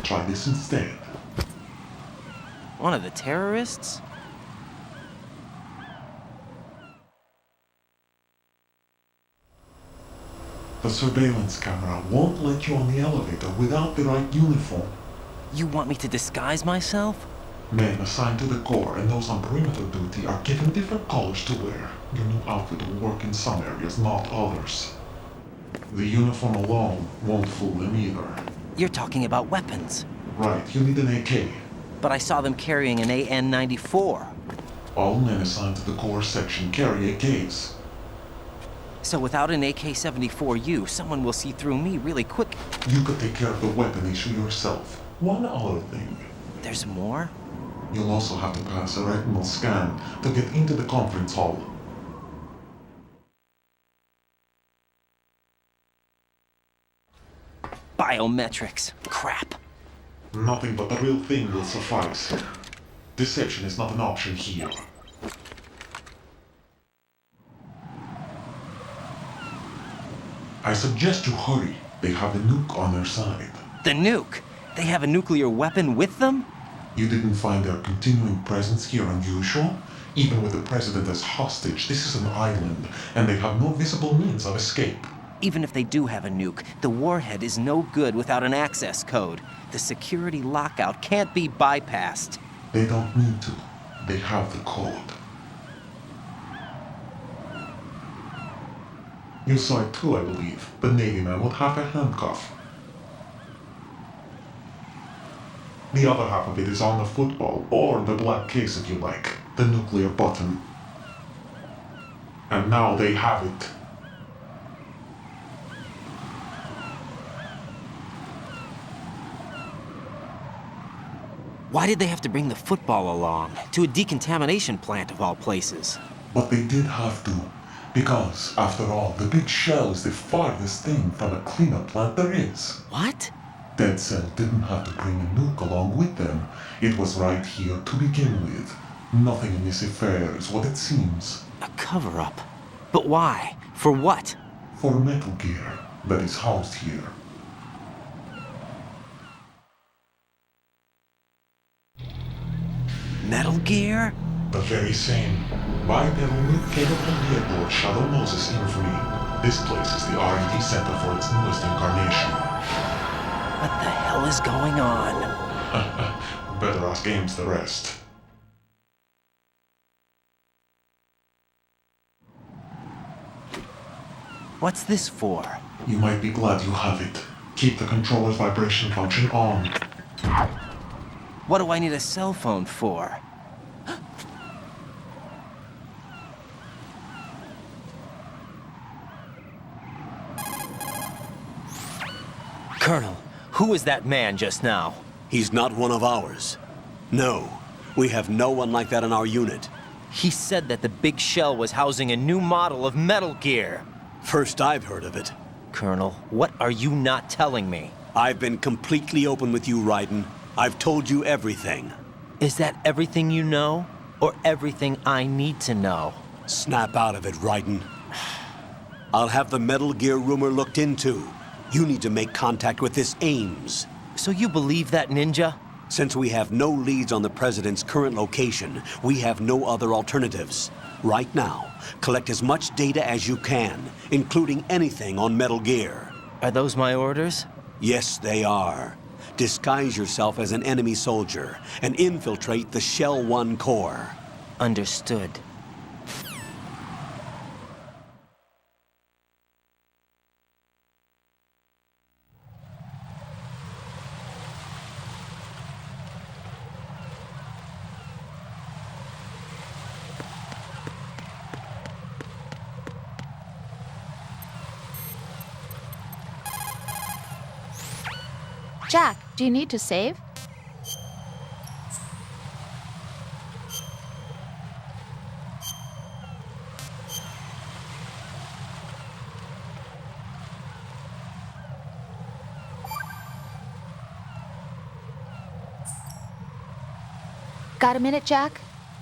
Try this instead. One of the terrorists? The surveillance camera won't let you on the elevator without the right uniform. You want me to disguise myself? Men assigned to the core and those on perimeter duty are given different colors to wear. Your new outfit will work in some areas, not others. The uniform alone won't fool them either. You're talking about weapons. Right, you need an AK. But I saw them carrying an AN-94. All men assigned to the core section carry AKs. So without an AK-74U, someone will see through me really quick. You could take care of the weapon issue yourself. One other thing. There's more? You'll also have to pass a retinal scan to get into the conference hall. Biometrics. Crap. Nothing but the real thing will suffice. Deception is not an option here. I suggest you hurry. They have the nuke on their side. The nuke? They have a nuclear weapon with them? You didn't find their continuing presence here unusual? Even with the president as hostage, this is an island, and they have no visible means of escape. Even if they do have a nuke, the warhead is no good without an access code. The security lockout can't be bypassed. They don't need to. They have the code. You saw it too, I believe. The Navy man with half a handcuff. The other half of it is on the football, or the black case if you like. The nuclear button. And now they have it. Why did they have to bring the football along? To a decontamination plant of all places. But they did have to. Because, after all, the big shell is the farthest thing from a cleanup plant there is. What? Dead Cell didn't have to bring a nuke along with them. It was right here to begin with. Nothing in this affair is what it seems. A cover-up? But why? For what? For Metal Gear that is housed here. Metal Gear? The very same. Bipedal nuke came from the airport Shadow Moses infamy. This place is the R&D center for its newest incarnation. What the hell is going on? Better ask Ames the rest. What's this for? You might be glad you have it. Keep the controller's vibration function on. What do I need a cell phone for? Colonel, who was that man just now? He's not one of ours. No, we have no one like that in our unit. He said that the big shell was housing a new model of Metal Gear. First I've heard of it. Colonel, what are you not telling me? I've been completely open with you, Raiden. I've told you everything. Is that everything you know? Or everything I need to know? Snap out of it, Raiden. I'll have the Metal Gear rumor looked into. You need to make contact with this Ames. So you believe that ninja? Since we have no leads on the President's current location, we have no other alternatives. Right now, collect as much data as you can, including anything on Metal Gear. Are those my orders? Yes, they are. Disguise yourself as an enemy soldier and infiltrate the Shell 1 core. Understood. Jack, do you need to save? Got a minute, Jack?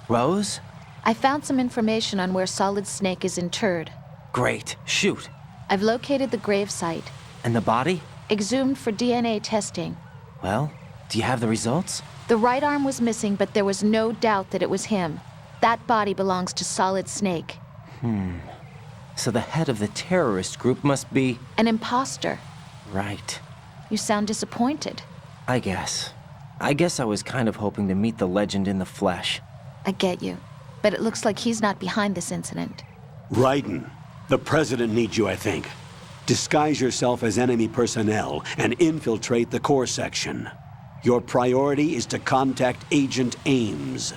Rose? I found some information on where Solid Snake is interred. Great. Shoot. I've located the grave site. And the body? Exhumed for DNA testing. Well, do you have the results? The right arm was missing, but there was no doubt that it was him. That body belongs to Solid Snake. So the head of the terrorist group must be... An imposter. Right. You sound disappointed. I guess I was kind of hoping to meet the legend in the flesh. I get you. But it looks like he's not behind this incident. Raiden, the President needs you, I think. Disguise yourself as enemy personnel and infiltrate the core section. Your priority is to contact Agent Ames.